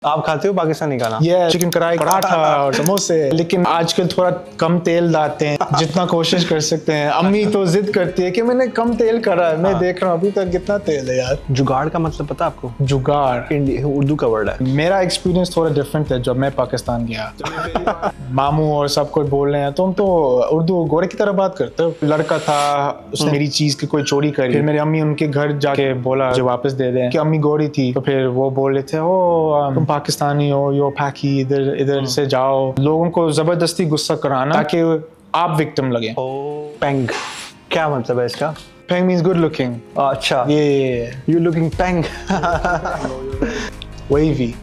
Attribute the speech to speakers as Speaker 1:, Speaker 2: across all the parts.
Speaker 1: आप खाते हो पाकिस्तानी खाना?
Speaker 2: ये चिकन कढ़ाई, पराठा और समोसे, लेकिन आजकल थोड़ा कम तेल डालते हैं जितना कोशिश कर सकते हैं। अम्मी तो जिद करती है कि मैंने कम तेल करा है। मैं देख रहा हूँ अभी तक कितना तेल है यार।
Speaker 1: जुगाड़ का मतलब पता आपको?
Speaker 2: जुगाड़
Speaker 1: उर्दू का वर्ड है।
Speaker 2: मेरा एक्सपीरियंस थोड़ा डिफरेंट है। जब मैं पाकिस्तान गया मामू और सब कोई बोल रहे हैं तुम तो उर्दू गोरे की तरह बात करते हो। लड़का था, उसने मेरी चीज की कोई चोरी करी, फिर मेरी अम्मी उनके घर जाके बोला जो वापस दे दें, कि अम्मी गोरी थी। तो फिर वो बोल रहे थे ओ तुम पाकिस्तानी हो, यो पाकी, इधर इधर से जाओ। लोगों को जबरदस्ती गुस्सा कराना ताकि आप विक्टिम लगे।
Speaker 1: पेंग क्या मतलब है इसका?
Speaker 2: Peng means good looking.
Speaker 1: अच्छा,
Speaker 2: Yeah.
Speaker 1: You looking peng.
Speaker 2: Wavy.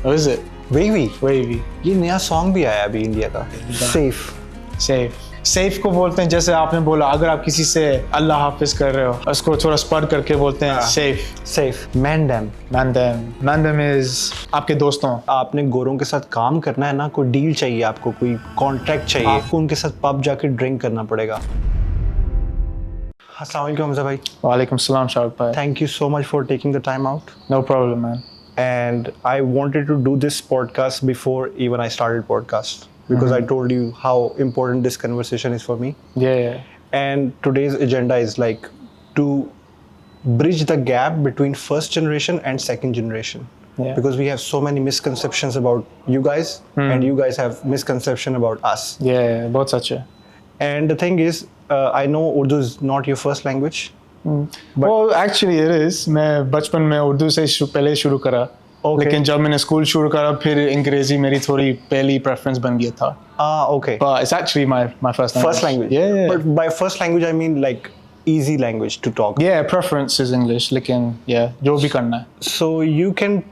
Speaker 2: What is it?
Speaker 1: Wavy,
Speaker 2: Wavy.
Speaker 1: ये नया सॉन्ग भी आया अभी इंडिया का, सेफ।
Speaker 2: Safe. Safe को बोलते हैं, जैसे आपने बोला अगर आप किसी से अल्लाह हाफिज कर रहे हो उसको थोड़ा स्पड करके बोलते हैं safe.
Speaker 1: Safe. Madam,
Speaker 2: Mandem is आपके दोस्तों।
Speaker 1: आपने गोरों के साथ काम करना है ना, कोई डील चाहिए आपको, कोई कॉन्ट्रैक्ट चाहिए, आपको उनके साथ पब जाके ड्रिंक करना पड़ेगा। अस्सलाम वालेकुम हमजा भाई।
Speaker 2: वालेकुम सलाम शाहरुख भाई।
Speaker 1: Thank you so much for taking the time out.
Speaker 2: No problem man.
Speaker 1: And I wanted to do this podcast before even I started podcast because I told you how important this conversation is for me.
Speaker 2: Yeah.
Speaker 1: And today's agenda is like to bridge the gap between first generation and second generation.
Speaker 2: Yeah.
Speaker 1: Because we have so many misconceptions about you guys and you guys have misconception about us.
Speaker 2: Yeah, बहुत सच है।
Speaker 1: And the thing is, I know Urdu is not your first language.
Speaker 2: Well, actually it is. मैं बचपन में उर्दू से पहले शुरू करा, लेकिन जब मैंने स्कूल शुरू करा फिर अंग्रेजी मेरी थोड़ी पहली प्रेफरेंस बन गया था।
Speaker 1: Okay.
Speaker 2: But it's actually my first language.
Speaker 1: First language.
Speaker 2: Yeah.
Speaker 1: But by first language I mean like easy language to talk.
Speaker 2: Yeah, preference is English, लेकिन जो भी करना है।
Speaker 1: So you can,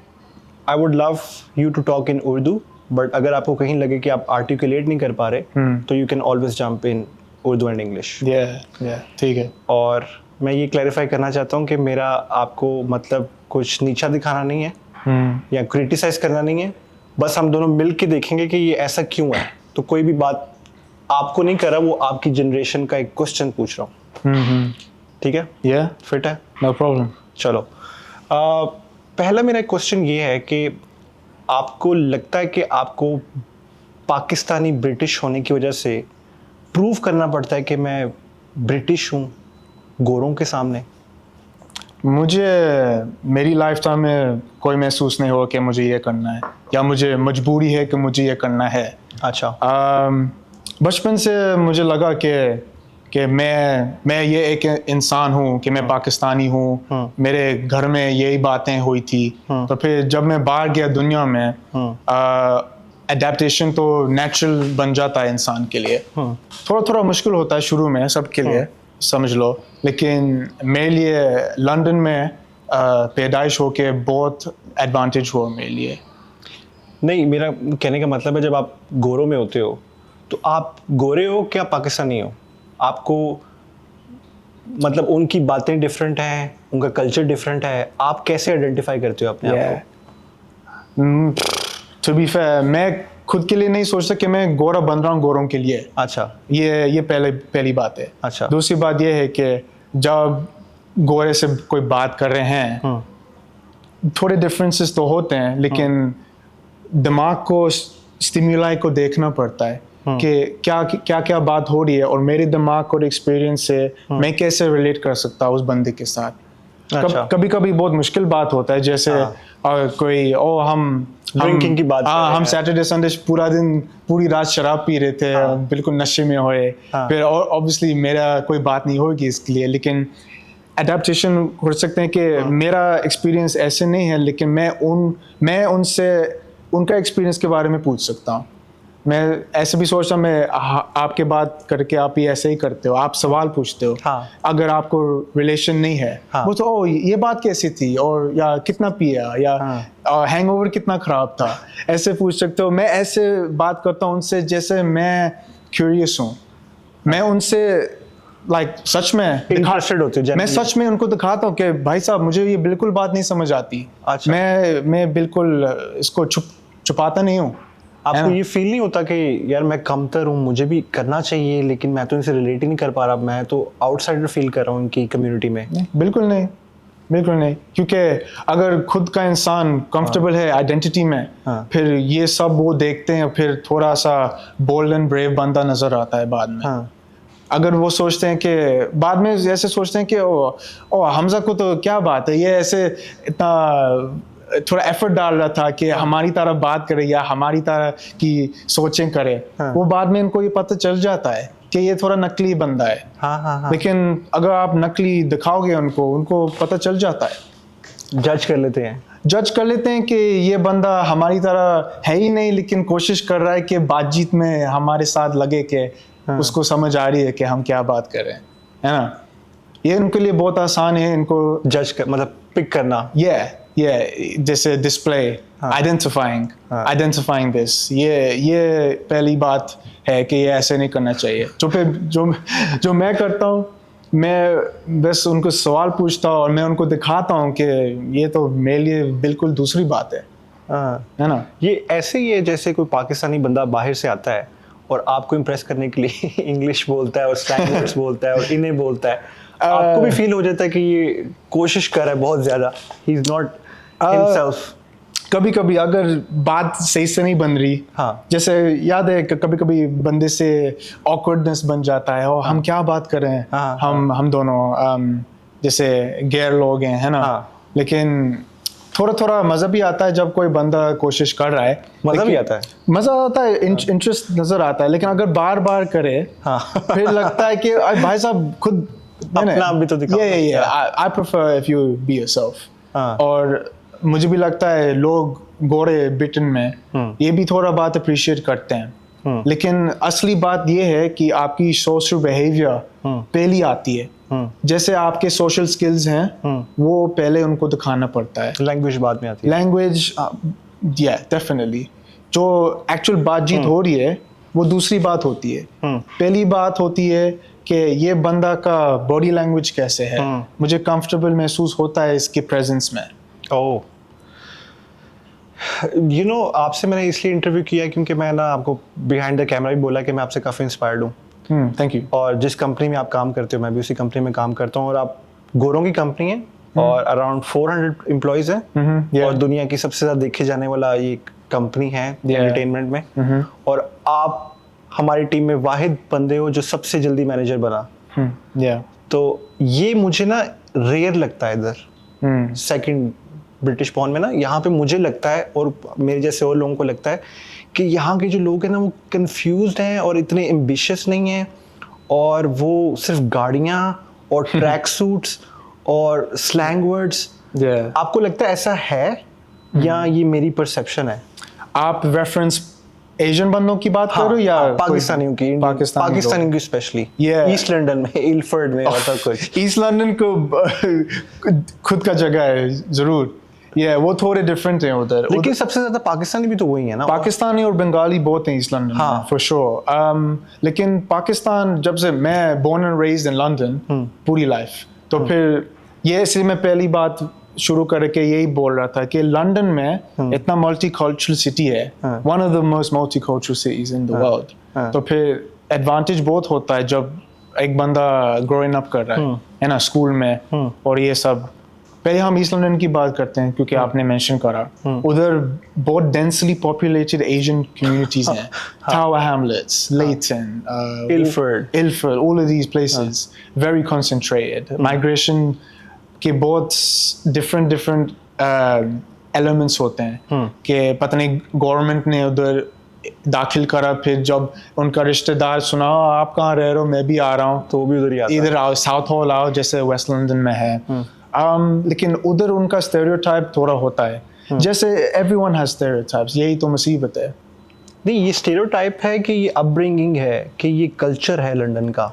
Speaker 1: I would love you to talk in Urdu, but अगर आपको कहीं लगे कि आप articulate नहीं कर पा रहे, तो you can always jump in Urdu and English.
Speaker 2: Yeah, ठीक है।
Speaker 1: और मैं ये क्लैरिफाई करना चाहता हूँ कि मेरा आपको मतलब कुछ नीचा दिखाना नहीं है या क्रिटिसाइज करना नहीं है, बस हम दोनों मिल के देखेंगे कि ये ऐसा क्यों है। तो कोई भी बात आपको नहीं कर रहा, वो आपकी जनरेशन का एक क्वेश्चन पूछ रहा हूँ। ठीक है?
Speaker 2: Yeah,
Speaker 1: फिट है?
Speaker 2: no problem.
Speaker 1: चलो, पहला मेरा क्वेश्चन ये है कि आपको लगता है कि आपको पाकिस्तानी ब्रिटिश होने की वजह से प्रूव करना पड़ता है कि मैं ब्रिटिश हूँ गोरों के सामने?
Speaker 2: मुझे मेरी लाइफ टाइम में कोई महसूस नहीं हुआ कि मुझे ये करना है या मुझे मजबूरी है कि मुझे ये करना है।
Speaker 1: अच्छा।
Speaker 2: बचपन से मुझे लगा कि मैं ये एक इंसान हूँ, कि मैं पाकिस्तानी हूँ। मेरे घर में यही बातें हुई थी। तो फिर जब मैं बाहर गया दुनिया में, एडेप्टेशन तो नेचुरल बन जाता है इंसान के लिए। थोड़ा मुश्किल होता है शुरू में सबके लिए, समझ लो, लेकिन मेरे लिए लंदन में पैदाइश होके बहुत एडवांटेज हुआ मेरे लिए।
Speaker 1: नहीं, मेरा कहने का मतलब है जब आप गोरों में होते हो तो आप गोरे हो क्या पाकिस्तानी हो? आपको मतलब उनकी बातें डिफरेंट हैं, उनका कल्चर डिफरेंट है, आप कैसे आइडेंटिफाई करते हो अपने आप को?
Speaker 2: To be fair, मैं खुद के लिए नहीं सोचता कि मैं गोरा बन रहा हूँ गोरों के लिए।
Speaker 1: अच्छा।
Speaker 2: ये पहली बात है।
Speaker 1: अच्छा।
Speaker 2: दूसरी बात ये है कि जब गोरे से कोई बात कर रहे हैं, थोड़े डिफरेंसेस तो होते हैं, लेकिन दिमाग को स्टिमुलाई को देखना पड़ता है कि क्या बात हो रही है और मेरे दिमाग और एक्सपीरियंस से मैं कैसे रिलेट कर सकता हूँ उस बंदे के साथ।
Speaker 1: अच्छा।
Speaker 2: कभी बहुत मुश्किल बात होता है, जैसे कोई हम
Speaker 1: ड्रिंकिंग की बात,
Speaker 2: हम सैटरडे संडे पूरा दिन पूरी रात शराब पी रहे थे, बिल्कुल नशे में होए। फिर और ऑब्वियसली मेरा कोई बात नहीं होगी इसके लिए, लेकिन एडेप्टेशन हो सकते हैं कि मेरा एक्सपीरियंस ऐसे नहीं है, लेकिन मैं उनसे उनका एक्सपीरियंस के बारे में पूछ सकता हूँ। मैं ऐसे भी सोचता हूँ, मैं आपके बात करके आप ही ऐसे ही करते हो, आप सवाल पूछते हो। अगर आपको रिलेशन नहीं है, वो तो ये बात कैसी थी, और या कितना पिया, या हैंगओवर कितना खराब था, ऐसे पूछ सकते हो। मैं ऐसे बात करता हूँ उनसे जैसे मैं क्यूरियस हूँ। मैं उनसे सच में
Speaker 1: इंटरेस्टेड होते हो।
Speaker 2: मैं सच में उनको दिखाता हूँ कि भाई साहब मुझे ये बिल्कुल बात नहीं समझ आती।
Speaker 1: अच्छा।
Speaker 2: मैं बिल्कुल इसको छुपाता नहीं हूँ।
Speaker 1: आपको ये फील नहीं होता कि यार मैं कमतर हूँ, मुझे भी करना चाहिए, लेकिन मैं तो इनसे रिलेट ही नहीं कर पा रहा, मैं तो आउटसाइडर फील कर रहा हूँ इनकी कम्युनिटी में?
Speaker 2: बिल्कुल नहीं। बिल्कुल नहीं, क्योंकि अगर खुद का इंसान कंफर्टेबल है आइडेंटिटी में, फिर ये सब वो देखते हैं, फिर थोड़ा सा बोल्ड एंड ब्रेव बंदा नजर आता है बाद में। अगर वो सोचते हैं कि बाद में ऐसे सोचते हैं कि ओ हमजा को तो क्या बात है, ये ऐसे इतना थोड़ा एफर्ट डाल रहा था कि हमारी तरह बात करे या हमारी तरह की सोचें करे, वो बाद में इनको ये पता चल जाता है कि ये थोड़ा नकली बंदा है। लेकिन अगर आप नकली दिखाओगे उनको पता चल जाता है,
Speaker 1: जज कर लेते हैं कि ये बंदा हमारी तरह है ही नहीं, लेकिन कोशिश कर रहा है कि बातचीत में हमारे साथ लगे कि उसको समझ आ रही है कि हम क्या बात कर रहे हैं, है ना। ये उनके लिए बहुत आसान है इनको मतलब पिक करना,
Speaker 2: जैसे डिस्प्ले, आइडेंटिफाइंग दिस, ये पहली बात है कि ये ऐसे नहीं करना चाहिए। जो मैं करता हूँ, मैं बस उनको सवाल पूछता हूँ और मैं उनको दिखाता हूँ कि ये तो मेरे लिए बिल्कुल दूसरी बात है ना।
Speaker 1: ये ऐसे ही है जैसे कोई पाकिस्तानी बंदा बाहर से आता है और आपको इम्प्रेस करने के लिए इंग्लिश बोलता है और स्लैंग वर्ड्स बोलता है और इन्हें बोलता है, आपको भी फील हो जाता है कि ये कोशिश कर रहा है बहुत ज़्यादा, ही इज़ नॉट हिमसेल्फ।
Speaker 2: कभी कभी अगर बात सही से नहीं बन रही, जैसे याद है कभी कभी बंदे से ऑकवर्डनेस बन जाता है और हम क्या बात कर रहे हैं, हम दोनों जैसे गैर लोग हैं, है ना। लेकिन थोड़ा मज़ा भी आता है जब कोई बंदा कोशिश कर रहा है, मज़ा आता है, इंटरेस्ट नज़र आता है। लेकिन अगर बार बार करे फिर लगता है कि भाई साहब खुद
Speaker 1: अपना भी तो दिखाओ।
Speaker 2: I prefer if you be yourself. और मुझे भी लगता है लोग गोरे ब्रिटेन में ये भी थोड़ा बात अप्रिशिएट करते हैं, लेकिन असली बात ये है कि आपकी सोशल बिहेवियर पहली आती है। जैसे आपके सोशल स्किल्स हैं वो पहले उनको दिखाना पड़ता है,
Speaker 1: लैंग्वेज बाद में आती है।
Speaker 2: लैंग्वेज डेफिनेटली, जो एक्चुअल बातचीत हो रही है वो दूसरी बात होती है। पहली बात होती है कि ये बंदा का बॉडी लैंग्वेज कैसे है, मुझे कंफर्टेबल महसूस होता है इसके प्रेजेंस में।
Speaker 1: यू नो, आपसे मैंने इसलिए इंटरव्यू किया क्योंकि मैं ना आपको बिहाइंड द कैमरा भी बोला कि मैं आपसे काफ़ी इंस्पायर्ड हूँ।
Speaker 2: Thank you.
Speaker 1: और जिस कंपनी में आप काम करते हो मैं भी उसी कंपनी में काम करता हूँ, और आप गोरों की कंपनी है और अराउंड 400 एम्प्लॉयज़ हैं और दुनिया की सबसे ज़्यादा देखे जाने वाला ये कंपनी है एंटरटेनमेंट में। और आप हमारी टीम में वाहिद बंदे हो जो सबसे जल्दी मैनेजर बना। तो ये मुझे ना रेयर लगता है इधर सेकंड ब्रिटिश बॉर्न में ना, यहाँ पे मुझे लगता है और मेरे जैसे और लोगों को लगता है कि यहाँ के जो लोग हैं ना वो कंफ्यूज्ड हैं और इतने एम्बिशियस नहीं हैं, और वो सिर्फ गाड़ियाँ और ट्रैक सूट्स और स्लैंग वर्ड्स। आपको लगता है ऐसा है या ये मेरी परसेप्शन है?
Speaker 2: आप रेफरेंस एशियन बंदों की बात करो या
Speaker 1: पाकिस्तानियों की? पाकिस्तानियों की स्पेशली ईस्ट लंदन में, इल्फर्ड में और सब कुछ।
Speaker 2: ईस्ट लंदन को खुद का जगह है जरूर, वो थोड़े डिफरेंट हैं उधर।
Speaker 1: लेकिन सबसे ज्यादा पाकिस्तानी भी तो वही है ना,
Speaker 2: पाकिस्तानी और बंगाली बहुत हैं ईस्ट लंदन में, फॉर श्योर। लेकिन पाकिस्तान, जब से मैं born and raised in London पूरी लाइफ, तो फिर ये इसलिए मैं पहली बात शुरू करके यही बोल रहा था कि लंदन में इतना मल्टीकल्चरल सिटी है, one of the most multicultural cities in the world. तो फिर एडवांटेज बहुत होता है जब एक बंदा ग्रोइंग अप कर रहा है ना, स्कूल में और ये सब। पहले हम ईस्ट लंदन की बात करते हैं क्योंकि आपने मेंशन करा, उधर बहुत डेंसली पॉपुलेटेड एशियन कम्युनिटीज हैं, Tower Hamlets, Leyton, Ilford, all of these places very concentrated. Migration के बहुत डिफरेंट एलिमेंट्स होते हैं कि पता नहीं गवर्नमेंट ने उधर दाखिल करा, फिर जब उनका रिश्तेदार सुना आप कहाँ रह रहे हो, मैं भी आ रहा हूँ, तो वो भी उधर ही आता है, इधर आओ, साउथ हॉल आओ, जैसे वेस्ट लंदन में है। लेकिन उधर उनका स्टेरियोटाइप थोड़ा होता है, जैसे एवरीवन हैज स्टेरियोटाइप्स, यही तो मुसीबत है।
Speaker 1: नहीं, ये स्टेरियोटाइप है कि ये अपब्रिंगिंग है कि ये कल्चर है लंदन का?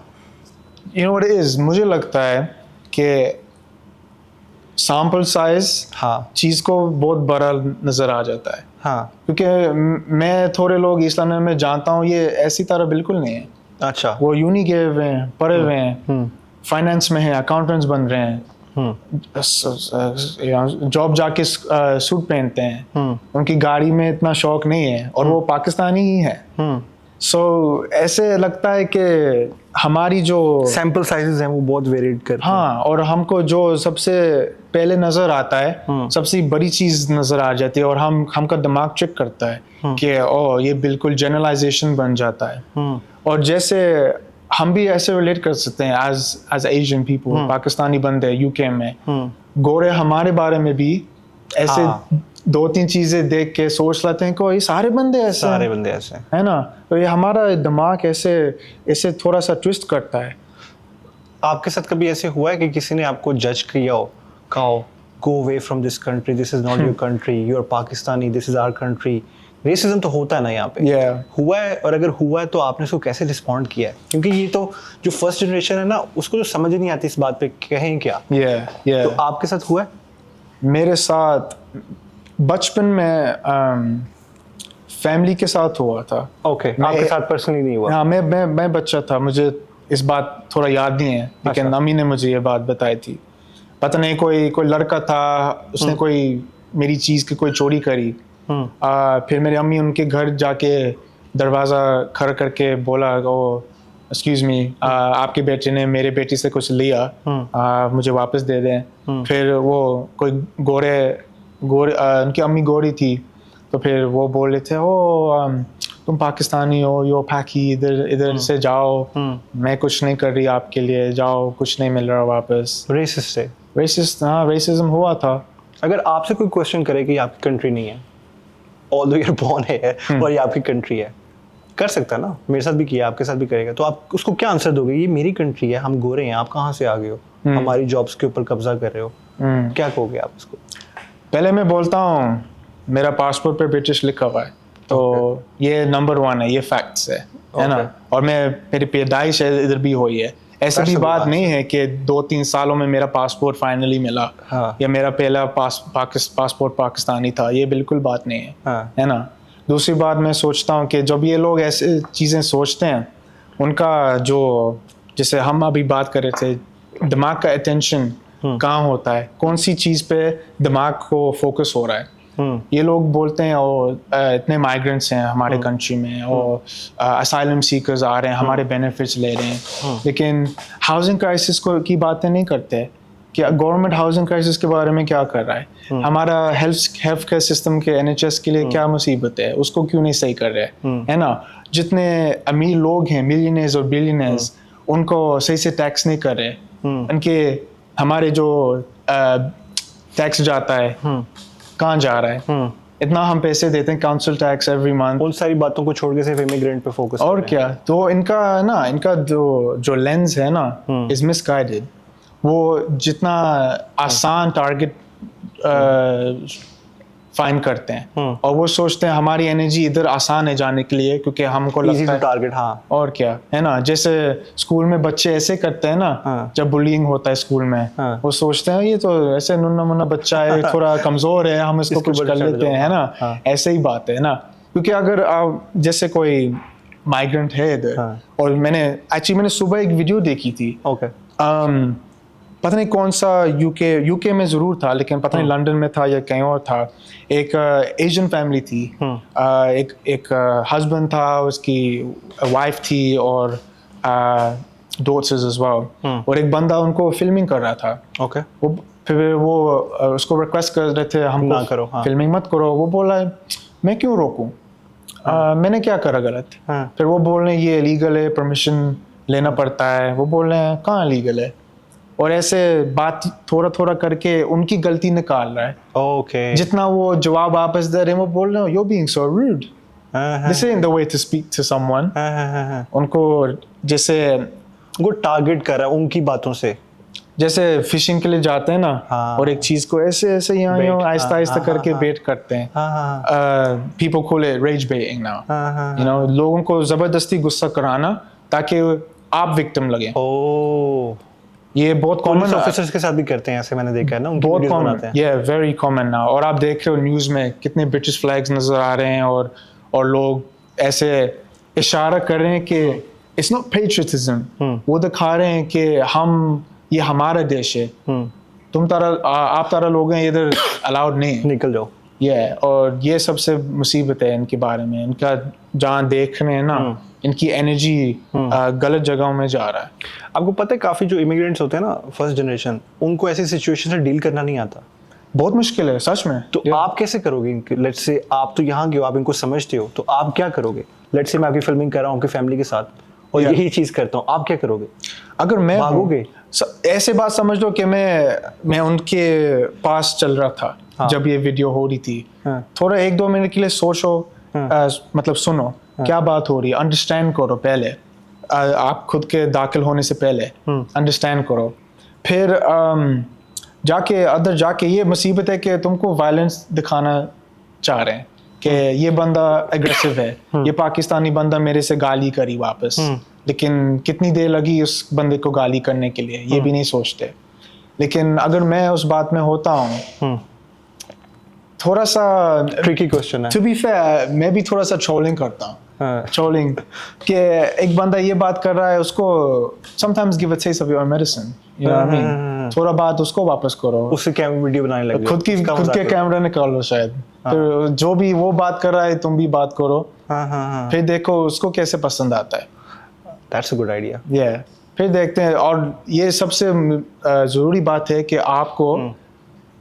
Speaker 2: You know what it is, मुझे लगता है कि सैंपल साइज चीज़ को बहुत बड़ा नज़र आ जाता है। क्योंकि मैं थोड़े लोग ईस्ट लंदन में जानता हूँ, ये ऐसी तरह बिल्कुल नहीं है।
Speaker 1: अच्छा।
Speaker 2: वो यूनी गए हुए हैं, पढ़े हुए हैं, फाइनेंस में हैं, अकाउंटेंट्स बन रहे हैं, जॉब जाके सूट पहनते हैं, उनकी गाड़ी में इतना शौक नहीं है, और वो पाकिस्तानी ही है। सो ऐसे लगता है कि हमारी जो
Speaker 1: सैंपल साइजेस हैं वो बहुत वेरिएड करते हैं।
Speaker 2: हाँ, और हमको जो सबसे पहले नजर आता है सबसे बड़ी चीज नजर आ जाती है, और हमका दिमाग चेक करता है कि ओ ये बिल्कुल जनरलाइजेशन बन जाता है। और जैसे हम भी ऐसे रिलेट कर सकते हैं एज एशियन पीपल, पाकिस्तानी बंदे यूके में, गोरे हमारे बारे में भी ऐसे दो तीन चीजें देख के सोच लेते हैं कि ये सारे बंदे ऐसे है ना। तो ये हमारा दिमाग ऐसे ऐसे थोड़ा सा ट्विस्ट करता है।
Speaker 1: आपके साथ कभी ऐसे हुआ है कि किसी ने आपको जज किया हो, कहा हो go away from this country, this is not your country, you are Pakistani, this is our country? Racism तो होता है ना यहाँ पे। हुआ है, और अगर हुआ है तो आपने उसको कैसे रिस्पॉन्ड किया है? क्योंकि ये तो जो फर्स्ट जनरेशन है ना, उसको तो समझ ही नहीं आती इस बात पे कहें क्या। तो आपके साथ हुआ है?
Speaker 2: मेरे साथ बचपन में फैमिली के साथ हुआ था।
Speaker 1: ओके, आपके साथ पर्सनली नहीं हुआ?
Speaker 2: हाँ, मैं बच्चा था, मुझे इस बात थोड़ा याद नहीं है, लेकिन अम्मी ने मुझे ये बात बताई थी। पता नहीं कोई लड़का था, उसने कोई मेरी चीज़ की कोई चोरी करी। फिर मेरी अम्मी उनके घर जाके दरवाज़ा खड़ा करके बोला, ओ एक्सक्यूज़ मी, आपके बेटे ने मेरे बेटी से कुछ लिया, मुझे वापस दे दें। फिर वो कोई गोरे उनकी अम्मी गोरी थी, तो फिर वो बोल रहे थे, ओ तुम पाकिस्तानी हो, यो पाकी, इधर से जाओ, मैं कुछ नहीं कर रही आपके लिए, जाओ, कुछ नहीं मिल रहा वापस।
Speaker 1: रेसिस्ट है?
Speaker 2: हाँ, रेसिज्म हुआ था।
Speaker 1: अगर आपसे कोई क्वेश्चन करे कि आपकी कंट्री नहीं है, ऑल्दो यू आर बोर्न है और ये आपकी कंट्री है, कर सकता है ना, मेरे साथ भी किया, आपके साथ भी करेगा, तो आप उसको क्या आंसर दोगे? ये मेरी कंट्री है, हम गोरे हैं, आप कहाँ से आ गए हो, हमारी जॉब्स के ऊपर कब्जा कर रहे हो, क्या कहोगे आप उसको?
Speaker 2: पहले मैं बोलता हूँ मेरा पासपोर्ट पे ब्रिटिश लिखा हुआ है, तो ये नंबर 1 है, ये फैक्ट्स है ना। और मेरी पैदाइश इधर भी हुई है। ऐसी भी बात नहीं है कि 2-3 सालों में मेरा पासपोर्ट फाइनली मिला, या मेरा पहला पासपोर्ट पाकिस्तानी था, ये बिल्कुल बात नहीं है, है ना। दूसरी बात, मैं सोचता हूँ कि जब ये लोग ऐसे चीज़ें सोचते हैं, उनका जो, जैसे हम अभी बात कर रहे थे, दिमाग का अटेंशन कहाँ होता है, कौन सी चीज़ पे दिमाग को फोकस हो रहा है। ये लोग बोलते हैं और इतने माइग्रेंट्स हैं हमारे कंट्री में, और असाइलम सीकर्स आ रहे हैं, हमारे बेनिफिट्स ले रहे हैं, लेकिन हाउसिंग क्राइसिस की बातें नहीं करते कि गवर्नमेंट हाउसिंग क्राइसिस के बारे में क्या कर रहा है, हमारा हेल्थ केयर सिस्टम के NHS के लिए क्या मुसीबत है, उसको क्यों नहीं सही कर रहे है ना। जितने अमीर लोग हैं, मिलियनेयर्स और बिलियनेयर्स, उनको सही से टैक्स नहीं कर रहे, उनके हमारे जो टैक्स जाता है कहाँ जा रहा है, इतना हम पैसे देते हैं काउंसिल टैक्स एवरी मंथ,
Speaker 1: उन सारी बातों को छोड़ के सिर्फ इमिग्रेंट पे फोकस
Speaker 2: और क्या। तो इनका जो लेंस है ना, इज मिसगाइडेड। वो जितना आसान टारगेट फाइंड करते हैं, और वो सोचते हैं हमारी एनर्जी इधर आसान है जाने के लिए, क्योंकि हमको लगता है
Speaker 1: टारगेट, हाँ,
Speaker 2: और क्या, है ना। जैसे स्कूल में बच्चे ऐसे करते हैं ना, जब बुलिंग होता है स्कूल में, वो सोचते हैं ये तो ऐसे नन्ना मुन्ना बच्चा है, थोड़ा कमजोर है, हम इसको कुछ कर लेते हैं, है ना। ऐसे ही बात है ना, क्योंकि अगर आप जैसे कोई माइग्रेंट है इधर, और मैंने सुबह एक वीडियो देखी थी, पता नहीं कौन सा यूके में ज़रूर था, लेकिन पता नहीं लंदन में था या कहीं और था। एक एशियन फैमिली थी, एक हस्बैंड था, उसकी वाइफ थी, और डॉटर्स एज वेल, और एक बंदा उनको फिल्मिंग कर रहा था। फिर वो उसको रिक्वेस्ट कर रहे थे, हमको ना करो, फिल्मिंग मत करो। वो बोला मैं क्यों रोकूं, मैंने क्या करा गलत। फिर वो बोल रहे हैं ये इलीगल है, परमिशन लेना पड़ता है। वो बोल रहे हैं कहाँ इलीगल है, और ऐसे बात थोड़ा थोड़ा करके उनकी गलती निकाल रहा है। जितना वो जवाब वापस दे रहे हैं, वो बोल रहे हो you're being so rude, this ain't the way to speak to someone। उनको जैसे
Speaker 1: वो टारगेट कर रहा है उनकी बातों से,
Speaker 2: जैसे फिशिंग के लिए जाते हैं ना, और एक चीज को ऐसे ऐसे यहाँ आहिस्ता आहिस्ता करके बेट करते हैं। people call it rage baiting now, you know, लोगों को जबरदस्ती गुस्सा कराना ताकि आप विक्टिम लगे। ये बहुत कॉमन
Speaker 1: ऑफिसर्स के साथ भी करते हैं ऐसे, मैंने देखा है ना, उनकी
Speaker 2: बहुत कॉमन, ये वेरी कॉमन ना। और आप देख रहे हो न्यूज़ में कितने ब्रिटिश फ्लैग्स नजर आ रहे हैं, और लोग ऐसे इशारा कर रहे हैं कि इट्स नॉट पेट्रियटिज्म, वो दिखा रहे हैं कि ये हमारा देश है, आप तारा लोग हैं इधर, अलाउड नहीं,
Speaker 1: निकल जाओ।
Speaker 2: और ये सबसे मुसीबत है इनके बारे में, इनका जहाँ देख रहे हैं ना, इनकी एनर्जी गलत जगहों में जा रहा है।
Speaker 1: आपको पता है काफ़ी जो इमिग्रेंट्स होते हैं ना फर्स्ट जनरेशन, उनको ऐसी सिचुएशन से डील करना नहीं आता।
Speaker 2: बहुत मुश्किल है सच में।
Speaker 1: तो आप कैसे करोगे? लेट्स से आप तो यहाँ गए हो, आप इनको समझते हो, तो आप क्या करोगे? लेट्स से मैं आपकी फिल्मिंग कर रहा हूँ आपकी फैमिली के साथ और यही चीज़ करता हूँ, आप क्या करोगे?
Speaker 2: अगर मैं
Speaker 1: भागोगे?
Speaker 2: ऐसे बात समझ लो कि मैं उनके पास चल रहा था जब ये वीडियो हो रही थी। थोड़ा 1-2 मिनट के लिए सोचो, मतलब सुनो क्या बात हो रही है, अंडरस्टैंड करो पहले, आप खुद के दाखिल होने से पहले अंडरस्टैंड करो। फिर जाके अदर जाके ये मुसीबत है कि तुमको वायलेंस दिखाना चाह रहे हैं कि ये बंदा एग्रेसिव है, ये पाकिस्तानी बंदा मेरे से गाली करी वापस, लेकिन कितनी देर लगी उस बंदे को गाली करने के लिए ये भी नहीं सोचते। लेकिन अगर मैं उस बात में होता हूँ, थोड़ा सा
Speaker 1: ट्रिकी क्वेश्चन है।
Speaker 2: टू बी फेयर मैं भी थोड़ा सा ट्रोलिंग करता हूँ। ट्रोलिंग कि एक बंदा ये बात कर रहा है, उसको sometimes give a taste of your medicine, you know what I mean, थोड़ा बात उसको वापस करो,
Speaker 1: उससे कैमरा वीडियो बनाने लगे,
Speaker 2: खुद के कैमरा निकाल लो शायद, फिर जो भी वो बात कर रहा है तुम भी बात करो, फिर देखो उसको कैसे पसंद आता है।
Speaker 1: That's a good idea.
Speaker 2: yeah. फिर देखते हैं। और ये सबसे ज़रूरी बात है कि आपको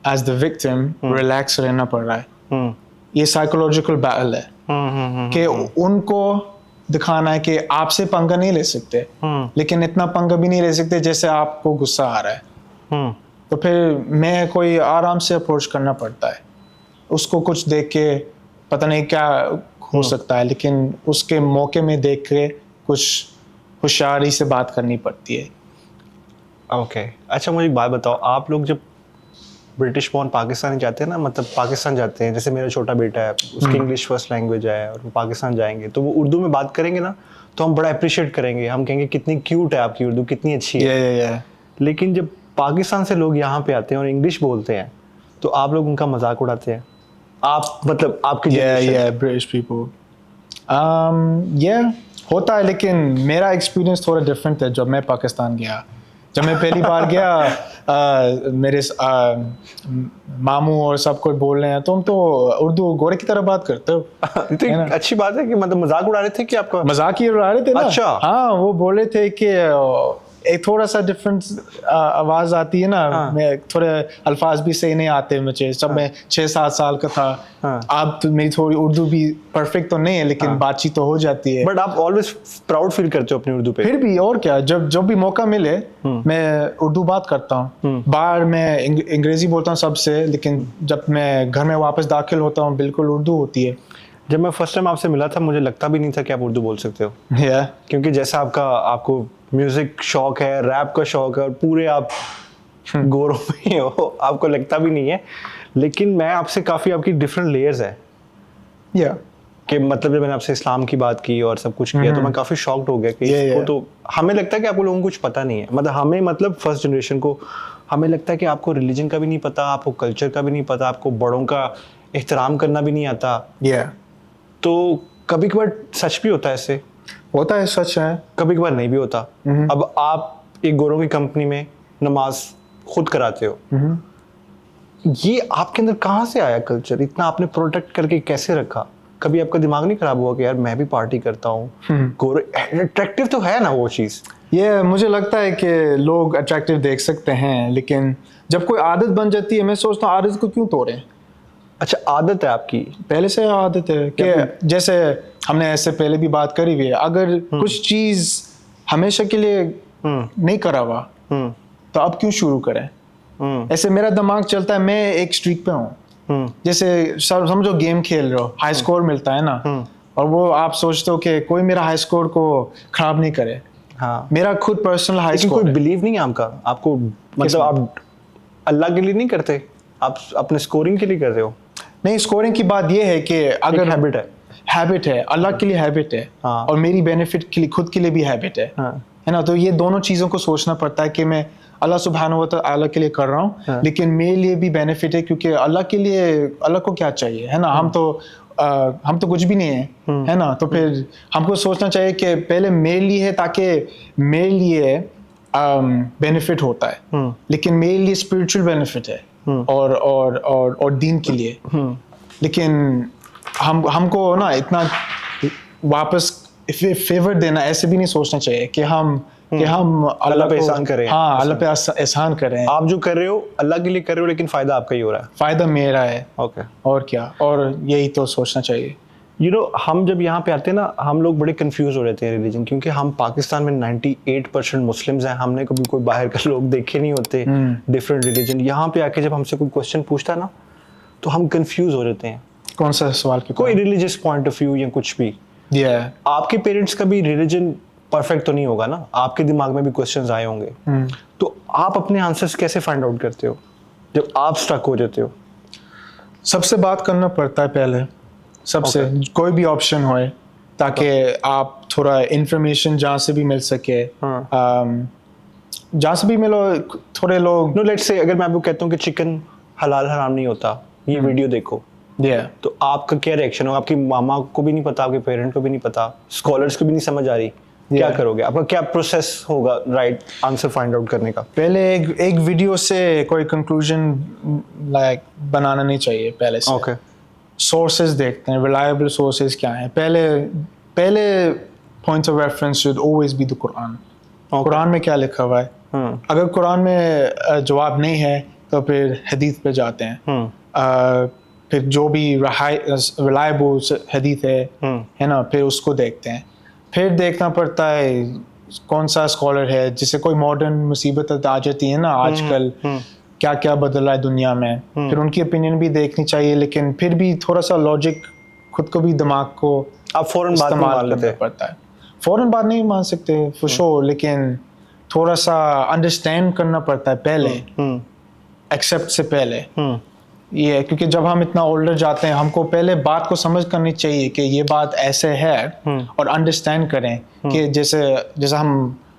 Speaker 2: एज द विक्टिम रिलैक्स रहना पड़ रहा है। ये साइकोलॉजिकल बैटल है कि उनको दिखाना है कि आपसे पंगा नहीं ले सकते, लेकिन इतना पंगा भी नहीं ले सकते जैसे आपको गुस्सा आ रहा है। तो फिर मैं कोई आराम से अप्रोच करना पड़ता है, उसको कुछ देख के पता नहीं क्या हो सकता है, लेकिन उसके मौके में देख के कुछ होशियारी से बात करनी पड़ती है।
Speaker 1: ओके अच्छा मुझे एक बात बताओ, आप लोग जब ब्रिटिश बॉर्न पाकिस्तानी जाते हैं ना, मतलब पाकिस्तान जाते हैं, जैसे मेरा छोटा बेटा है उसकी इंग्लिश फर्स्ट लैंग्वेज है और वो पाकिस्तान जाएंगे तो वो उर्दू में बात करेंगे ना, तो हम बड़ा अप्रिशिएट करेंगे, हम कहेंगे कितनी क्यूट है आपकी उर्दू, कितनी अच्छी है। लेकिन जब पाकिस्तान से लोग यहाँ पे आते हैं और इंग्लिश बोलते हैं तो आप लोग उनका मजाक उड़ाते हैं। आप मतलब आपकी
Speaker 2: ब्रिटिश पीपल होता है, लेकिन मेरा एक्सपीरियंस थोड़ा डिफरेंट है। जब मैं पाकिस्तान गया, जब मैं पहली बार गया, मेरे मामू और सब कोई बोल रहे हैं तुम तो उर्दू गोरे की तरह बात करते हो।
Speaker 1: तो अच्छी बात है कि मतलब मजाक उड़ा रहे थे कि आपका
Speaker 2: मजाक ही उड़ा रहे थे ना।
Speaker 1: अच्छा
Speaker 2: हाँ, वो बोले थे कि एक थोड़ा सा डिफरेंट आवाज आती है ना, मैं थोड़े अल्फाज भी सही नहीं आते मुझे, जब मैं 6-7 साल का था। अब तो मेरी थोड़ी उर्दू भी परफेक्ट तो नहीं है, लेकिन बातचीत तो हो जाती है।
Speaker 1: बट आप ऑलवेज प्राउड फील करते हो अपनी उर्दू पे?
Speaker 2: फिर भी और क्या, जब भी मौका मिले मैं उर्दू बात करता हूँ। बाहर मैं अंग्रेजी बोलता हूँ सबसे, लेकिन जब मैं घर में वापस दाखिल होता हूँ बिल्कुल उर्दू होती है।
Speaker 1: जब मैं फर्स्ट टाइम आपसे मिला था मुझे लगता भी नहीं था कि आप उर्दू बोल सकते हो। क्योंकि जैसा आपको म्यूजिक शौक है, रैप का शौक है और पूरे आप गोरों में हो, आपको लगता भी नहीं है। लेकिन मैं आपसे काफ़ी आपकी डिफरेंट लेयर्स है कि मतलब जब मैंने आपसे इस्लाम की बात की और सब कुछ किया तो मैं काफ़ी शॉक्ड हो गया कि इसको तो हमें लगता है कि आपको लोगों को कुछ पता नहीं है। मतलब हमें मतलब फर्स्ट जनरेशन को हमें लगता है कि आपको रिलीजन का भी नहीं पता, आपको कल्चर का भी नहीं पता, आपको बड़ों का एहतराम करना भी नहीं आता। तो कभी कभार सच भी होता है, ऐसे
Speaker 2: होता है, सच है,
Speaker 1: कभी कभार नहीं भी होता। अब आप एक गोरों की कंपनी में नमाज खुद कराते हो, ये आपके अंदर कहाँ से आया कल्चर? इतना आपने प्रोटेक्ट करके कैसे रखा? कभी आपका दिमाग नहीं खराब हुआ कि यार मैं भी पार्टी करता हूँ? गोरे अट्रैक्टिव तो है ना वो चीज़।
Speaker 2: ये मुझे लगता है कि लोग अट्रैक्टिव देख सकते हैं, लेकिन जब कोई आदत बन जाती है, मैं सोचता हूँ आदत को क्यों तोड़ें।
Speaker 1: अच्छा आदत है आपकी
Speaker 2: पहले से आदत है कि जैसे हमने ऐसे पहले भी बात करी हुई है, अगर कुछ चीज़ हमेशा के लिए नहीं करा हुआ तो अब क्यों शुरू करें? ऐसे मेरा दिमाग चलता है, मैं एक स्ट्रीक पे हूँ। जैसे समझो गेम खेल रहे हो, हाई स्कोर मिलता है ना, और वो आप सोचते हो कि कोई मेरा हाई स्कोर को खराब नहीं करे। मेरा खुद पर्सनल हाई स्कोर
Speaker 1: कोई बिलीव नहीं है आपको मतलब आप अल्लाह के लिए नहीं करते, आप अपने स्कोरिंग के लिए कर रहे हो?
Speaker 2: नहीं, स्कोरिंग की बात ये है कि अगर हैबिट है, अल्लाह के लिए हैबिट है, और मेरी बेनिफिट के लिए, खुद के लिए भी हैबिट है ना। तो ये दोनों चीज़ों को सोचना पड़ता है कि मैं अल्लाह सुब्हानहू व तआला के लिए कर रहा हूँ, लेकिन मेरे लिए भी बेनिफिट है, क्योंकि अल्लाह के लिए, अल्लाह को क्या चाहिए, है ना, हम तो कुछ भी नहीं है ना। तो फिर हमको सोचना चाहिए कि पहले मेरे लिए है, ताकि मेरे लिए बेनिफिट होता है, लेकिन मेरे लिए स्पिरिचुअल बेनिफिट है और दीन के लिए। लेकिन हमको ना इतना वापस फेवर देना, ऐसे भी नहीं सोचना चाहिए कि हम
Speaker 1: अल्लाह पे एहसान कर रहे हैं।
Speaker 2: हाँ, अल्लाह पे एहसान कर रहे हैं।
Speaker 1: आप जो कर रहे हो अल्लाह के लिए कर रहे हो, लेकिन फायदा आपका ही हो रहा है।
Speaker 2: फायदा मेरा है।
Speaker 1: ओके।
Speaker 2: और क्या, और यही तो सोचना चाहिए।
Speaker 1: हम जब यहाँ पे आते हैं ना, हम लोग बड़े कंफ्यूज हो रहते हैं रिलीजन, क्योंकि हम पाकिस्तान में 98% मुस्लिम्स हैं, हमने कभी कोई बाहर के लोग देखे नहीं होते डिफरेंट रिलीजन। यहाँ पे आके जब हमसे कोई क्वेश्चन पूछता है ना, तो हम कंफ्यूज हो जाते हैं।
Speaker 2: कौन सा सवाल के?
Speaker 1: कोई रिलीजियस पॉइंट ऑफ व्यू या कुछ भी। आपके पेरेंट्स का भी रिलीजन परफेक्ट तो नहीं होगा ना, आपके दिमाग में भी क्वेश्चंस आए होंगे। तो आप अपने आंसर्स कैसे फाइंड आउट करते हो जब आप स्टक हो जाते हो?
Speaker 2: सबसे बात करना पड़ता है पहले, सबसे। कोई भी ऑप्शन होए, ताकि आप थोड़ा इंफॉर्मेशन जहाँ से भी मिल सके, जहाँ से भी मिलो। थोड़े लोग,
Speaker 1: नो लेट्स से अगर मैं आपको कहता हूँ कि चिकन हलाल हराम नहीं होता, ये वीडियो देखो, तो आपका क्या रिएक्शन होगा? आपकी मामा को भी नहीं पता, आपके पेरेंट को भी नहीं पता, स्कॉलर्स को भी नहीं समझ आ रही, क्या करोगे? आपका क्या प्रोसेस होगा राइट आंसर फाइंड आउट करने का?
Speaker 2: पहले एक वीडियो से कोई कंक्लूजन बनाना नहीं चाहिए पहले से।
Speaker 1: ओके।
Speaker 2: सोर्सेज देखते हैं, रिलायबल सोर्सेज क्या हैं। पहले point of reference should always be the Quran. Quran में क्या लिखा हुआ है? अगर कुरान में जवाब नहीं है तो फिर हदीस पे जाते हैं। फिर जो भी रिलायबल हदीस है ना, फिर उसको देखते हैं। फिर देखना पड़ता है कौन सा स्कॉलर है, जिससे कोई मॉडर्न मुसीबत आ जाती है ना आजकल, क्या क्या बदला है दुनिया में, फिर उनकी ओपिनियन भी देखनी चाहिए। लेकिन फिर भी थोड़ा सा लॉजिक, खुद को भी, दिमाग को
Speaker 1: आप फौरन बात नहीं मान लेते?
Speaker 2: पड़ता है। फौरन बात नहीं मान सकते फॉर श्योर, लेकिन थोड़ा सा अंडरस्टैंड करना पड़ता है पहले, एक्सेप्ट से पहले। ये क्योंकि जब हम इतना ओल्डर जाते हैं, हमको पहले बात को समझ करनी चाहिए कि ये बात ऐसे है, और अंडरस्टैंड करें कि जैसे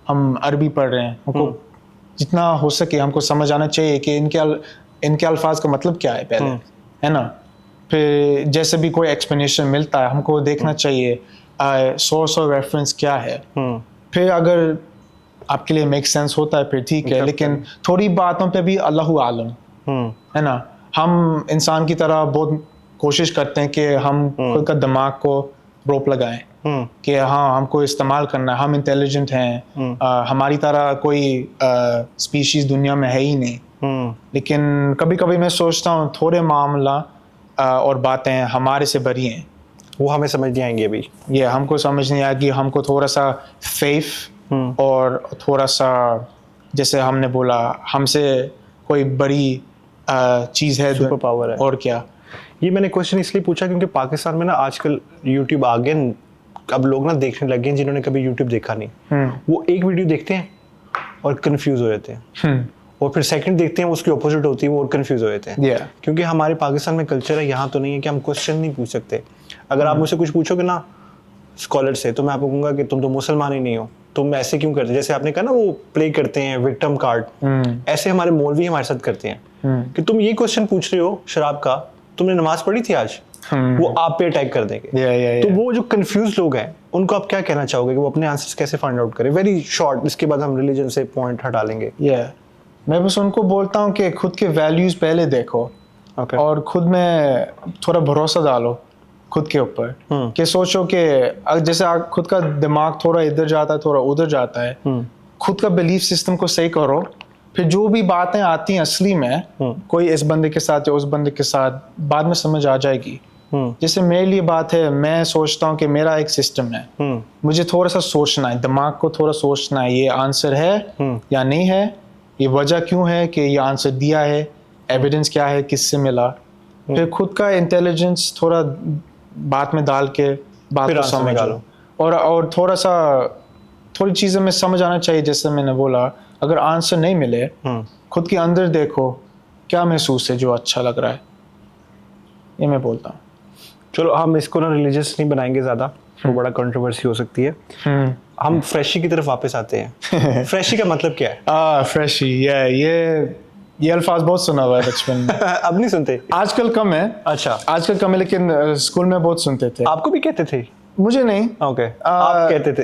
Speaker 2: हम अरबी पढ़ रहे हैं, हमको जितना हो सके हमको समझ आना चाहिए कि इनके अल्फाज का मतलब क्या है पहले, है ना। फिर जैसे भी कोई एक्सप्लेनेशन मिलता है, हमको देखना चाहिए सोर्स और रेफरेंस क्या है। फिर अगर आपके लिए मेक सेंस होता है फिर ठीक है, लेकिन थोड़ी बातों पे भी अल्लाहु आलम, है ना। हम इंसान की तरह बहुत कोशिश करते हैं कि हम खुद का दिमाग को रोक लगाएं कि हाँ, हमको इस्तेमाल करना है, हम इंटेलिजेंट हैं, हमारी तरह कोई स्पीशीज दुनिया में है ही नहीं। लेकिन कभी कभी मैं सोचता हूँ थोड़े मामला और बातें हमारे से बरी हैं,
Speaker 1: वो हमें समझ नहीं आएंगी अभी।
Speaker 2: ये हमको समझ नहीं आएगी। हमको थोड़ा सा फेथ और थोड़ा सा, जैसे हमने बोला, हमसे कोई बड़ी चीज़ है,
Speaker 1: सुपर पावर है।
Speaker 2: और क्या।
Speaker 1: ये मैंने क्वेश्चन इसलिए पूछा क्योंकि पाकिस्तान में ना आजकल यूट्यूब आ गए, अब लोग ना देखने लगे हैं जिन्होंने कभी यूट्यूब देखा नहीं। वो एक वीडियो देखते हैं और कंफ्यूज हो जाते हैं, और फिर सेकंड देखते हैं उसकी ऑपोजिट होती है, वो और कंफ्यूज हो जाते हैं। क्योंकि हमारे पाकिस्तान में कल्चर है, यहाँ तो नहीं है कि हम क्वेश्चन नहीं पूछ सकते। अगर आप मुझसे कुछ पूछोगे ना स्कॉलर से, तो मैं आपको कहूँगा कि तुम तो मुसलमान ही नहीं हो, तुम ऐसे क्यों करते? जैसे आपने कहा ना, वो प्ले करते हैं विक्टिम कार्ड, ऐसे हमारे मौलवी हमारे साथ करते हैं कि तुम ये क्वेश्चन पूछ रहे हो शराब का, तुमने नमाज पढ़ी थी आज? वो आप पे अटैक कर देंगे। तो वो जो कंफ्यूज लोग हैं, उनको आप क्या कहना चाहोगे कि वो अपने आंसर्स कैसे फाइंड आउट करें? वेरी शॉर्ट, इसके बाद हम रिलीजन से पॉइंट हटा लेंगे।
Speaker 2: मैं बस उनको बोलता हूँ कि खुद के वैल्यूज पहले देखो, और खुद में थोड़ा भरोसा डालो खुद के ऊपर, कि सोचो कि जैसे खुद का दिमाग थोड़ा इधर जाता है, थोड़ा उधर जाता है, खुद का बिलीफ सिस्टम को सही करो। फिर जो भी बातें आती हैं असली में, कोई इस बंदे के साथ या उस बंदे के साथ, बाद में समझ आ जाएगी। जैसे मेरे लिए बात है, मैं सोचता हूँ कि मेरा एक सिस्टम है, मुझे थोड़ा सा सोचना है, दिमाग को थोड़ा सोचना है, ये आंसर है या नहीं है, ये वजह क्यों है कि ये आंसर दिया है, एविडेंस क्या है, किससे मिला। फिर खुद का इंटेलिजेंस थोड़ा बात में डाल के बात को समझो, और थोड़ी चीज़ें में समझ आना चाहिए। जैसे मैंने बोला, अगर आंसर नहीं मिले, खुद के अंदर देखो क्या महसूस है जो अच्छा लग रहा है, ये मैं बोलता हूँ।
Speaker 1: चलो, हम इसको ना रिलीजियस नहीं बनाएंगे ज़्यादा, तो बड़ा कंट्रोवर्सी हो सकती है। हम फ्रेशी की तरफ वापस आते हैं। फ्रेशी का मतलब क्या है?
Speaker 2: फ्रेशी, ये अल्फाज बहुत सुना हुआ है बचपन में।
Speaker 1: अब नहीं सुनते?
Speaker 2: आजकल कम है।
Speaker 1: अच्छा,
Speaker 2: आजकल कम है, लेकिन स्कूल में बहुत सुनते थे।
Speaker 1: आपको भी कहते थे?
Speaker 2: मुझे नहीं।
Speaker 1: ओके, आप कहते थे।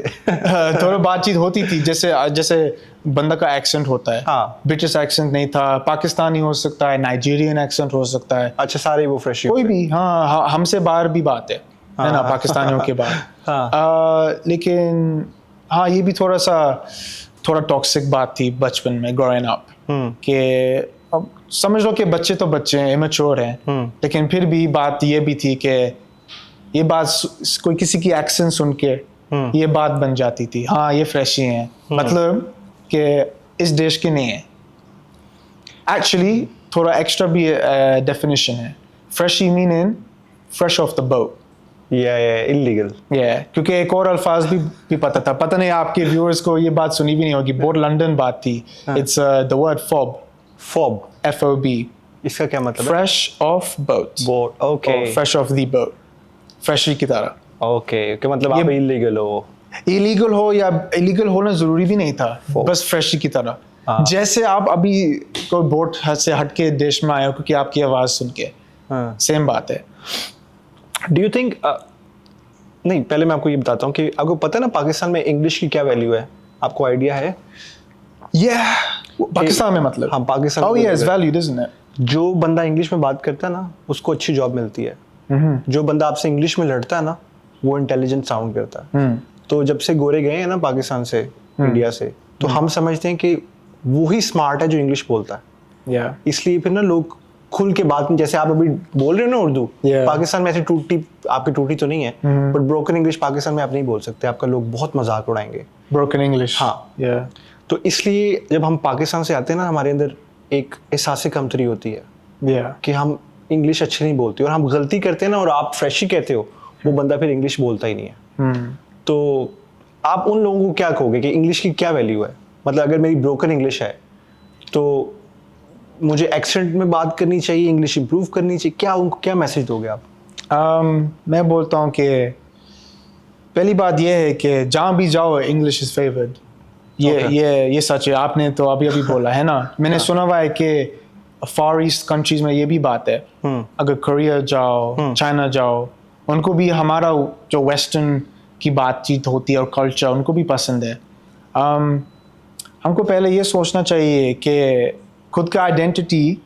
Speaker 2: थोड़ा बातचीत होती थी, जैसे बंदा का एक्सेंट होता है।
Speaker 1: हाँ।
Speaker 2: ब्रिटिश एक्सेंट नहीं था, पाकिस्तानी हो सकता है, नाइजीरियन एक्सेंट हो सकता है।
Speaker 1: अच्छा, सारे वो फ्रेशी
Speaker 2: कोई भी, हाँ, हमसे बाहर भी बात है। है ना, पाकिस्तानियों के बाद। लेकिन हाँ, ये भी थोड़ा टॉक्सिक बात थी बचपन में, ग्रोइंग अप, कि अब समझ लो कि बच्चे तो बच्चे हैं, इमेच्योर हैं, लेकिन फिर भी बात ये भी थी कि ये बात कोई किसी की एक्शन सुन के ये बात बन जाती थी, हाँ ये फ्रेशी हैं, मतलब कि इस देश के नहीं है। एक्चुअली थोड़ा एक्स्ट्रा भी डेफिनेशन है, freshie meaning fresh of the boat,
Speaker 1: illegal,
Speaker 2: क्योंकि एक और अल्फाज भी पता नहीं आपके व्यूअर्स को ये बात सुनी भी नहीं होगी, बहुत लंदन बात थी। It's the word FOB, FOB,
Speaker 1: इसका क्या मतलब है?
Speaker 2: Fresh of boat,
Speaker 1: okay,
Speaker 2: fresh of the boat, freshie की तरह।
Speaker 1: ओके, कि मतलब आप इलीगल हो,
Speaker 2: इलीगल हो या इलीगल होना जरूरी भी नहीं था, बस फ्रेशी की तरह। जैसे आप अभी कोई बोट से हट के देश में आए हो क्योंकि आपकी आवाज सुन के, सेम बात है।
Speaker 1: डू यू थिंक, नहीं पहले मैं आपको ये बताता हूँ कि आपको पता है ना पाकिस्तान में इंग्लिश की क्या वैल्यू है, आपको आइडिया है?
Speaker 2: पाकिस्तान में मतलब,
Speaker 1: हाँ Pakistan
Speaker 2: oh yeah, it's valued, isn't it?
Speaker 1: जो बंदा इंग्लिश में बात करता है ना उसको अच्छी जॉब मिलती है, जो बंदा आपसे इंग्लिश में लड़ता है ना वो इंटेलिजेंट साउंड करता है। तो जब से गोरे गए हैं ना पाकिस्तान से, इंडिया से, तो हम समझते हैं कि वो ही स्मार्ट है जो इंग्लिश बोलता है। इसलिए फिर ना लोग खुल के बात में, जैसे आप अभी बोल रहे हो ना उर्दू, पाकिस्तान में ऐसी आपकी टूटी तो नहीं है, बट ब्रोकन इंग्लिश पाकिस्तान में आप नहीं बोल सकते, आपका लोग बहुत मजाक उड़ाएंगे
Speaker 2: ब्रोकन इंग्लिश।
Speaker 1: हाँ, तो इसलिए जब हम पाकिस्तान से आते हैं ना हमारे अंदर एक एहसास कमतरी होती है कि हम इंग्लिश अच्छी नहीं बोलते, और हम गलती करते हैं ना और आप फ्रेशी कहते हो, वो बंदा फिर इंग्लिश बोलता ही नहीं है। तो आप उन लोगों को क्या कहोगे कि इंग्लिश की क्या वैल्यू है? मतलब अगर मेरी ब्रोकन इंग्लिश है तो मुझे एक्सेंट में बात करनी चाहिए, इंग्लिश इंप्रूव करनी चाहिए, क्या उनको क्या मैसेज दोगे आप?
Speaker 2: मैं बोलता हूँ कि पहली बात यह है कि जहाँ भी जाओ इंग्लिश इज फेवर्ड। ये सच है, आपने तो अभी बोला है ना। मैंने सुना हुआ है कि फार ईस्ट कंट्रीज में ये भी बात है, अगर कोरिया जाओ, चाइना जाओ, उनको भी हमारा जो वेस्टर्न की बातचीत होती है और कल्चर उनको भी पसंद है। हमको पहले ये सोचना चाहिए कि खुद का आइडेंटिटी,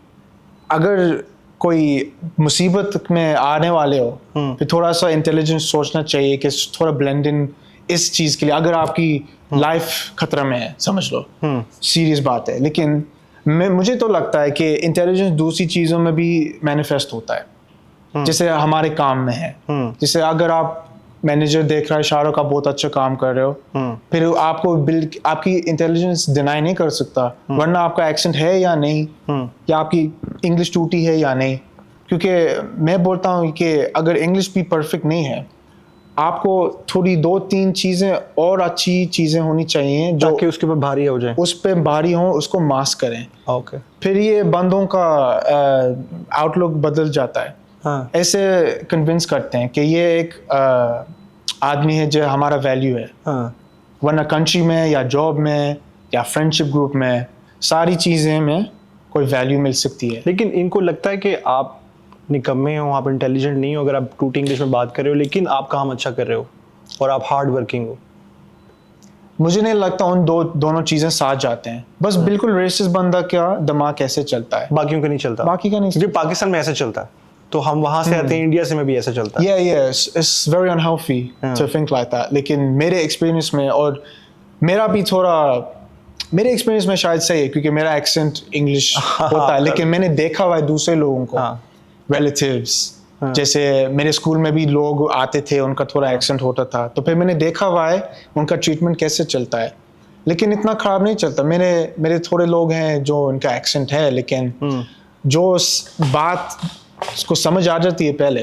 Speaker 2: अगर कोई मुसीबत में आने वाले हो फिर थोड़ा सा इंटेलिजेंट सोचना चाहिए कि थोड़ा ब्लेंड इन इस चीज़ के लिए, अगर आपकी लाइफ खतरा में है, समझ लो, सीरियस बात है। लेकिन मुझे तो लगता है कि इंटेलिजेंस दूसरी चीज़ों में भी मैनिफेस्ट होता है, जैसे हमारे काम में है। जैसे अगर आप मैनेजर देख रहा है शाहरुख का बहुत अच्छा काम कर रहे हो, फिर आपको आपकी इंटेलिजेंस डिनाई नहीं कर सकता, वरना आपका एक्सेंट है या नहीं, या आपकी इंग्लिश टूटी है या नहीं। क्योंकि मैं बोलता हूँ कि अगर इंग्लिश भी परफेक्ट नहीं है, आपको थोड़ी 2-3 चीज़ें और अच्छी चीज़ें होनी चाहिए जो
Speaker 1: ताकि उसके ऊपर भारी हो जाए,
Speaker 2: उस पर भारी हो, उसको मास्क करें।
Speaker 1: ओके,
Speaker 2: फिर ये बंदों का आउटलुक बदल जाता है। ऐसे कन्विंस करते हैं कि ये एक आदमी है जो हमारा वैल्यू है। वरना कंट्री में या जॉब में या फ्रेंडशिप ग्रुप में सारी चीज़ें में कोई वैल्यू मिल सकती है।
Speaker 1: लेकिन इनको लगता है कि आप निकम्मे हो, आप इंटेलिजेंट नहीं हो अगर आप टूटी इंग्लिश में बात कर रहे हो, लेकिन आप काम अच्छा कर रहे हो और आप हार्ड वर्किंग हो।
Speaker 2: मुझे नहीं लगता उन दोनों चीज़ें साथ जाते हैं। बस बिल्कुल रेसिस्ट बंदा क्या दिमाग कैसे चलता है,
Speaker 1: बाकियों का नहीं चलता,
Speaker 2: बाकी का नहीं।
Speaker 1: जो पाकिस्तान में ऐसा चलता है, तो हम वहाँ से आते हैं, इंडिया से में भी ऐसा चलता है।
Speaker 2: It's very unhealthy to think like that। लेकिन मेरे एक्सपीरियंस में, और मेरा भी थोड़ा, मेरे एक्सपीरियंस में शायद सही है क्योंकि मेरा एक्सेंट इंग्लिश होता है, लेकिन मैंने देखा हुआ है दूसरे लोगों को, रिलेटिव्स, जैसे मेरे स्कूल में भी लोग आते थे, उनका थोड़ा एक्सेंट होता था, तो फिर मैंने देखा हुआ है उनका ट्रीटमेंट कैसे चलता है, लेकिन इतना ख़राब नहीं चलता। मेरे थोड़े लोग हैं जो उनका एक्सेंट है, लेकिन जो बात उसको समझ आ जाती है पहले,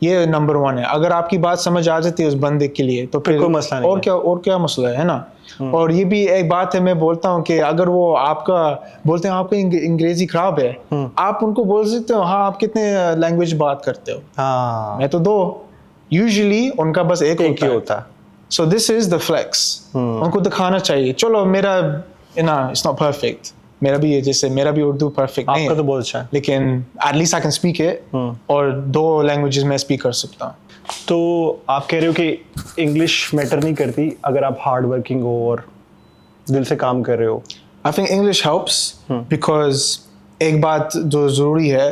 Speaker 2: ये नंबर 1 है। अगर आपकी बात समझ आ जाती है उस बंदे के लिए तो फिर
Speaker 1: कोई मसला नहीं
Speaker 2: और क्या मसला है ना। और ये भी एक बात है, मैं बोलता हूँ कि अगर वो आपका बोलते हैं आपका अंग्रेजी खराब है, आप उनको बोल सकते हो हाँ आप कितने लैंग्वेज बात करते हो, मैं तो 2, यूजुअली उनका बस एक ही होता है। So this is the flex, उनको दिखाना चाहिए चलो मेरा इट्स नॉट परफेक्ट, मेरा भी है, जैसे मेरा भी उर्दू परफेक्ट नहीं है,
Speaker 1: तो बहुत अच्छा है,
Speaker 2: लेकिन at least I can speak it, और 2 लैंग्वेजेस में स्पीक कर सकता हूँ।
Speaker 1: तो आप कह रहे हो कि इंग्लिश मैटर नहीं करती अगर आप हार्ड वर्किंग हो और दिल से काम कर रहे हो?
Speaker 2: I think English helps because एक बात जो ज़रूरी है,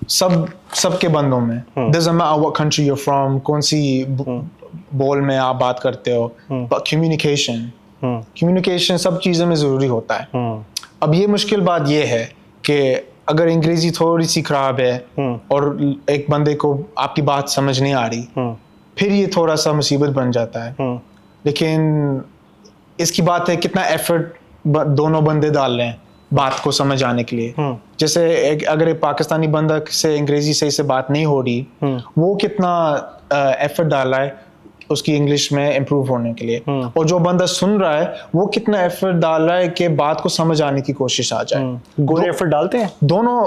Speaker 2: सबके बंदों में doesn't matter what country you're from, कौन सी बोल में आप बात करते हो, communication सब चीज़ों में ज़रूरी होता है। अब ये मुश्किल बात ये है कि अगर अंग्रेजी थोड़ी सी खराब है और एक बंदे को आपकी बात समझ नहीं आ रही, फिर ये थोड़ा सा मुसीबत बन जाता है। लेकिन इसकी बात है कितना एफर्ट दोनों बंदे डाल रहे हैं बात को समझ आने के लिए। जैसे अगर एक पाकिस्तानी बंदा से अंग्रेजी सही से बात नहीं हो रही, वो कितना एफर्ट डाल रहा है उसकी इंग्लिश में इम्प्रूव होने के लिए, और जो बंदा सुन रहा है वो कितना एफर्ट डाल रहा है कि बात को समझ आने की कोशिश आ जाए।
Speaker 1: गोरे एफर्ट डालते हैं
Speaker 2: दोनों,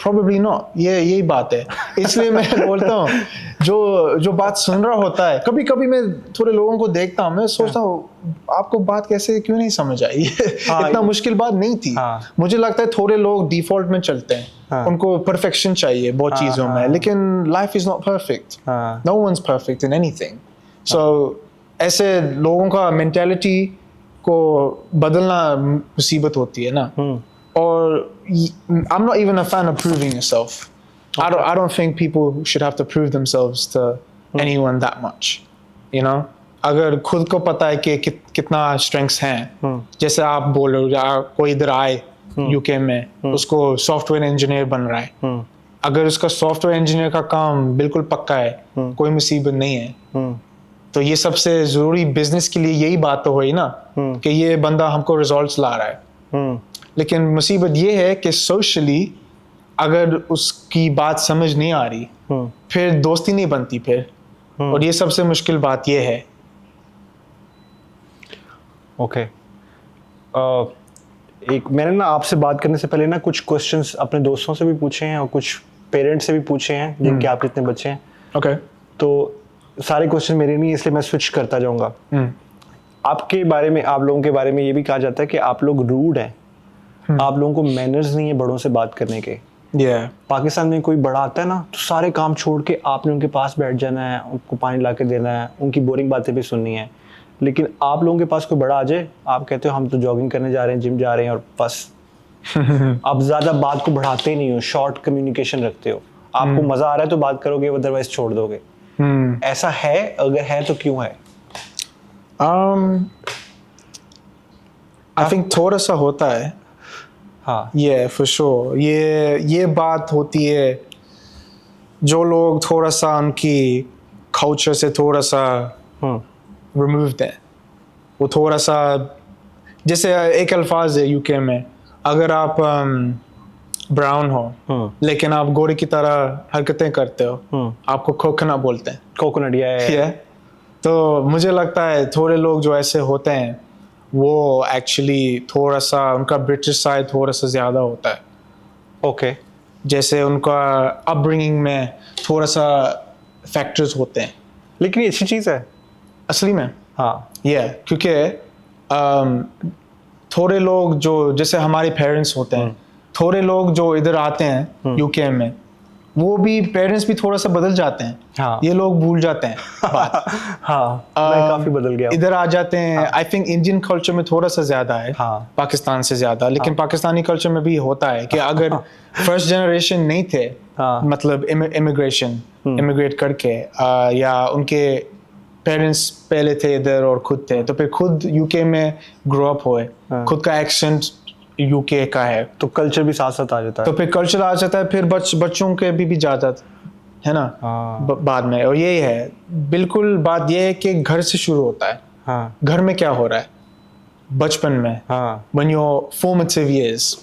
Speaker 2: probably not, यही बात है। इसलिए मैं बोलता हूँ जो बात सुन रहा होता है, कभी कभी मैं थोड़े लोगों को देखता हूँ, मैं सोचता हूँ आपको बात कैसे क्यों नहीं समझ आई। इतना मुश्किल बात नहीं थी। मुझे लगता है थोड़े लोग डिफॉल्ट में चलते हैं, उनको परफेक्शन चाहिए बहुत चीज़ों में, लेकिन life is not perfect, no one's perfect in anything. So ऐसे लोगों का मेंटालिटी को बदलना मुसीबत होती है ना। और I'm not even a fan of proving yourself. I don't think people should have to prove themselves to anyone that much. You know, अगर खुद को पता है कि कितना strengths हैं, जैसे आप बोल रहे हो, या कोई इधर आए UK में, उसको सॉफ्टवेयर इंजीनियर बन रहा है, अगर उसका सॉफ्टवेयर इंजीनियर का काम बिल्कुल पक्का है, कोई मुसीबत नहीं है, तो ये सबसे ज़रूरी बिजनेस के लिए यही बात तो हुई ना कि ये बंदा हमको रिजल्ट्स ला रहा है। लेकिन मुसीबत ये है कि सोशली अगर उसकी बात समझ नहीं आ रही, फिर दोस्ती नहीं बनती फिर, और ये सबसे मुश्किल बात ये है।
Speaker 1: ओके, एक मैंने ना आपसे बात करने से पहले ना कुछ क्वेश्चंस अपने दोस्तों से भी पूछे हैं और कुछ पेरेंट्स से भी पूछे हैं जिनके आप जितने बच्चे हैं।
Speaker 2: ओके,
Speaker 1: तो सारे क्वेश्चन मेरे नहीं, इसलिए मैं स्विच करता जाऊंगा। आपके बारे में, आप लोगों के बारे में ये भी कहा जाता है कि आप लोग रूड हैं, आप लोगों को मैनर्स नहीं है बड़ों से बात करने के। पाकिस्तान में कोई बड़ा आता है ना, तो सारे काम छोड़ के आपने उनके पास बैठ जाना है, उनको पानी ला के देना है, उनकी बोरिंग बातें भी सुननी है। लेकिन आप लोगों के पास कोई बड़ा आ जाए, आप कहते हो हम तो जॉगिंग करने जा रहे हैं, जिम जा रहे हैं, और बस आप ज़्यादा बात को बढ़ाते ही नहीं हो, शॉर्ट कम्युनिकेशन रखते हो। आपको मज़ा आ रहा है तो बात करोगे, अदरवाइज छोड़ दोगे। ऐसा है? अगर है तो क्यों है?
Speaker 2: आई थिंक थोड़ा सा होता है।
Speaker 1: हाँ,
Speaker 2: ये फॉर श्योर, ये बात होती है। जो लोग थोड़ा सा उनकी कल्चर से थोड़ा सा रिमूव्ड है, वो थोड़ा सा, जैसे एक अल्फाज है यूके में, अगर आप ब्राउन हो लेकिन आप गोरे की तरह हरकतें करते हो, आपको कोकोनट बोलते हैं।
Speaker 1: कोकोनट, या
Speaker 2: तो मुझे लगता है थोड़े लोग जो ऐसे होते हैं वो एक्चुअली थोड़ा सा उनका ब्रिटिश साइड थोड़ा सा ज़्यादा होता है।
Speaker 1: ओके,
Speaker 2: जैसे उनका अपब्रिंगिंग में थोड़ा सा फैक्टर्स होते हैं।
Speaker 1: लेकिन ये अच्छी चीज़ है
Speaker 2: असली में।
Speaker 1: हाँ,
Speaker 2: क्योंकि थोड़े लोग जो, जैसे हमारे पेरेंट्स होते हैं, थोड़े लोग जो इधर आते हैं यूके में, वो भी पेरेंट्स भी थोड़ा सा बदल जाते हैं।
Speaker 1: हाँ,
Speaker 2: ये लोग भूल जाते हैं बात।
Speaker 1: मैं काफी बदल गया,
Speaker 2: इधर आ जाते हैं। आई थिंक इंडियन कल्चर में थोड़ा सा ज्यादा है, पाकिस्तान से ज्यादा। लेकिन पाकिस्तानी कल्चर में भी होता है कि अगर फर्स्ट जनरेशन नहीं थे, मतलब इमिग्रेट करके, या उनके पेरेंट्स पहले थे इधर और खुद थे, तो फिर खुद यूके में ग्रो अप हुए, खुद का एक्सेंट यूके का है,
Speaker 1: तो कल्चर भी साथ साथ आ जाता है।
Speaker 2: तो फिर कल्चर आ जाता है, फिर बच्चों के भी जाता है ना बाद में। और यही है, बिल्कुल बात ये है कि घर से शुरू होता है। घर में क्या हो रहा है बचपन में, when your formative years,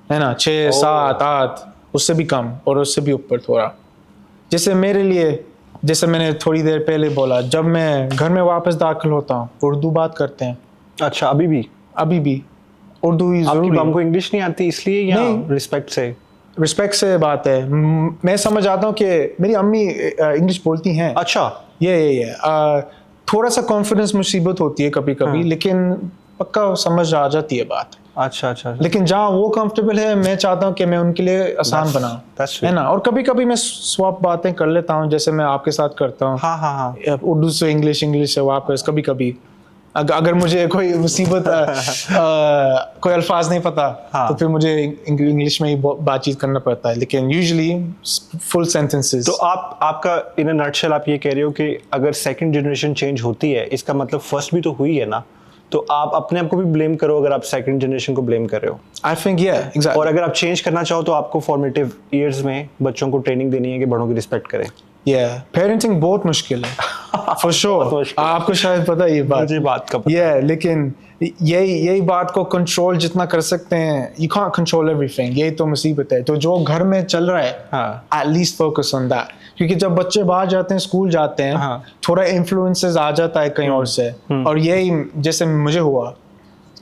Speaker 2: है ना, 6, 7, 8, उससे भी कम और उससे भी ऊपर थोड़ा। जैसे मेरे लिए, जैसे मैंने थोड़ी देर पहले बोला, जब मैं घर में वापस दाखिल होता हूँ, उर्दू बात करते हैं।
Speaker 1: अच्छा, अभी भी
Speaker 2: उर्दू ही ज़रूरी।
Speaker 1: हमको इंग्लिश नहीं आती इसलिए, या रिस्पेक्ट से बात है। मैं समझ आता हूँ कि मेरी अम्मी इंग्लिश बोलती हैं। अच्छा,
Speaker 2: ये थोड़ा सा कॉन्फिडेंस मुसीबत होती है कभी कभी, लेकिन पक्का समझ आ जाती है बात।
Speaker 1: अच्छा।
Speaker 2: लेकिन जहाँ वो कंफर्टेबल है, मैं चाहता हूँ कि मैं उनके लिए आसान बनाऊँ, है ना। और कभी कभी मैं स्वैप बातें कर लेता हूँ, जैसे मैं आपके साथ करता हूँ।
Speaker 1: हाँ।
Speaker 2: उर्दू से इंग्लिश से वापस, कभी कभी अगर मुझे कोई मुसीबत कोई अल्फाज नहीं पता
Speaker 1: हाँ.
Speaker 2: तो फिर मुझे इंग्लिश में ही बातचीत करना पड़ता है, लेकिन यूजुअली फुल सेंटेंसेस।
Speaker 1: तो आपका इन अ नटशेल आप ये कह रहे हो कि अगर सेकंड जनरेशन चेंज होती है, इसका मतलब फर्स्ट भी तो हुई है ना, तो आप अपने आप को भी ब्लेम करो अगर आप सेकंड जनरेशन को ब्लेम कर रहे हो।
Speaker 2: I think exactly.
Speaker 1: और अगर आप चेंज करना चाहो तो आपको फॉर्मेटिव ईयर्स में बच्चों को ट्रेनिंग देनी है कि बड़ों की रिस्पेक्ट करें।
Speaker 2: पेरेंटिंग बहुत मुश्किल है फॉर श्योर। आपको शायद पता है ये बात,
Speaker 1: मुझे बात का
Speaker 2: लेकिन यही बात को कंट्रोल जितना कर सकते हैं, यू कांट कंट्रोल एवरीथिंग, यही तो मुसीबत है। तो जो घर में चल रहा है at least focus on that, क्योंकि जब बच्चे बाहर जाते हैं, स्कूल जाते हैं, थोड़ा इन्फ्लुएंसेस आ जाता है कहीं और से। और यही जैसे मुझे हुआ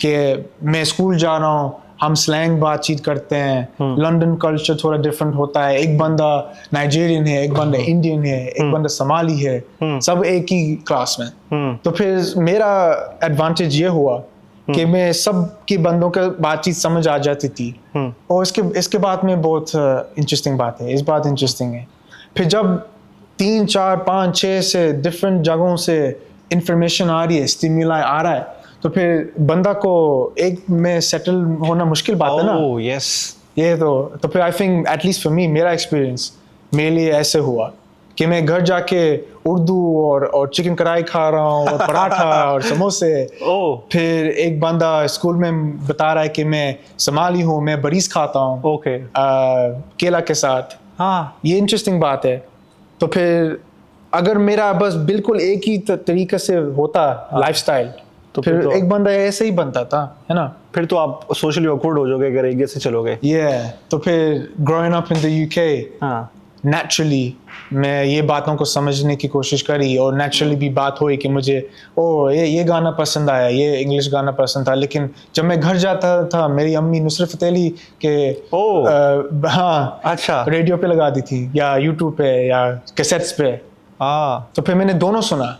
Speaker 2: कि मैं स्कूल जा रहा हूँ, हम स्लैंग बातचीत करते हैं, लंदन कल्चर थोड़ा डिफरेंट होता है, एक बंदा नाइजीरियन है, एक बंदा इंडियन है, एक बंदा सोमाली है, सब एक ही क्लास में। तो फिर मेरा एडवांटेज ये हुआ कि मैं सब की बंदों के बातचीत समझ आ जाती थी। और इसके बाद में बहुत इंटरेस्टिंग बात है, इस बात इंटरेस्टिंग है। फिर जब 3, 4, 5, 6 से डिफरेंट जगहों से इंफॉर्मेशन आ रही है, स्टिमुलाई आ रहा है, तो फिर बंदा को एक में सेटल होना मुश्किल बात है ना।
Speaker 1: यस,
Speaker 2: ये तो फिर I think at least for me, मेरा एक्सपीरियंस मेरे लिए ऐसे हुआ कि मैं घर जाके उर्दू और चिकन कढ़ाई खा रहा हूँ और पराठा और समोसे। फिर एक बंदा स्कूल में बता रहा है कि मैं सोमाली हूँ, मैं बरीज खाता हूँ केला के साथ। ये इंटरेस्टिंग बात है। तो फिर अगर मेरा बस बिल्कुल एक ही तरीके से होता लाइफस्टाइल, तो फिर एक बंदा ऐसे ही बनता था, है ना।
Speaker 1: फिर तो आप सोशली ऑकवर्ड हो जाओगे अगर एक जैसे चलोगे।
Speaker 2: तो फिर growing up in the UK, naturally मैं ये बातों को समझने की कोशिश करी, और नेचुरली भी बात हुई कि मुझे ये गाना पसंद आया, ये इंग्लिश गाना पसंद था। लेकिन जब मैं घर जाता था, मेरी अम्मी नुसरत फ़तेह अली के
Speaker 1: अच्छा
Speaker 2: रेडियो पे लगा दी थी, या यूट्यूब पे, या कैसेट्स पे। तो फिर मैंने दोनों सुना,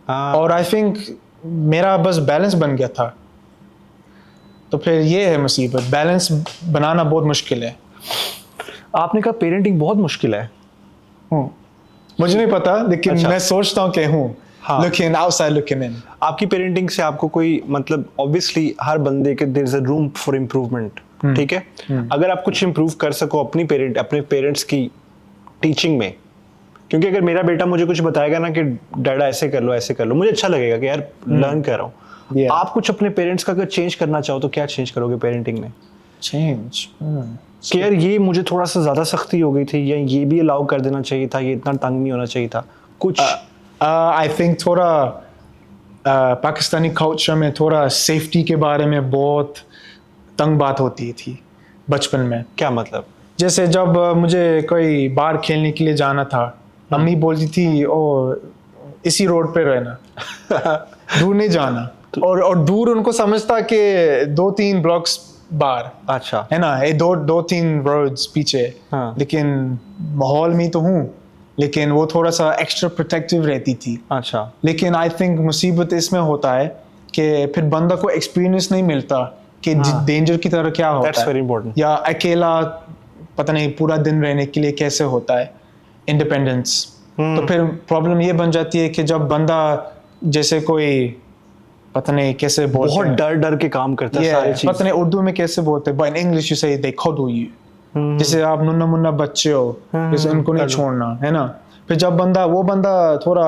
Speaker 2: और आई थिंक मेरा बस बैलेंस बन गया था। तो फिर ये है मुसीबत, बैलेंस बनाना बहुत मुश्किल है।
Speaker 1: आपने कहा पेरेंटिंग बहुत मुश्किल है।
Speaker 2: मुझे नहीं पता, लेकिन मैं सोचता हूँ कि हूँ। Looking outside, looking in.
Speaker 1: आपकी पेरेंटिंग से आपको कोई मतलब, ऑब्वियसली हर बंदे के there is a room for improvement, ठीक है। अगर आप कुछ इम्प्रूव कर सको अपने पेरेंट्स की टीचिंग में, क्योंकि अगर मेरा बेटा मुझे कुछ बताएगा ना कि डैडा ऐसे कर लो, ऐसे कर लो, मुझे अच्छा लगेगा कि यार लर्न कर रहा हूँ। आप कुछ अपने पेरेंट्स का अगर चेंज करना चाहो तो क्या चेंज करोगे पेरेंटिंग में?
Speaker 2: चेंज
Speaker 1: कि यार ये मुझे थोड़ा सा ज़्यादा सख्ती हो गई थी, या ये भी अलाउ कर देना चाहिए था, ये इतना तंग नहीं होना चाहिए था कुछ।
Speaker 2: आई थिंक थोड़ा पाकिस्तानी कल्चर में थोड़ा सेफ्टी के बारे में बहुत तंग बात होती थी बचपन में।
Speaker 1: क्या मतलब? जैसे
Speaker 2: जब मुझे कोई बाहर खेलने के लिए जाना था, अम्मी बोलती थी इसी रोड पे रहना, दूर नहीं जाना। और दूर उनको समझता कि 2-3 ब्लॉक्स बाहर,
Speaker 1: अच्छा
Speaker 2: है ना, ये 2-3 रोड्स पीछे। लेकिन माहौल में तो हूँ, लेकिन वो थोड़ा सा एक्स्ट्रा प्रोटेक्टिव रहती थी।
Speaker 1: अच्छा।
Speaker 2: लेकिन आई थिंक मुसीबत इसमें होता है कि फिर बंदा को एक्सपीरियंस नहीं मिलता कि डेंजर की तरह क्या होता है।
Speaker 1: That's very important.
Speaker 2: या अकेला पता नहीं पूरा दिन रहने के लिए कैसे होता है, इंडिपेंडेंस। तो फिर प्रॉब्लम ये बन जाती है कि जब बंदा जैसे कोई पता नहीं कैसे बोलते
Speaker 1: बहुत डर डर के काम करता है सारी चीज़।
Speaker 2: पता नहीं उर्दू में कैसे बोलते हैं, बट इन इंग्लिश यू से दे खुद यू, जैसे आप नन्ना मुन्ना बच्चे हो, जैसे उनको नहीं छोड़ना, है ना। फिर जब वो बंदा थोड़ा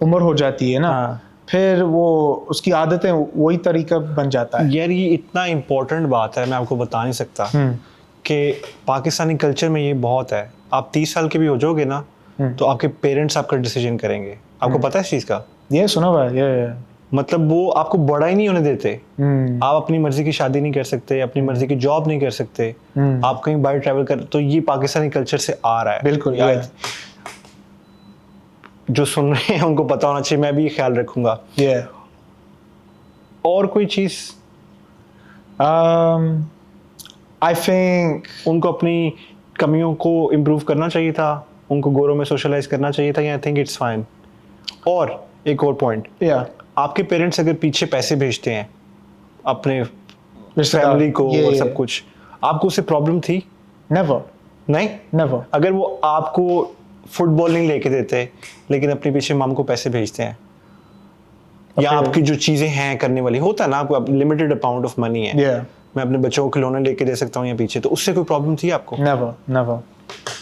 Speaker 2: उम्र हो जाती है ना, फिर वो उसकी आदतें वही तरीका बन जाता है।
Speaker 1: यार ये इतना इम्पोर्टेंट बात है, मैं आपको बता नहीं सकता कि पाकिस्तानी कल्चर में ये बहुत है। आप 30 साल के भी हो जाओगे ना, तो आपके पेरेंट्स आपका डिसीजन करेंगे। आपको पता है इस चीज़ का?
Speaker 2: ये सुना हुआ है। ये
Speaker 1: मतलब वो आपको बड़ा ही नहीं होने देते। आप अपनी मर्जी की शादी नहीं कर सकते, अपनी मर्जी की जॉब नहीं कर सकते, आप कहीं बाहर ट्रैवल कर। तो ये पाकिस्तानी कल्चर से आ रहा है।
Speaker 2: बिल्कुल।
Speaker 1: जो सुन रहे हैं उनको पता होना चाहिए, मैं भी ये ख्याल रखूंगा। और कोई चीज़
Speaker 2: आई थिंक
Speaker 1: उनको अपनी कमियों को इम्प्रूव करना चाहिए था, उनको गोरों में सोशलाइज करना चाहिए था। I think it's fine. और एक और पॉइंट, आपके पेरेंट्स अगर पीछे पैसे भेजते हैं अपने फैमिली को और सब कुछ, आपको उससे प्रॉब्लम थी?
Speaker 2: नेवर।
Speaker 1: नहीं,
Speaker 2: नेवर।
Speaker 1: अगर वो आपको फुटबॉल नहीं लेके देते लेकिन अपने पीछे माम को पैसे भेजते हैं, या आपकी जो चीजें हैं करने वाली, होता है ना, आपको लिमिटेड अमाउंट ऑफ मनी है,
Speaker 2: Yeah.
Speaker 1: मैं अपने बच्चों को खिलौने लेके दे सकता हूँ या पीछे, तो उससे कोई प्रॉब्लम थी आपको?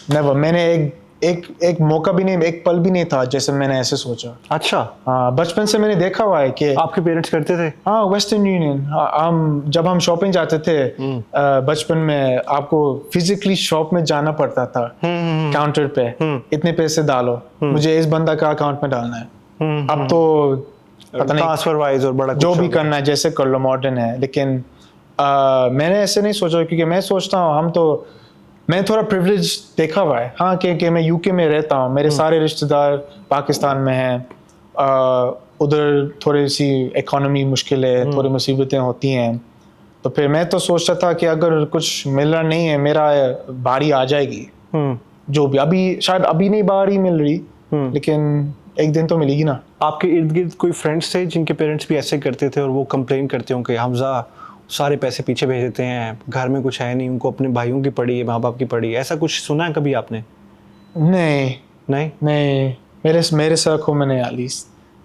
Speaker 2: नेवर मैंने एक मौका भी नहीं, एक पल भी नहीं था जैसे मैंने ऐसे सोचा।
Speaker 1: अच्छा,
Speaker 2: हाँ, बचपन से मैंने देखा हुआ है कि
Speaker 1: आपके पेरेंट्स करते थे?
Speaker 2: हाँ, वेस्टर्न यूनियन, हम जब हम शॉपिंग जाते थे बचपन में, आपको फिजिकली शॉप में जाना पड़ता था, काउंटर पे इतने पैसे डालो, मुझे इस बंदा का अकाउंट में डालना है। अब तो पता नहीं,
Speaker 1: ट्रांसफर वाइज और बड़ा
Speaker 2: जो
Speaker 1: कुछ
Speaker 2: भी
Speaker 1: हो गया।
Speaker 2: करना है जैसे कर लो, मॉडर्न है। लेकिन मैंने ऐसे नहीं सोचा, क्योंकि मैं सोचता हूँ मैं थोड़ा प्रिविलेज देखा हुआ है। हाँ, कि मैं यूके में रहता हूँ, मेरे सारे रिश्तेदार पाकिस्तान में हैं, उधर थोड़ी सी इकोनॉमी मुश्किल है, थोड़ी मुसीबतें होती हैं, तो फिर मैं तो सोचता था कि अगर कुछ मिल रहा नहीं है, मेरा बारी आ जाएगी, जो भी अभी शायद अभी नहीं बारी मिल रही, लेकिन एक दिन तो मिलेगी ना।
Speaker 1: आपके इर्द गिर्द कोई फ्रेंड्स थे जिनके पेरेंट्स भी ऐसे करते थे और वो कंप्लेन करते हो कि हमजा सारे पैसे पीछे भेज देते हैं, घर में कुछ है नहीं, उनको अपने भाइयों की पड़ी है, माँ बाप की पड़ी है, ऐसा कुछ सुना है कभी आपने?
Speaker 2: नहीं, मेरे साथ में नहीं आली,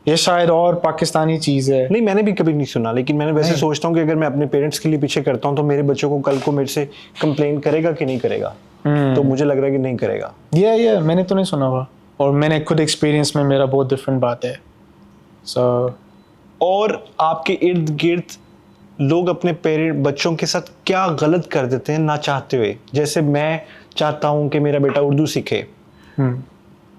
Speaker 2: ये शायद और पाकिस्तानी चीज़ है।
Speaker 1: नहीं, मैंने भी कभी नहीं सुना, लेकिन मैंने वैसे सोचता हूँ कि अगर मैं अपने पेरेंट्स के लिए पीछे करता हूँ तो मेरे बच्चों को कल को मेरे से कंप्लेन करेगा कि नहीं करेगा? तो मुझे लग रहा है कि नहीं करेगा।
Speaker 2: ये मैंने तो नहीं सुना हुआ, और मैंने खुद एक्सपीरियंस में मेरा बहुत डिफरेंट बात है।
Speaker 1: और आपके इर्द गिर्द लोग अपने बच्चों के साथ क्या गलत कर देते हैं ना चाहते हुए? जैसे मैं चाहता हूँ कि मेरा बेटा उर्दू सीखे,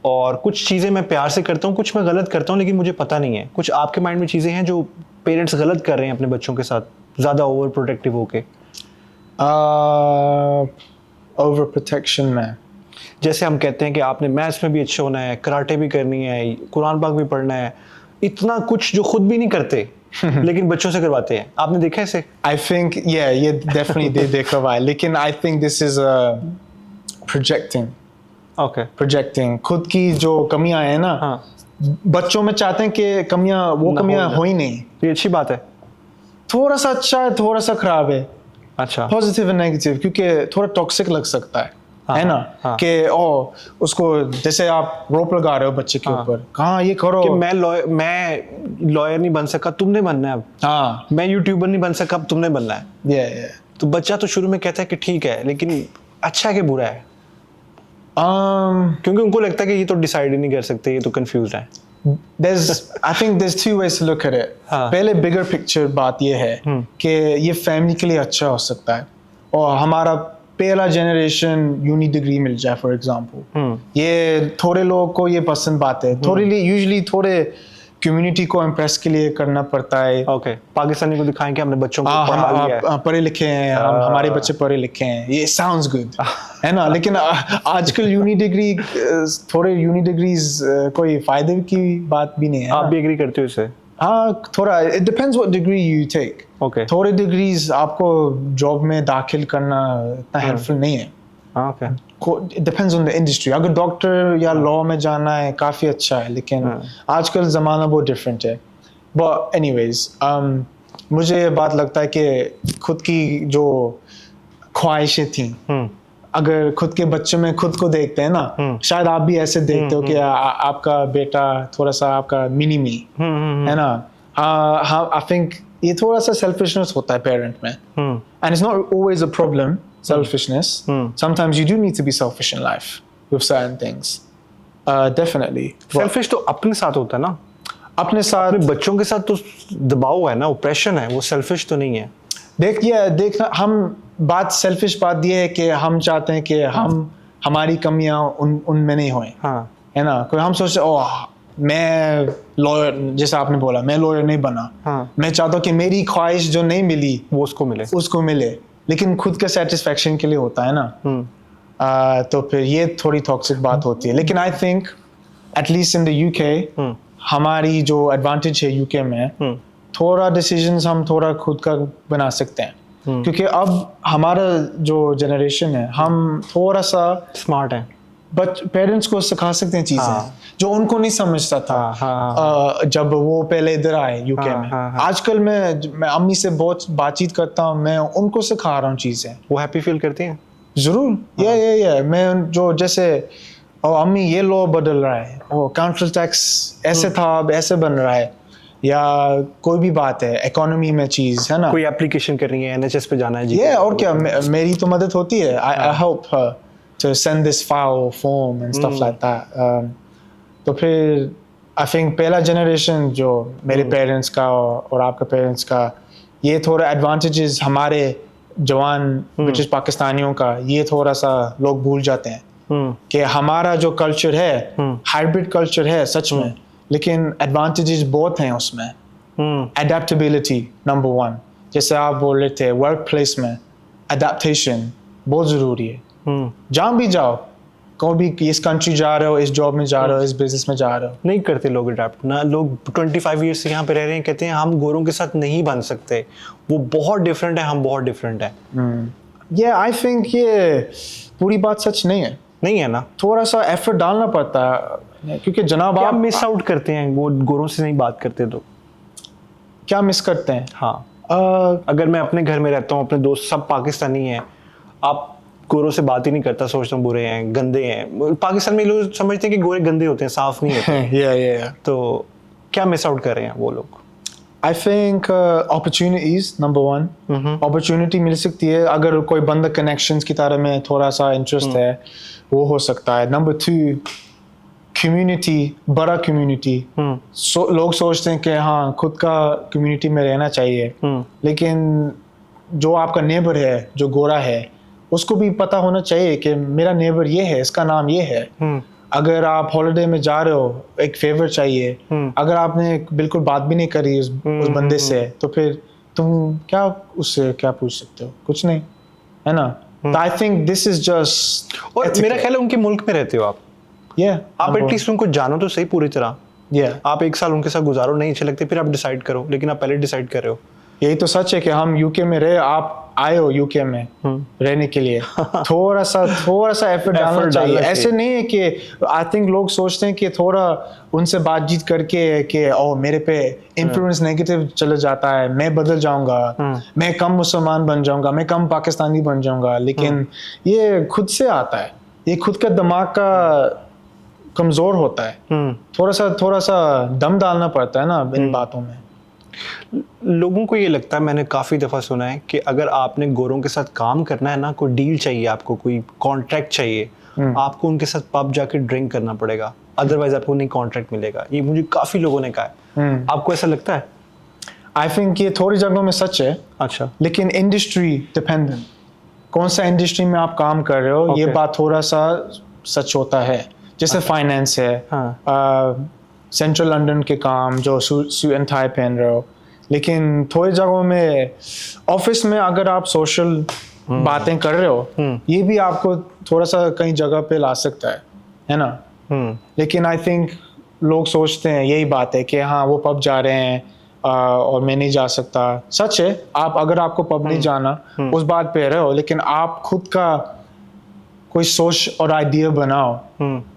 Speaker 1: और कुछ चीज़ें मैं प्यार से करता हूँ, कुछ मैं गलत करता हूँ लेकिन मुझे पता नहीं है। कुछ आपके माइंड में चीज़ें हैं जो पेरेंट्स गलत कर रहे हैं अपने बच्चों के साथ, ज़्यादा ओवर प्रोटेक्टिव होके?
Speaker 2: ओवर प्रोटेक्शन में,
Speaker 1: जैसे हम कहते हैं कि आपने मैथ्स में भी अच्छे होना है, कराटे भी करनी है, कुरान पाक भी पढ़ना है, इतना कुछ जो खुद भी नहीं करते लेकिन बच्चों से करवाते हैं। आपने देखा है इसे?
Speaker 2: आई थिंक ये डेफिनेटली देखा हुआ है, लेकिन I think this is projecting खुद की जो कमियां हैं ना।
Speaker 1: हाँ,
Speaker 2: बच्चों में चाहते हैं कि कमियां हो ही नहीं।
Speaker 1: ये अच्छी बात है।
Speaker 2: थोड़ा सा अच्छा है, थोड़ा सा खराब है,
Speaker 1: अच्छा,
Speaker 2: पॉजिटिव एंड नेगेटिव, क्योंकि थोड़ा टॉक्सिक लग सकता है।
Speaker 1: हाँ,
Speaker 2: है ना?
Speaker 1: हाँ।
Speaker 2: कि उसको जैसे आप रोप लगा रहे हो बच्चे के ऊपर, कहाँ ये करो
Speaker 1: कि मैं लॉयर नहीं बन सका, तुमने बनना है अब।
Speaker 2: हाँ,
Speaker 1: मैं यूट्यूबर नहीं बन सका, अब तुमने बनना है।
Speaker 2: ये
Speaker 1: तो बच्चा तो शुरू में कहता है कि ठीक है, लेकिन अच्छा है कि बुरा है? क्योंकि उनको लगता है कि ये तो डिसाइड ही नहीं कर सकते, ये तो कंफ्यूज है।
Speaker 2: I think there's two ways to look at it.
Speaker 1: हाँ।
Speaker 2: पहले बिगर पिक्चर बात ये है कि ये फैमिली के लिए अच्छा हो सकता है, और हमारा पहला जनरेशन यूनी डिग्री मिल जाए फॉर एग्जांपल, ये थोड़े लोगों को ये पसंद बात है, यूजुअली थोड़े कम्युनिटी को इम्प्रेस के लिए करना पड़ता है।
Speaker 1: ओके, पाकिस्तानी को दिखाएं कि हमने बच्चों को पढ़ा लिया है,
Speaker 2: हम पढ़े लिखे हैं, हमारे बच्चे पढ़े लिखे हैं, ये साउंड्स गुड है ना? लेकिन आजकल यूनी डिग्रीज कोई फायदे की बात भी नहीं है।
Speaker 1: आप भी एग्री करते हो इससे?
Speaker 2: हाँ, थोड़ा it depends what degree you take.
Speaker 1: Okay,
Speaker 2: थोड़े डिग्रीज आपको जॉब में दाखिल करना इतना हेल्पफुल नहीं है।
Speaker 1: Okay,
Speaker 2: it depends on the industry. अगर डॉक्टर या लॉ में जाना है काफ़ी अच्छा है, लेकिन आजकल ज़माना बहुत डिफरेंट है। बट एनीवेज, मुझे ये बात लगता है कि खुद की जो ख्वाहिशें थी, अगर खुद के बच्चे में खुद को देखते हैं ना, शायद आप भी ऐसे देखते हो कि आपका बेटा थोड़ा सा आपका मिनी मी है ना? हाँ, आई थिंक ये थोड़ा सा सेल्फिशनेस होता है पेरेंट में, and it's not always a problem, selfishness. Sometimes you do need to be selfish in life with certain things. Definitely.
Speaker 1: Selfish तो अपने साथ होता है ना,
Speaker 2: अपने साथ।
Speaker 1: अपने बच्चों के साथ तो दबाव है ना, ओप्रेशन है, वो सेल्फिश तो नहीं है।
Speaker 2: देखना, हम बात सेल्फिश बात ये है कि हम चाहते हैं कि हमारी कमियां उनमें नहीं होए।
Speaker 1: हाँ,
Speaker 2: है ना? कोई हम सोचते मैं लॉयर, जैसा आपने बोला, मैं लॉयर नहीं बना,
Speaker 1: हाँ,
Speaker 2: मैं चाहता हूँ कि मेरी ख्वाहिश जो नहीं मिली
Speaker 1: वो उसको मिले,
Speaker 2: लेकिन खुद के सेटिस्फेक्शन के लिए होता है ना। तो फिर ये थोड़ी टॉक्सिक बात होती है। लेकिन I think at least in the UK, हमारी जो एडवांटेज है यूके में, थोड़ा डिसीजंस हम थोड़ा खुद का बना सकते हैं, क्योंकि अब हमारा जो जनरेशन है, हम थोड़ा सा
Speaker 1: स्मार्ट है,
Speaker 2: पेरेंट्स को सिखा सकते हैं चीजें जो उनको नहीं समझता था जब वो पहले इधर आए यूके में। आजकल मैं अम्मी से बहुत बातचीत करता हूँ, मैं उनको सिखा रहा हूँ चीजें।
Speaker 1: वो हैप्पी फील करती हैं
Speaker 2: जरूर। ये मैं जो जैसे अम्मी ये लॉ बदल रहा है, वो काउंटर टैक्स ऐसे था अब ऐसे बन रहा है, या कोई भी बात है, इकोनॉमी में चीज़ है ना,
Speaker 1: कोई एप्लीकेशन करनी है, NHS पे जाना है जी,
Speaker 2: ये और क्या, मेरी तो मदद होती है. I help her to send this file or form and stuff like that. तो फिर I think पहला जनरेशन जो मेरे पेरेंट्स का और आपके पेरेंट्स का, ये थोड़ा एडवांटेजेस हमारे जवान ब्रिटिश पाकिस्तानियों का ये थोड़ा सा लोग भूल जाते हैं कि हमारा जो कल्चर है हाइब्रिड कल्चर है सच में, लेकिन एडवांटेजेस बहुत हैं उसमें. एडेप्टेबिलिटी नंबर 1, जैसे आप बोल रहे थे वर्क प्लेस में एडेप्टेशन बहुत ज़रूरी है. जहाँ भी जाओ, कोई भी इस कंट्री जा रहे हो, इस जॉब में जा रहे हो, इस बिजनेस में जा रहे हो,
Speaker 1: नहीं करते लोग अडेप्ट ना. लोग 25 ईयर्स से यहाँ पे रह रहे हैं, कहते हैं हम गोरों के साथ नहीं बन सकते, वो बहुत डिफरेंट है, हम बहुत डिफरेंट है.
Speaker 2: ये आई थिंक ये पूरी बात सच नहीं है.
Speaker 1: नहीं है ना,
Speaker 2: थोड़ा सा एफर्ट डालना पड़ता है, क्योंकि जनाब
Speaker 1: आप
Speaker 2: आप
Speaker 1: मिस आउट करते हैं वो गोरों से नहीं बात करते तो.
Speaker 2: क्या मिस करते हैं?
Speaker 1: हाँ, अगर मैं अपने घर में रहता हूँ, अपने दोस्त सब पाकिस्तानी हैं, आप गोरों से बात ही नहीं करता, सोचता हूँ बुरे हैं, गंदे हैं. पाकिस्तान में लोग समझते हैं कि गोरे गंदे होते हैं, साफ नहीं होते.
Speaker 2: yeah.
Speaker 1: तो क्या मिस आउट कर रहे हैं वो लोग?
Speaker 2: I think opportunities number 1. Opportunity मिल सकती है अगर कोई बंदा connections की तरह में थोड़ा सा इंटरेस्ट है, वो हो सकता है. नंबर 2, community, बड़ा community. लोग सोचते हैं कि हाँ खुद का community में रहना चाहिए, लेकिन जो आपका नेबर है जो गोरा है उसको भी पता होना चाहिए कि मेरा नेबर ये है, इसका नाम ये है. अगर आप हॉलिडे में जा रहे हो, एक फेवर चाहिए, अगर आपने बिल्कुल बात भी नहीं करी उस बंदे से, तो फिर तुम क्या उससे क्या पूछ सकते हो? कुछ नहीं, है ना. तो I think this is just,
Speaker 1: और मेरा ख्याल है उनके मुल्क में रहते हो आप, आप एटलीस्ट उनको जानो तो सही पूरी तरह. आप 1 साल उनके साथ गुजारो, नहीं अच्छे लगते फिर आप डिसाइड करो, लेकिन आप पहले डिसाइड कर रहे हो.
Speaker 2: यही तो सच है कि हम यूके में रहे, आप आए हो यूके में रहने के लिए, थोड़ा सा एफर्ट डालना चाहिए. ऐसे नहीं है कि आई थिंक लोग सोचते हैं कि थोड़ा उनसे बातचीत करके कि ओ मेरे पे इन्फ्लुएंस नेगेटिव चले जाता है, मैं बदल जाऊंगा, मैं कम मुसलमान बन जाऊंगा, मैं कम पाकिस्तानी बन जाऊंगा. लेकिन ये खुद से आता है, ये खुद का दिमाग का कमजोर होता है. थोड़ा सा दम डालना पड़ता है ना इन बातों में.
Speaker 1: लोगों को ये लगता है, मैंने काफ़ी दफ़ा सुना है कि अगर आपने गोरों के साथ काम करना है ना, कोई डील चाहिए आपको, कोई कॉन्ट्रैक्ट चाहिए, आपको उनके साथ पब जाके ड्रिंक करना पड़ेगा, अदरवाइज आपको नहीं कॉन्ट्रैक्ट मिलेगा. ये मुझे काफ़ी लोगों ने कहा है. आपको ऐसा लगता है?
Speaker 2: आई थिंक ये थोड़ी जगहों में सच है.
Speaker 1: अच्छा.
Speaker 2: लेकिन इंडस्ट्री डिपेंडेंट, कौन सा इंडस्ट्री में आप काम कर रहे हो, ये बात थोड़ा सा सच होता है. जैसे फाइनेंस है, सेंट्रल लंदन के काम जो सूट एंड टाई पहन रहे हो, लेकिन थोड़ी जगहों में ऑफिस में अगर आप सोशल बातें कर रहे हो, ये भी आपको थोड़ा सा कई जगह पे ला सकता है ना. लेकिन आई थिंक लोग सोचते हैं यही बात है कि हाँ वो पब जा रहे हैं और मैं नहीं जा सकता. सच है, आप अगर आपको पब नहीं जाना उस बात पे रहो, लेकिन आप खुद का कोई सोच और आइडिया बनाओ.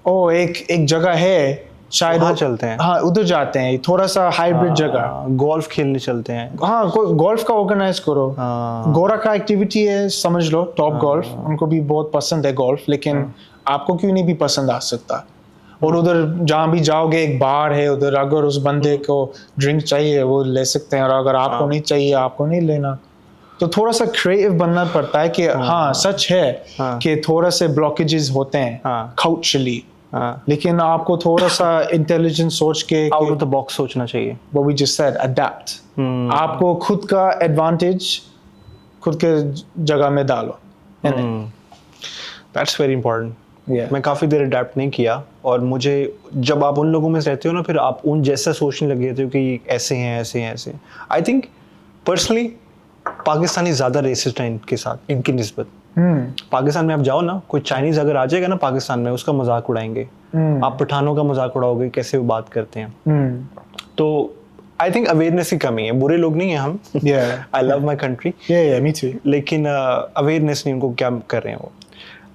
Speaker 2: ओ एक जगह है, शायद
Speaker 1: वहाँ चलते हैं,
Speaker 2: हाँ उधर जाते हैं, थोड़ा सा हाइब्रिड जगह,
Speaker 1: गोल्फ खेलने चलते हैं.
Speaker 2: हाँ गोल्फ का ऑर्गेनाइज करो. गोरा का एक्टिविटी है, समझ लो टॉप गोल्फ, उनको भी बहुत पसंद है गोल्फ, लेकिन आपको क्यों नहीं भी पसंद आ सकता. और उधर जहाँ भी जाओगे एक बार है उधर, अगर उस बंदे को ड्रिंक चाहिए वो ले सकते हैं, और अगर आपको नहीं चाहिए आपको नहीं लेना. तो थोड़ा सा क्रिएटिव बनना पड़ता है कि हाँ सच है कि थोड़ा से ब्लॉकेजेस होते हैं कल्चरली, लेकिन आपको थोड़ा सा इंटेलिजेंट सोच के
Speaker 1: आउट ऑफ द बॉक्स सोचना चाहिए.
Speaker 2: What we just said, adapt. आपको खुद का एडवांटेज खुद के जगह में डालो.
Speaker 1: That's very important. मैं काफ़ी देर अडेप्ट नहीं किया, और मुझे जब आप उन लोगों में रहते हो ना, फिर आप उन जैसा सोचने लग जाते हो कि ऐसे हैं ऐसे हैं ऐसे. आई थिंक पर्सनली पाकिस्तानी ज़्यादा रेसिस्ट हैं इनके साथ, इनकी निस्बत. पाकिस्तान में आप जाओ ना, कोई चाइनीज अगर आ जाएगा ना पाकिस्तान में, उसका मजाक उड़ाएंगे. आप पठानों का मजाक उड़ाओगे, कैसे वो बात करते हैं. तो आई थिंक अवेयरनेस की कमी है. बुरे लोग नहीं हैं हम, I love my country,
Speaker 2: me too.
Speaker 1: लेकिन अवेयरनेस नहीं, उनको क्या कर रहे हैं वो.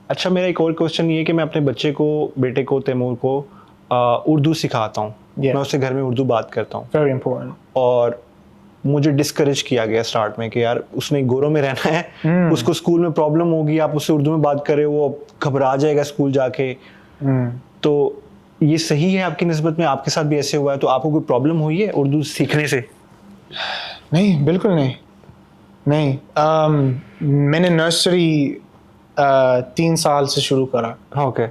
Speaker 1: अच्छा, मेरा एक और क्वेश्चन ये है कि मैं अपने बेटे को तैमूर को उर्दू सिखाता हूँ. मैं उससे घर में उर्दू बात करता हूँ.
Speaker 2: Very important.
Speaker 1: और मुझे डिस्करेज किया गया स्टार्ट में कि यार उसने गोरों में रहना है, उसको स्कूल में प्रॉब्लम होगी, आप उससे उर्दू में बात कर रहे हो, वो घबरा जाएगा स्कूल जाके. तो ये सही है आपकी निस्बत में? आपके साथ भी ऐसे हुआ है? तो आपको कोई प्रॉब्लम हुई है उर्दू सीखने से?
Speaker 2: नहीं, बिल्कुल नहीं। नहीं, मैंने नर्सरी 3 साल से शुरू करा,
Speaker 1: हाँ, ओके।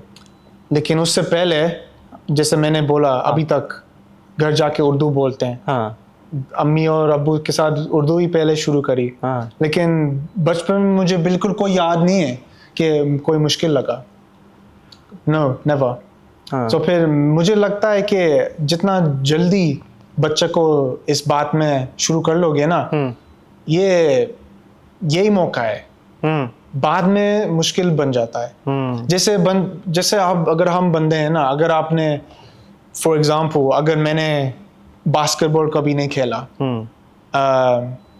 Speaker 2: लेकिन उससे पहले जैसे मैंने बोला अभी तक घर जाके उर्दू बोलते हैं।
Speaker 1: हाँ
Speaker 2: अम्मी और अब्बू के साथ उर्दू ही पहले शुरू करी,
Speaker 1: हाँ।
Speaker 2: लेकिन बचपन में मुझे बिल्कुल कोई याद नहीं है कि कोई मुश्किल लगा। No, never.
Speaker 1: हाँ।
Speaker 2: तो फिर मुझे लगता है कि जितना जल्दी बच्चे को इस बात में शुरू कर लोगे ना, ये यही मौका है। बाद में मुश्किल बन जाता है। जैसे अब अगर हम बंदे हैं ना, अगर आपने फॉर एग्जांपल अगर मैंने बास्केटबॉल कभी नहीं खेला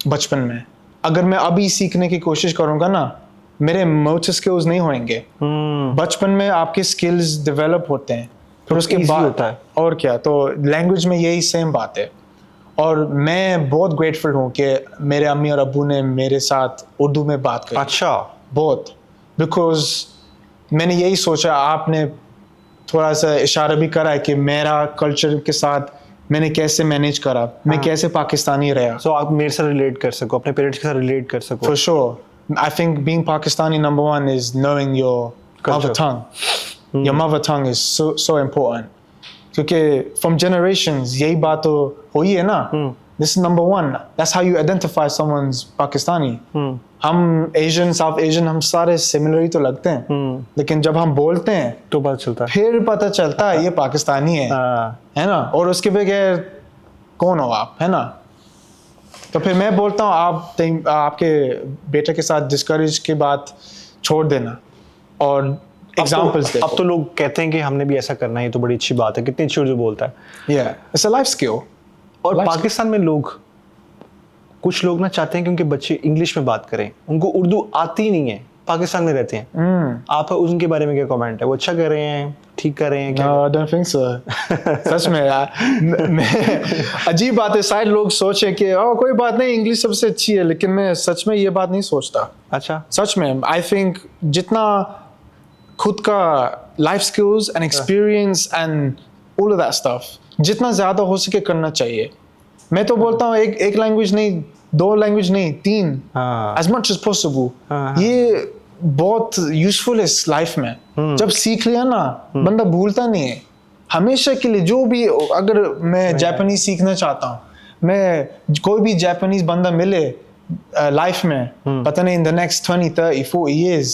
Speaker 2: बचपन में, अगर मैं अभी सीखने की कोशिश करूंगा ना, मेरे मोटर स्किल्स नहीं होंगे। बचपन में आपके स्किल्स डेवलप होते हैं, फिर उसके बाद
Speaker 1: होता है।
Speaker 2: और क्या, तो लैंग्वेज में यही सेम बात है। और मैं बहुत ग्रेटफुल हूँ कि मेरे अम्मी और अब्बू ने मेरे साथ उर्दू में बात करी।
Speaker 1: अच्छा।
Speaker 2: बहुत, बिकॉज मैंने यही सोचा, आपने थोड़ा सा इशारा भी करा है कि मेरा कल्चर के साथ मैंने कैसे मैनेज करा, मैं कैसे पाकिस्तानी रहा।
Speaker 1: सो आप मेरे साथ रिलेट कर सको, अपने पेरेंट्स के साथ रिलेट कर सको।
Speaker 2: For sure. I think being Pakistani, number one, is knowing your mother tongue. Your mother tongue is so important. क्योंकि from generations यही बात तो हुई है ना। This is number one. That's how you identify someone's Pakistani. हम Asian, South Asian, हम सारे similar ही तो लगते हैं, लेकिन जब हम बोलते हैं
Speaker 1: तो पता चलता है,
Speaker 2: फिर पता चलता है ये पाकिस्तानी है ना। और उसके बगैर कौन हो आप, है ना। तो फिर मैं बोलता हूँ आपके बेटे के साथ डिस्करेज की बात छोड़ देना और एग्जांपल्स देखो।
Speaker 1: अब तो लोग कहते हैं कि हमने भी ऐसा करना है, ये तो बड़ी अच्छी बात है। कितनी अच्छी उर्दू बोलता है।
Speaker 2: It's a life skill.
Speaker 1: और पाकिस्तान में कुछ लोग ना चाहते हैं क्योंकि बच्चे इंग्लिश में बात करें, उनको उर्दू आती नहीं है, पाकिस्तान में रहते हैं। आप उनके बारे में क्या कमेंट है? वो अच्छा कर रहे हैं, ठीक कर रहे हैं क्या?
Speaker 2: No, I don't think so. सच में यार, अजीब बात है। शायद लोग सोचे कि कोई बात नहीं, इंग्लिश सबसे अच्छी है, लेकिन मैं सच में ये बात नहीं सोचता।
Speaker 1: अच्छा।
Speaker 2: सच में आई थिंक जितना खुद का life skills and experience and all of that stuff जितना ज़्यादा हो सके करना चाहिए। मैं तो बोलता हूँ एक लैंग्वेज नहीं, 2 लैंग्वेज नहीं, 3, as much as possible। ये बहुत यूजफुल है इस लाइफ में। जब सीख लिया ना, बंदा भूलता नहीं है हमेशा के लिए। जो भी, अगर मैं जापानीज सीखना चाहता हूँ, मैं कोई भी जापानीज बंदा मिले लाइफ में, पता नहीं इन द नेक्स्ट 20, 30, 40 years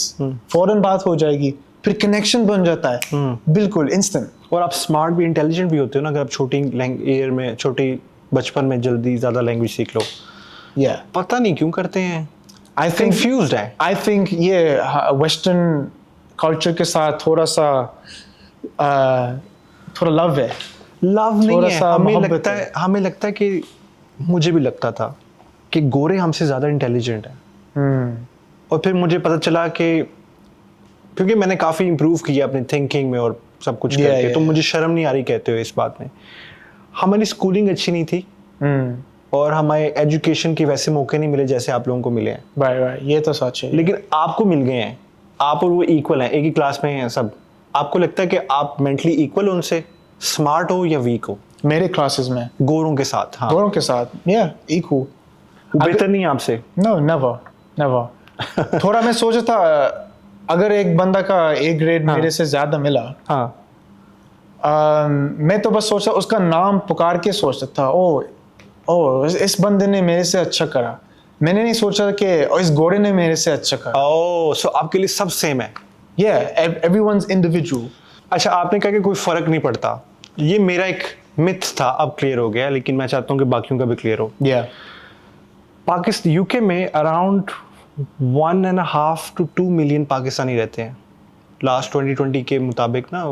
Speaker 2: फौरन बात हो जाएगी, फिर कनेक्शन बन जाता है बिल्कुल इंस्टेंट।
Speaker 1: और आप स्मार्ट भी, इंटेलिजेंट भी होते हो ना, अगर आप छोटी बचपन में जल्दी ज़्यादा लैंग्वेज सीख लो। पता नहीं क्यों करते हैं।
Speaker 2: आई थिंक
Speaker 1: कंफ्यूज्ड है।
Speaker 2: आई थिंक ये वेस्टर्न कल्चर के साथ थोड़ा लव है।
Speaker 1: लव नहीं है,
Speaker 2: सा
Speaker 1: हमें लगता है कि, मुझे भी लगता था कि गोरे हमसे ज़्यादा इंटेलिजेंट हैं। और फिर मुझे पता चला कि क्योंकि मैंने काफ़ी इम्प्रूव किया अपनी थिंकिंग में और सब कुछ करके, तो मुझे शर्म नहीं आ रही कहते हुए इस बात में। हमारी स्कूलिंग अच्छी नहीं थी और हमारे एजुकेशन के वैसे मौके नहीं मिले जैसे आप लोगों को मिले हैं।
Speaker 2: भाई ये तो सच है।
Speaker 1: लेकिन आपको मिल गए हैं, आप और वो इक्वल हैं, एक ही क्लास में हैं सब। आपको लगता है कि आप मेंटली इक्वल हो उनसे, स्मार्ट हो या वीक हो?
Speaker 2: मेरे क्लासेस में
Speaker 1: गोरों के साथ, हाँ,
Speaker 2: गोरों के साथ इक्वल।
Speaker 1: बेहतर नहीं है आपसे?
Speaker 2: No, never. थोड़ा मैं सोचा था अगर एक बंदा का A ग्रेड मेरे से ज्यादा मिला, मैं तो बस सोचा उसका नाम पुकार के सोचता था, ओ इस बंदे ने मेरे से अच्छा करा। मैंने नहीं सोचा कि इस घोड़े ने मेरे से अच्छा करा।
Speaker 1: सो आपके लिए सब सेम है।
Speaker 2: everyone's individual।
Speaker 1: अच्छा, आपने कहा कि कोई फर्क नहीं पड़ता। ये मेरा एक मिथ था, अब क्लियर हो गया, लेकिन मैं चाहता हूँ कि बाकियों का भी क्लियर हो। पाकिस्तान, यूके में अराउंड 1.5 to 2 मिलियन पाकिस्तानी रहते हैं लास्ट 2020 के मुताबिक ना।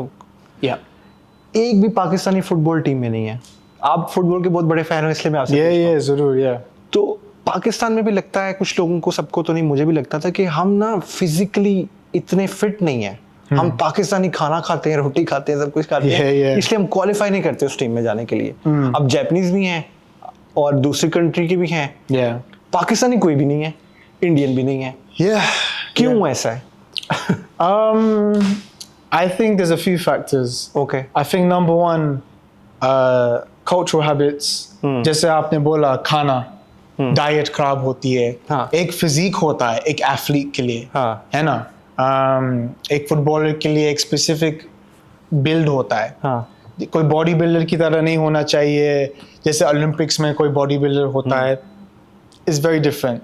Speaker 1: एक भी पाकिस्तानी फुटबॉल टीम में नहीं है। आप फुटबॉल के बहुत बड़े फैन हो, इसलिए मैं आपसे
Speaker 2: जरूर।
Speaker 1: तो पाकिस्तान में भी लगता है कुछ लोगों को, सबको तो नहीं, मुझे भी लगता था कि हम ना फिजिकली इतने फिट नहीं है। हम पाकिस्तानी खाना खाते हैं, रोटी खाते हैं, सब कुछ खाते हैं, इसलिए हम क्वालिफाई नहीं करते उस टीम में जाने के लिए। अब जापानीज भी हैं और दूसरी कंट्री के भी हैं, पाकिस्तानी कोई भी नहीं है, इंडियन भी नहीं है। क्यों ऐसा है?
Speaker 2: I think there's a few factors.
Speaker 1: Okay.
Speaker 2: I think number one, cultural habits. जैसे आपने बोला खाना, डाइट खराब होती है.
Speaker 1: हाँ.
Speaker 2: एक फिजिक होता है एक एथलीट के लिए,
Speaker 1: हाँ.
Speaker 2: है ना. एक फुटबॉलर के लिए एक स्पेसिफिक बिल्ड होता है.
Speaker 1: हाँ.
Speaker 2: कोई बॉडी बिल्डर की तरह नहीं होना चाहिए जैसे ओलंपिक्स में कोई बॉडी बिल्डर होता है. It's very different.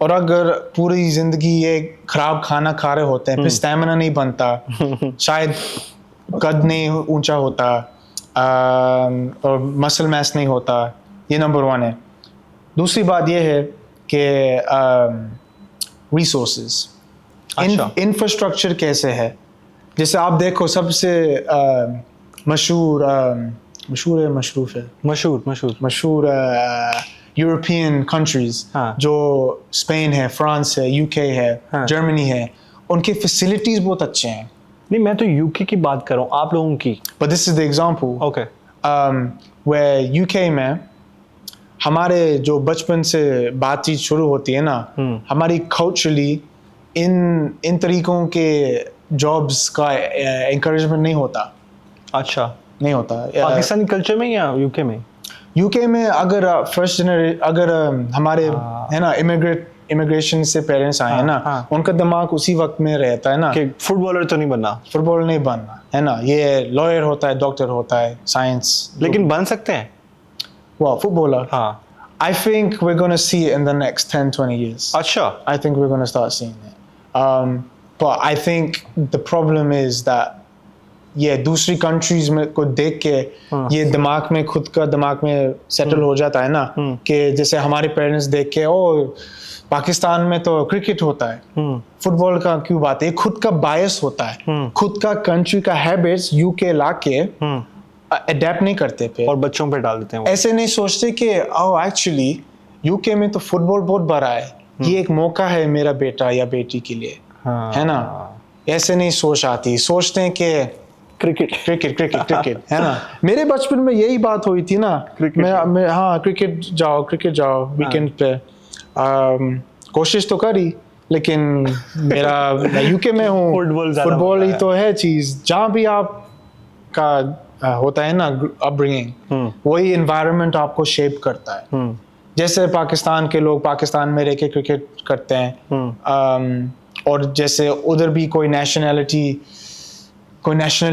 Speaker 2: और अगर पूरी जिंदगी ये खराब खाना खा रहे होते हैं फिर स्टैमिना नहीं बनता, शायद कद नहीं ऊंचा होता, और मसल मैस नहीं होता. ये नंबर वन है. दूसरी बात ये है कि रिसोर्सेज, इंफ्रास्ट्रक्चर कैसे है. जैसे आप देखो सबसे मशहूर यूरोपियन कंट्रीज जो स्पेन है, फ्रांस है, यूके है, जर्मनी है, उनके फैसिलिटीज बहुत अच्छे हैं.
Speaker 1: नहीं, मैं तो यूके की बात कर रहा हूँ, आप लोगों की.
Speaker 2: But this is the example.
Speaker 1: Okay.
Speaker 2: Way UK में हमारे जो बचपन से बातचीत शुरू होती है ना, हमारी कल्चरली इन तरीकों के जॉब्स का encouragement नहीं होता.
Speaker 1: अच्छा.
Speaker 2: नहीं होता.
Speaker 1: पाकिस्तानी कल्चर में या यूके में?
Speaker 2: यूके में अगर फर्स्ट जनरेशन, अगर हमारे है ना इमिग्रेशन से पेरेंट्स आए हैं ना, उनका दिमाग उसी वक्त में रहता है ना
Speaker 1: कि फुटबॉलर तो नहीं बनना,
Speaker 2: फुटबॉल नहीं बनना, है ना. ये लॉयर होता है, डॉक्टर होता है, साइंस.
Speaker 1: लेकिन बन सकते हैं
Speaker 2: वो फुटबॉलर.
Speaker 1: हाँ.
Speaker 2: I think we're going to see it in the next 10-20 years.
Speaker 1: अच्छा.
Speaker 2: I think we're going to start seeing it. But I think the problem is that दूसरी कंट्रीज में को देख के ये दिमाग में खुद का दिमाग में सेटल हो जाता है ना कि जैसे हमारे पेरेंट्स देख के पाकिस्तान में तो क्रिकेट होता है, फुटबॉल का क्यों बात है. खुद का बायस होता है, खुद का कंट्री का हैबिट्स यूके लाके अडेप्ट नहीं करते पे
Speaker 1: और बच्चों पे डाल देते हैं.
Speaker 2: ऐसे नहीं सोचते कि एक्चुअली यूके में तो फुटबॉल बहुत बड़ा है, ये एक मौका है मेरा बेटा या बेटी के लिए, है ना. ऐसे नहीं सोच आती. सोचते हैं कि क्रिकेट है ना. मेरे बचपन में यही बात हुई थी ना. मैं हाँ क्रिकेट जाओ वीकेंड पे. कोशिश तो करी लेकिन मैं यूके में हूँ, फुटबॉल ही तो है चीज. जहाँ भी आपका होता है ना अपब्रिंगिंग, वही एनवायरनमेंट आपको शेप करता है. जैसे पाकिस्तान के लोग पाकिस्तान में रह के क्रिकेट करते हैं, और जैसे उधर भी कोई नेशनल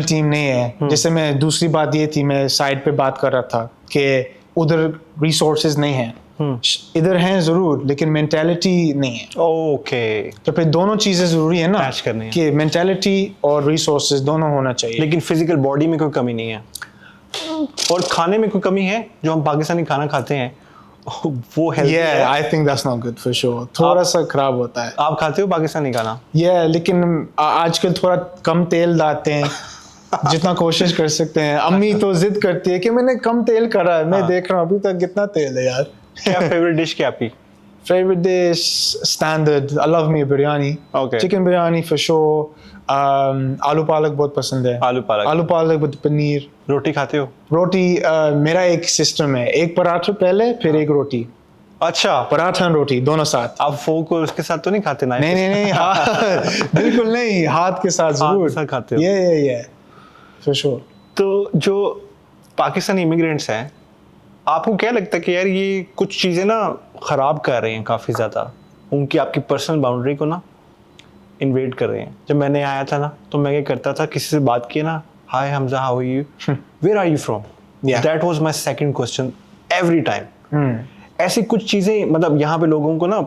Speaker 2: टीम नहीं है. जैसे मैं दूसरी बात ये थी, मैं साइड पे बात कर रहा था कि उधर रिसोर्सेज नहीं है. इधर हैं जरूर लेकिन मेंटालिटी नहीं है.
Speaker 1: ओके.
Speaker 2: तो फिर दोनों चीजें जरूरी है ना
Speaker 1: मैच करनी है
Speaker 2: कि मेंटालिटी और रिसोर्सेज दोनों होना चाहिए.
Speaker 1: लेकिन फिजिकल बॉडी में कोई कमी नहीं है और खाने में कोई कमी है. जो हम पाकिस्तानी खाना खाते हैं वो हेल्दी है.
Speaker 2: I think that's not good for sure. थोड़ा सा खराब होता है.
Speaker 1: आप खाते हो पाकिस्तानी खाना?
Speaker 2: लेकिन आजकल थोड़ा कम तेल डालते हैं जितना कोशिश कर सकते हैं. अम्मी तो जिद करती है कि मैंने कम तेल करा है. मैं देख रहा हूँ अभी तक कितना तेल है यार.
Speaker 1: क्या फेवरेट डिश क्या आपकी?
Speaker 2: Favorite dish, standard. I love me biryani.
Speaker 1: Okay.
Speaker 2: Chicken biryani for sure. आलू पालक बहुत पसंद है.
Speaker 1: आलू पालक
Speaker 2: with पनीर.
Speaker 1: रोटी खाते हो?
Speaker 2: रोटी मेरा एक सिस्टम है, एक पराठा पहले फिर एक रोटी.
Speaker 1: अच्छा.
Speaker 2: पराठा रोटी दोनों साथ.
Speaker 1: आप फोक और उसके साथ तो नहीं खाते ना?
Speaker 2: नहीं बिल्कुल नहीं. हाथ के साथ जरूर
Speaker 1: खाते हो.
Speaker 2: ये for sure.
Speaker 1: तो जो पाकिस्तानी इमिग्रेंट्स हैं, आपको क्या लगता है कि यार ये कुछ चीज़ें ना ख़राब कर रहे हैं काफ़ी ज़्यादा, उनकी आपकी पर्सनल बाउंड्री को ना इन्वेड कर रहे हैं? जब मैंने आया था ना तो मैं क्या करता था, किसी से बात किए ना, hi Hamza how are you, where are you from, that was my second question every time. ऐसी कुछ चीज़ें मतलब यहाँ पे लोगों को ना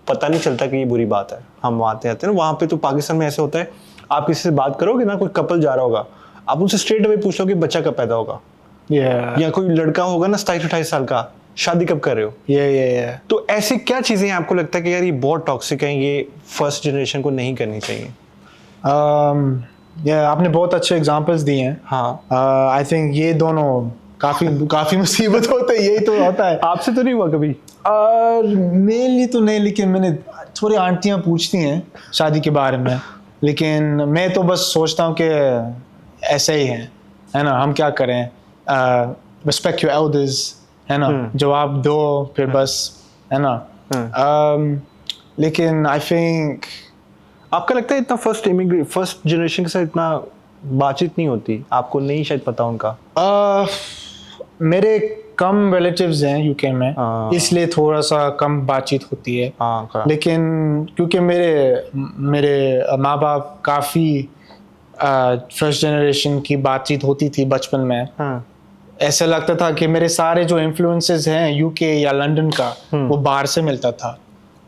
Speaker 1: पता नहीं चलता कि ये बुरी बात है. हम आते हैं ना वहाँ पे, तो पाकिस्तान में ऐसे होता है, आप किसी से बात करोगे ना, कोई कपल जा रहा होगा, आप उनसे स्ट्रेट अवे पूछ लो कि बच्चा कब पैदा होगा. या कोई लड़का होगा ना 27-28 साल का, शादी कब कर रहे हो. तो ऐसी क्या चीजें आपको लगता है कि यार ये बहुत टॉक्सिक है, ये फर्स्ट जनरेशन को नहीं करनी चाहिए?
Speaker 2: आपने बहुत अच्छे एग्जांपल्स दिए हैं.
Speaker 1: हाँ.
Speaker 2: आई थिंक ये दोनों काफी मुसीबत होता है. यही तो होता है.
Speaker 1: आपसे तो नहीं हुआ कभी?
Speaker 2: मेरे लिए तो नहीं, लेकिन मैंने थोड़ी आंटियां पूछती हैं शादी के बारे में, लेकिन मैं तो बस सोचता हूँ कि ऐसे ही है ना, हम क्या करें. respect your elders, है ना, जवाब दो फिर बस, है ना. लेकिन I think
Speaker 1: आपका लगता है इतना फर्स्ट जनरेशन के साथ इतना बातचीत नहीं होती, आपको नहीं शायद पता उनका?
Speaker 2: मेरे कम रिलेटिव्स हैं यूके में, इसलिए थोड़ा सा कम बातचीत होती है। लेकिन क्योंकि मेरे माँ बाप काफ़ी फर्स्ट जनरेशन की बातचीत होती थी बचपन में, ऐसा लगता था कि मेरे सारे जो इन्फ्लुएंसेस हैं यूके या लंदन का वो बाहर से मिलता था,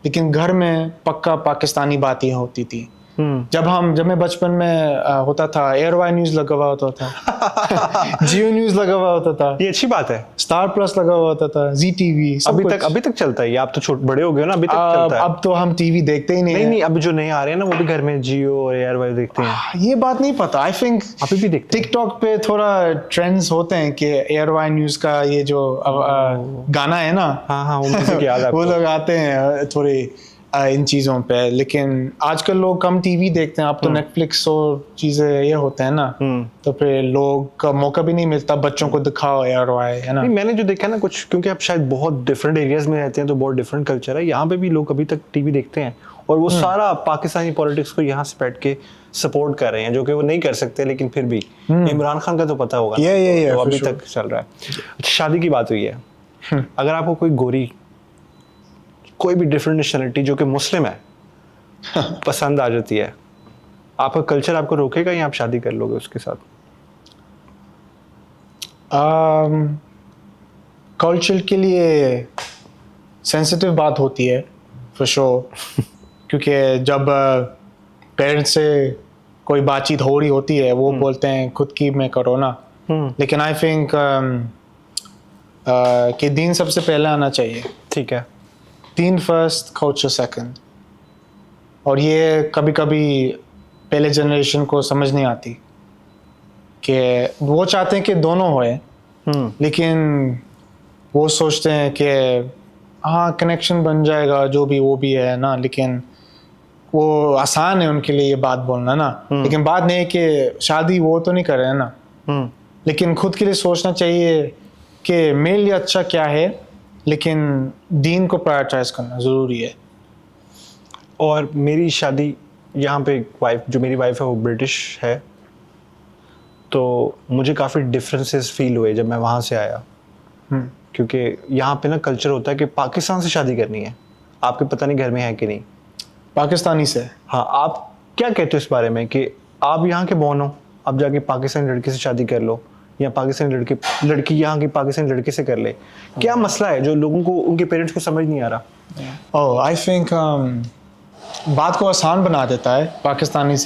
Speaker 2: लेकिन घर में पक्का पाकिस्तानी बातें होती थी। जब मैं बचपन में होता था, एयरवाई न्यूज़ लगा हुआ होता था जियो न्यूज़ लगा हुआ होता था,
Speaker 1: ये अच्छी बात है।
Speaker 2: स्टार प्लस लगा हुआ होता था, जी टीवी,
Speaker 1: अभी तक चलता है ये? आप तो बड़े हो गए ना, अभी तक चलता है?
Speaker 2: अब तो हम टीवी देखते ही नहीं।
Speaker 1: अब जो नए आ रहे हैं ना वो भी घर में जियो और एयरवाई देखते हैं।
Speaker 2: ये बात नहीं पता, आई थिंक
Speaker 1: अभी भी देखते हैं।
Speaker 2: टिकटॉक पे थोड़ा ट्रेंड्स होते हैं कि एयरवाई न्यूज़ का ये जो गाना है ना,
Speaker 1: हाँ वो मुझे याद है
Speaker 2: वो लोग आते हैं थोड़े इन चीज़ों पे, लेकिन आजकल लोग कम टीवी देखते हैं। अब तो नेटफ्लिक्स और चीज़ें ये होते हैं ना, तो फिर लोग का मौका भी नहीं मिलता बच्चों को दिखाओ एयरवाई, है ना।
Speaker 1: नहीं, मैंने जो देखा ना कुछ, क्योंकि आप शायद बहुत डिफरेंट एरियाज में रहते हैं तो बहुत डिफरेंट कल्चर है। यहाँ पे भी लोग अभी तक टीवी देखते हैं और वो सारा पाकिस्तानी पॉलिटिक्स को यहाँ से बैठ के सपोर्ट कर रहे हैं, जो कि वो नहीं कर सकते, लेकिन फिर भी इमरान खान का तो पता होगा तो अभी तक चल रहा है। शादी की बात हुई है, अगर आपको कोई भी डिफरेंट नेशनलिटी जो कि मुस्लिम है पसंद आ जाती है, आपका कल्चर आपको रोकेगा या आप शादी कर लोगे उसके साथ?
Speaker 2: कल्चर के लिए सेंसिटिव बात होती है फॉर श्योर, क्योंकि जब पेरेंट्स से कोई बातचीत हो रही होती है वो बोलते हैं खुद की में करो ना, लेकिन आई थिंक कि दीन सबसे पहले आना चाहिए।
Speaker 1: ठीक है,
Speaker 2: दीन फर्स्ट, कल्चर सेकंड। और ये कभी कभी पहले जनरेशन को समझ नहीं आती कि वो चाहते हैं कि दोनों होए, लेकिन वो सोचते हैं कि हाँ कनेक्शन बन जाएगा जो भी वो भी है ना, लेकिन वो आसान है उनके लिए ये बात बोलना ना, लेकिन बात नहीं है कि शादी वो तो नहीं कर रहे हैं ना, लेकिन खुद के लिए सोचना चाहिए कि मेरे लिए अच्छा क्या है, लेकिन दीन को प्रायोरिटाइज करना ज़रूरी है।
Speaker 1: और मेरी शादी यहाँ पे मेरी वाइफ है वो ब्रिटिश है, तो मुझे काफ़ी डिफरेंसेस फील हुए जब मैं वहाँ से आया, क्योंकि यहाँ पे ना कल्चर होता है कि पाकिस्तान से शादी करनी है, आपके पता नहीं घर में है कि नहीं,
Speaker 2: पाकिस्तानी से।
Speaker 1: हाँ, आप क्या कहते हो इस बारे में कि आप यहाँ के बॉर्न हो, आप जाके पाकिस्तानी लड़की से शादी कर लो, या पाकिस्तानी लड़की यहाँ की पाकिस्तानी लड़के से कर ले? क्या मसला है जो लोगों को, उनके पेरेंट्स को समझ नहीं आ रहा?
Speaker 2: ओह, आई थिंक बात को आसान बना देता है पाकिस्तानी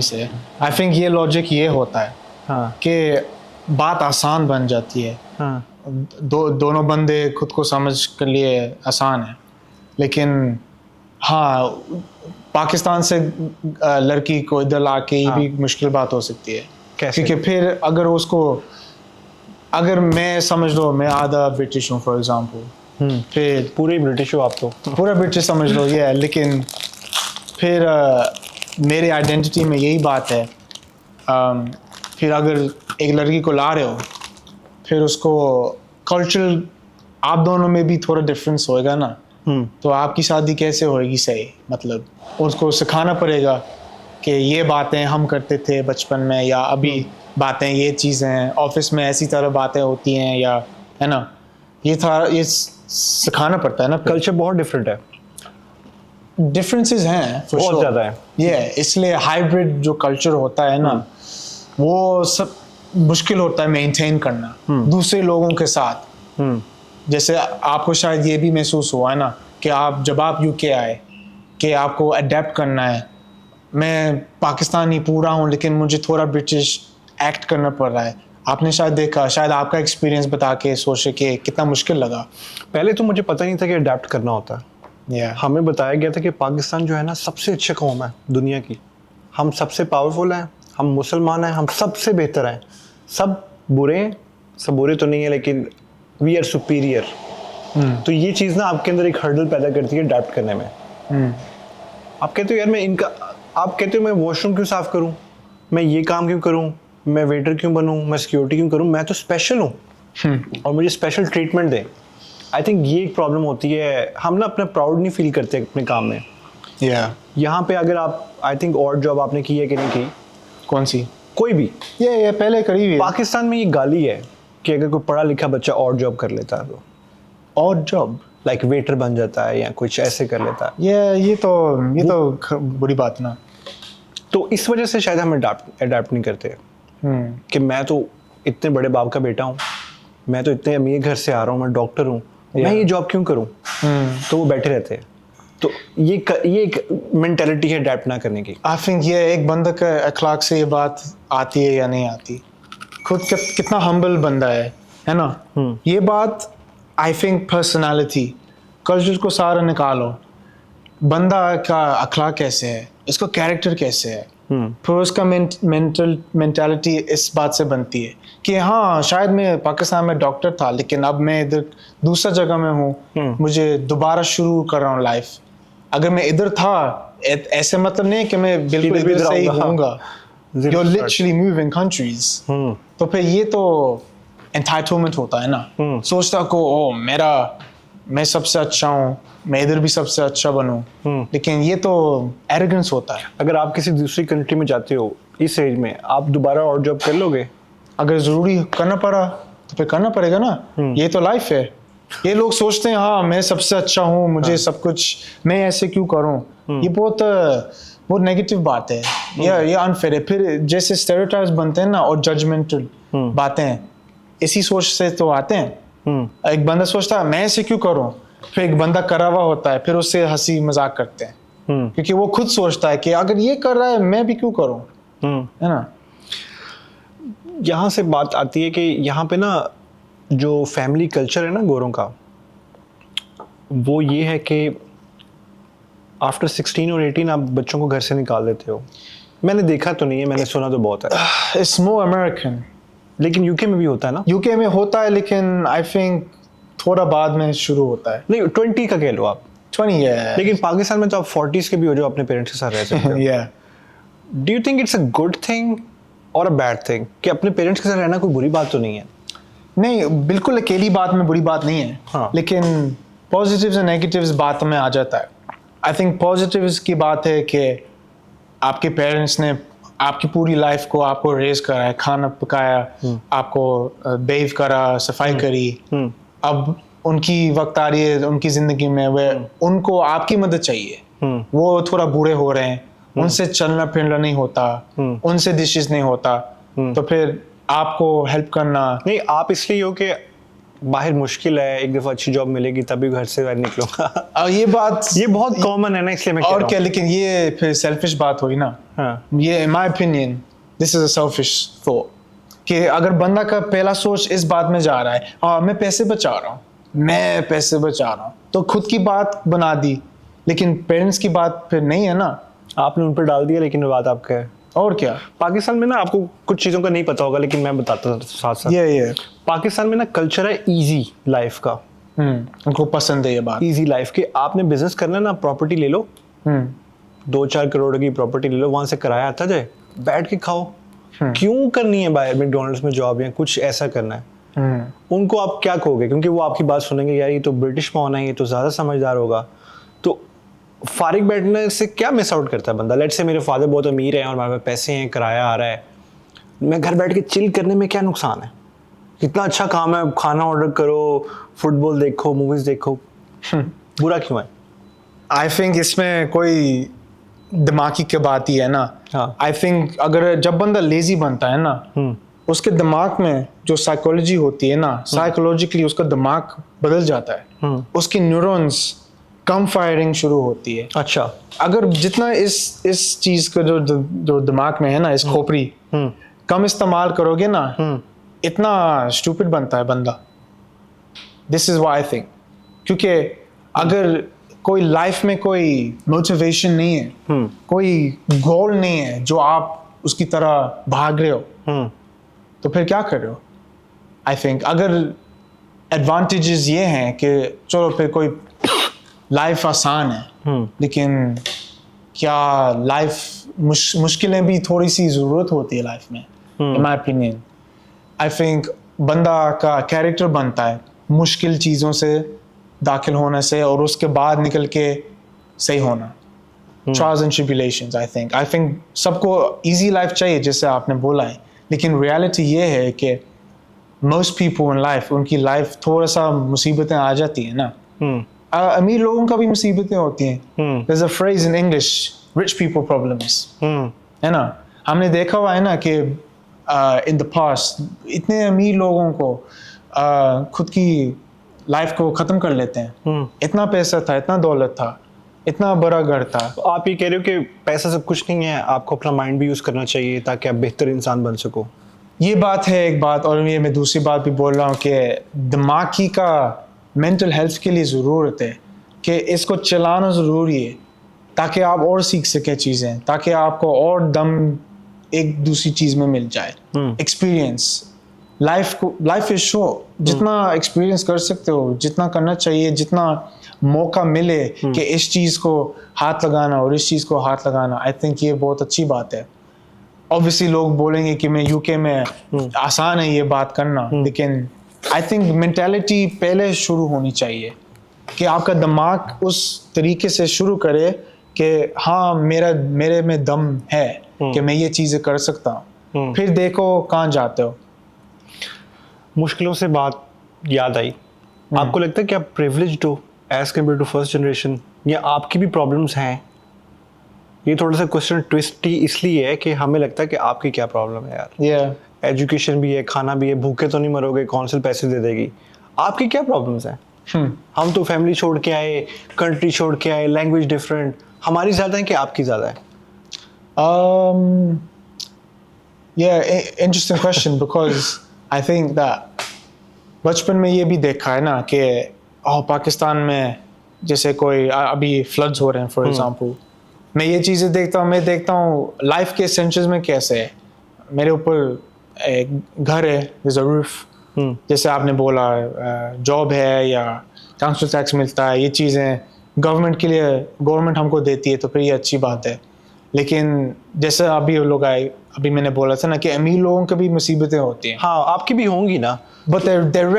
Speaker 2: से। आई थिंक ये लॉजिक ये होता है कि बात आसान बन जाती है। दोनों बंदे खुद को समझ के लिए आसान है, लेकिन हाँ पाकिस्तान से लड़की को इधर ला के ये भी मुश्किल बात हो सकती है।
Speaker 1: कैसे?
Speaker 2: क्योंकि फिर अगर मैं समझ लो मैं आधा ब्रिटिश हूँ फॉर एग्जांपल, फिर
Speaker 1: पूरे ब्रिटिश हो आप तो,
Speaker 2: पूरा ब्रिटिश समझ लो ये है, लेकिन फिर मेरे आइडेंटिटी में यही बात है। फिर अगर एक लड़की को ला रहे हो, फिर उसको कल्चरल आप दोनों में भी थोड़ा डिफरेंस होएगा ना, तो आपकी शादी कैसे होएगी सही? मतलब उसको सिखाना पड़ेगा कि ये बातें हम करते थे बचपन में, या अभी बातें ये चीज़ें हैं, ऑफिस में ऐसी तरह बातें होती हैं, या है ना, ये सिखाना पड़ता है ना।
Speaker 1: कल्चर बहुत डिफरेंट है,
Speaker 2: डिफरेंसेस हैं
Speaker 1: बहुत ज़्यादा है
Speaker 2: ये, इसलिए हाइब्रिड जो कल्चर होता है ना वो सब मुश्किल होता है मेंटेन करना दूसरे लोगों के साथ। जैसे आपको शायद ये भी महसूस हुआ है ना कि जब आप यूके आए कि आपको अडेप्ट करना है। मैं पाकिस्तानी पूरा हूँ, लेकिन मुझे थोड़ा ब्रिटिश एक्ट करना पड़ रहा है। आपने शायद देखा, शायद आपका एक्सपीरियंस बता के सोचे कि कितना मुश्किल लगा।
Speaker 1: पहले तो मुझे पता नहीं था कि अडेप्ट करना होता है। हमें बताया गया था कि पाकिस्तान जो है ना सबसे अच्छी कौम है दुनिया की, हम सबसे पावरफुल हैं, हम मुसलमान हैं, हम सबसे बेहतर हैं, सब बुरे हैं, सब बुरे तो नहीं है लेकिन वी आर सुपीरियर। तो ये चीज़ ना आपके अंदर एक हर्डल पैदा करती है अडेप्ट करने में। आप कहते हो यार आप कहते हो मैं वॉशरूम क्यों साफ़ करूं, मैं ये काम क्यों करूं, मैं वेटर क्यों बनूं, मैं सिक्योरिटी क्यों करूं, मैं तो स्पेशल हूं और मुझे स्पेशल ट्रीटमेंट दें। आई थिंक ये एक प्रॉब्लम होती है, हम ना अपना प्राउड नहीं फील करते अपने काम में।
Speaker 2: या
Speaker 1: यहाँ पे अगर आप आई थिंक और जॉब आपने की है कि नहीं की,
Speaker 2: कौन सी?
Speaker 1: कोई भी,
Speaker 2: ये पहले करी हुई है।
Speaker 1: पाकिस्तान में ये गाली है कि अगर कोई पढ़ा लिखा बच्चा और जॉब कर लेता है तो
Speaker 2: और जॉब
Speaker 1: लाइक वेटर बन जाता है या कुछ ऐसे कर लेता है,
Speaker 2: ये तो बुरी बात ना।
Speaker 1: तो इस वजह से शायद हम अडाप्ट नहीं करते कि मैं तो इतने बड़े बाप का बेटा हूँ, मैं तो इतने अमीर घर से आ रहा हूँ, मैं डॉक्टर हूँ, मैं ये जॉब क्यों करूँ, तो वो बैठे रहते हैं। तो ये एक मेंटालिटी है अडैप्ट ना करने की।
Speaker 2: आई थिंक ये एक बंदा का अखलाक से ये बात आती है या नहीं आती, खुद कितना हम्बल बंदा है ना। ये बात आई थिंक पर्सनालिटी कल्चर को सारा निकालो, बंदा का अखलाक कैसे है, इसका कैरेक्टर कैसे है, फिर उसका मेंटालिटी इस बात से बनती है कि हाँ शायद मैं पाकिस्तान में डॉक्टर था लेकिन अब मैं इधर दूसरा जगह में हूँ, मुझे दोबारा शुरू कर रहा हूँ लाइफ। अगर मैं इधर था ऐसे मतलब नहीं कि मैं बिल्कुल इधर से ही होऊंगा, you're literally moving countries। तो फिर ये तो entitlement होता है ना, सोचता को ओ मैं सबसे अच्छा हूँ, मैं इधर भी सबसे अच्छा बनूं, लेकिन ये तो एरोगेंस होता है।
Speaker 1: अगर आप किसी दूसरी कंट्री में जाते हो इस एज में, आप दोबारा और जॉब कर लोगे?
Speaker 2: अगर जरूरी करना पड़ा तो फिर करना पड़ेगा ना, ये तो लाइफ है। ये लोग सोचते हैं हाँ मैं सबसे अच्छा हूँ, मुझे सब कुछ, मैं ऐसे क्यों करूँ, ये बहुत नेगेटिव बात है, ये अनफेयर है। फिर जैसे स्टेरियोटाइप्स बनते हैं ना और जजमेंटल बातें इसी सोच से तो आते हैं। एक बंदा सोचता है मैं ऐसे क्यों करूँ, फिर एक बंदा करा हुआ होता है, फिर उससे हंसी मजाक करते हैं क्योंकि वो खुद सोचता है कि अगर ये कर रहा है मैं भी क्यों करूँ, है ना।
Speaker 1: यहाँ से बात आती है कि यहाँ पे ना जो फैमिली कल्चर है ना गोरों का, वो ये है कि आफ्टर 16 और 18 आप बच्चों को घर से निकाल देते हो। मैंने देखा तो नहीं है, मैंने सुना तो बहुत है।
Speaker 2: इट्स मोर अमेरिकन,
Speaker 1: लेकिन यूके में भी होता है ना?
Speaker 2: यूके में होता है लेकिन आई थिंक थोड़ा बाद में शुरू होता है।
Speaker 1: नहीं 20 का कह लो आप,
Speaker 2: 20 है।
Speaker 1: लेकिन पाकिस्तान में तो आप 40s के भी हो जो अपने पेरेंट्स के साथ रह सकते हो।
Speaker 2: yeah.
Speaker 1: Do you think it's a good thing और अ बैड थिंग कि अपने पेरेंट्स के साथ रहना कोई बुरी बात तो नहीं है?
Speaker 2: नहीं बिल्कुल अकेली बात में बुरी बात नहीं है,
Speaker 1: हाँ।
Speaker 2: लेकिन पॉजिटिव्स और नेगेटिव्स बात में आ जाता है। आई थिंक पॉजिटिव्स की बात है कि आपके पेरेंट्स ने आपकी पूरी लाइफ को आपको रेज करा है, खाना पकाया, आपको बेव करा, सफाई करी। अब उनकी वक्त आ रही है उनकी जिंदगी में, वे उनको आपकी मदद चाहिए, वो थोड़ा बूढ़े हो रहे हैं, उनसे चलना फिरना नहीं होता, उनसे डिशेस नहीं होता, तो फिर आपको हेल्प करना।
Speaker 1: नहीं आप इसलिए हो कि बाहर मुश्किल है, एक दफा अच्छी जॉब मिलेगी तभी घर से बाहर निकलूंगा।
Speaker 2: ये बात
Speaker 1: ये बहुत कॉमन है ना, इसलिए मैं कह
Speaker 2: और
Speaker 1: रहा
Speaker 2: क्या, लेकिन ये फिर सेल्फिश बात हुई ना।
Speaker 1: हाँ।
Speaker 2: ये in my opinion this is a selfish thought कि अगर बंदा का पहला सोच इस बात में जा रहा है हाँ मैं पैसे बचा रहा हूँ, मैं पैसे बचा रहा हूँ, तो खुद की बात बना दी, लेकिन पेरेंट्स की बात फिर नहीं है ना,
Speaker 1: आपने उन पर डाल दिया, लेकिन बात आपका है।
Speaker 2: और क्या।
Speaker 1: पाकिस्तान में ना आपको कुछ चीज़ों का नहीं पता होगा, लेकिन मैं बताता था साथ साथ।
Speaker 2: ये
Speaker 1: पाकिस्तान में ना कल्चर है इजी लाइफ का।
Speaker 2: उनको पसंद है ये बात,
Speaker 1: इजी लाइफ के। आपने बिजनेस करना है ना, प्रॉपर्टी ले लो, 2-4 करोड़ की प्रॉपर्टी ले लो, वहां से किराया आता जाए, बैठ के खाओ। क्यों करनी है बाहर मैकडॉनल्ड्स में जॉब या कुछ ऐसा करना है? उनको आप क्या कहोगे, क्योंकि वो आपकी बात सुनेंगे, यार ये तो ब्रिटिश में होना है, ये तो ज़्यादा समझदार होगा। तो फारिग बैठने से क्या मिस आउट करता है बंदा? लेट्स से मेरे फादर बहुत अमीर हैं और हमारे पास पैसे हैं, किराया आ रहा है, मैं घर बैठ के चिल करने में क्या नुकसान है? कितना अच्छा काम है, खाना ऑर्डर करो, फुटबॉल देखो, मूवीज देखो, बुरा क्यों है?
Speaker 2: आई थिंक इसमें कोई दिमागी की बात ही है ना।
Speaker 1: हाँ।
Speaker 2: आई थिंक अगर जब बंदा लेजी बनता है ना, उसके दिमाग में जो साइकोलॉजी होती है ना, साइकोलॉजिकली उसका दिमाग बदल जाता है, उसकी न्यूरॉन्स कम फायरिंग शुरू होती है।
Speaker 1: अच्छा।
Speaker 2: अगर जितना इस चीज का जो दिमाग में है ना, इस खोपड़ी कम इस्तेमाल करोगे ना, इतना स्टूपिड बनता है बंदा। This is why I think, क्योंकि अगर कोई लाइफ में कोई मोटिवेशन नहीं है, कोई गोल नहीं है जो आप उसकी तरह भाग रहे हो, तो फिर क्या कर रहे हो? आई थिंक अगर एडवांटेजेस ये हैं कि चलो फिर कोई लाइफ आसान है, लेकिन क्या लाइफ मुश्किलें भी थोड़ी सी ज़रूरत होती है लाइफ में, in my opinion. I think बंदा का कैरेक्टर बनता है मुश्किल चीज़ों से दाखिल होने से, और उसके बाद निकल के सही होना। trials and tribulations. I think सबको easy life चाहिए जैसे आपने बोला है, लेकिन reality ये है कि most people in life, उनकी life थोड़ा सा मुसीबतें आ जाती है ना. अमीर लोगों का भी मुसीबतें होती हैं. There's a phrase in English, rich people problems. है ना, हमने देखा हुआ है ना कि in the past इतने अमीर लोगों को खुद की लाइफ को ख़त्म कर लेते हैं. इतना पैसा था, इतना दौलत था, इतना बड़ा घर था.
Speaker 1: तो आप ये कह रहे हो कि पैसा सब कुछ नहीं है, आपको अपना माइंड भी यूज़ करना चाहिए ताकि आप बेहतर इंसान बन सको.
Speaker 2: ये बात है एक बात, और ये मैं दूसरी बात भी बोल रहा हूँ कि दिमागी का मेंटल हेल्थ के लिए ज़रूरत है कि इसको चलाना ज़रूरी है ताकि आप और सीख सकें चीज़ें, ताकि आपको और दम एक दूसरी चीज़ में मिल जाए. एक्सपीरियंस, लाइफ इज शो, जितना एक्सपीरियंस कर सकते हो, जितना करना चाहिए, जितना मौका मिले कि इस चीज़ को हाथ लगाना और इस चीज़ को हाथ लगाना, आई थिंक ये बहुत अच्छी बात है. ऑब्वियसली लोग बोलेंगे कि मैं यूके में आसान है ये बात करना, लेकिन आई थिंक मेंटालिटी पहले शुरू होनी चाहिए कि आपका दिमाग उस तरीके से शुरू करे कि हाँ मेरे में दम है कि मैं ये चीज़ें कर सकता हूँ. फिर देखो कहाँ जाते हो.
Speaker 1: मुश्किलों से बात याद आई, आपको लगता है कि आप प्रिविलेज्ड हो as compared to first generation, या आपकी भी प्रॉब्लम्स हैं? ये थोड़ा सा क्वेश्चन ट्विस्टी इसलिए है कि हमें लगता है कि आपकी क्या प्रॉब्लम है यार. एजुकेशन भी है, खाना भी है, भूखे तो नहीं मरोगे, काउंसिल पैसे दे देगी. आपकी क्या प्रॉब्लम्स हैं? हम तो फैमिली छोड़ के आए, कंट्री छोड़ के आए, लैंग्वेज डिफरेंट. हमारी ज़्यादा है कि आपकी ज़्यादा है?
Speaker 2: Interesting question because I think that बचपन में ये भी देखा है ना कि पाकिस्तान में जैसे कोई अभी फ्लड्स हो रहे हैं फॉर एग्जांपल, मैं ये चीज़ें देखता हूँ, मैं देखता हूँ लाइफ के एसेंशियल्स में कैसे है. मेरे ऊपर एक घर है, there's a roof, जैसे आपने बोला जॉब है या काउंसिल टैक्स मिलता है, ये चीज़ें गवर्नमेंट हमको देती है, तो फिर ये अच्छी बात है. लेकिन जैसे अभी मैंने बोला था ना कि अमीर लोगों की भी मुसीबतें होती हैं.
Speaker 1: हाँ, आपकी भी होंगी ना,
Speaker 2: but they're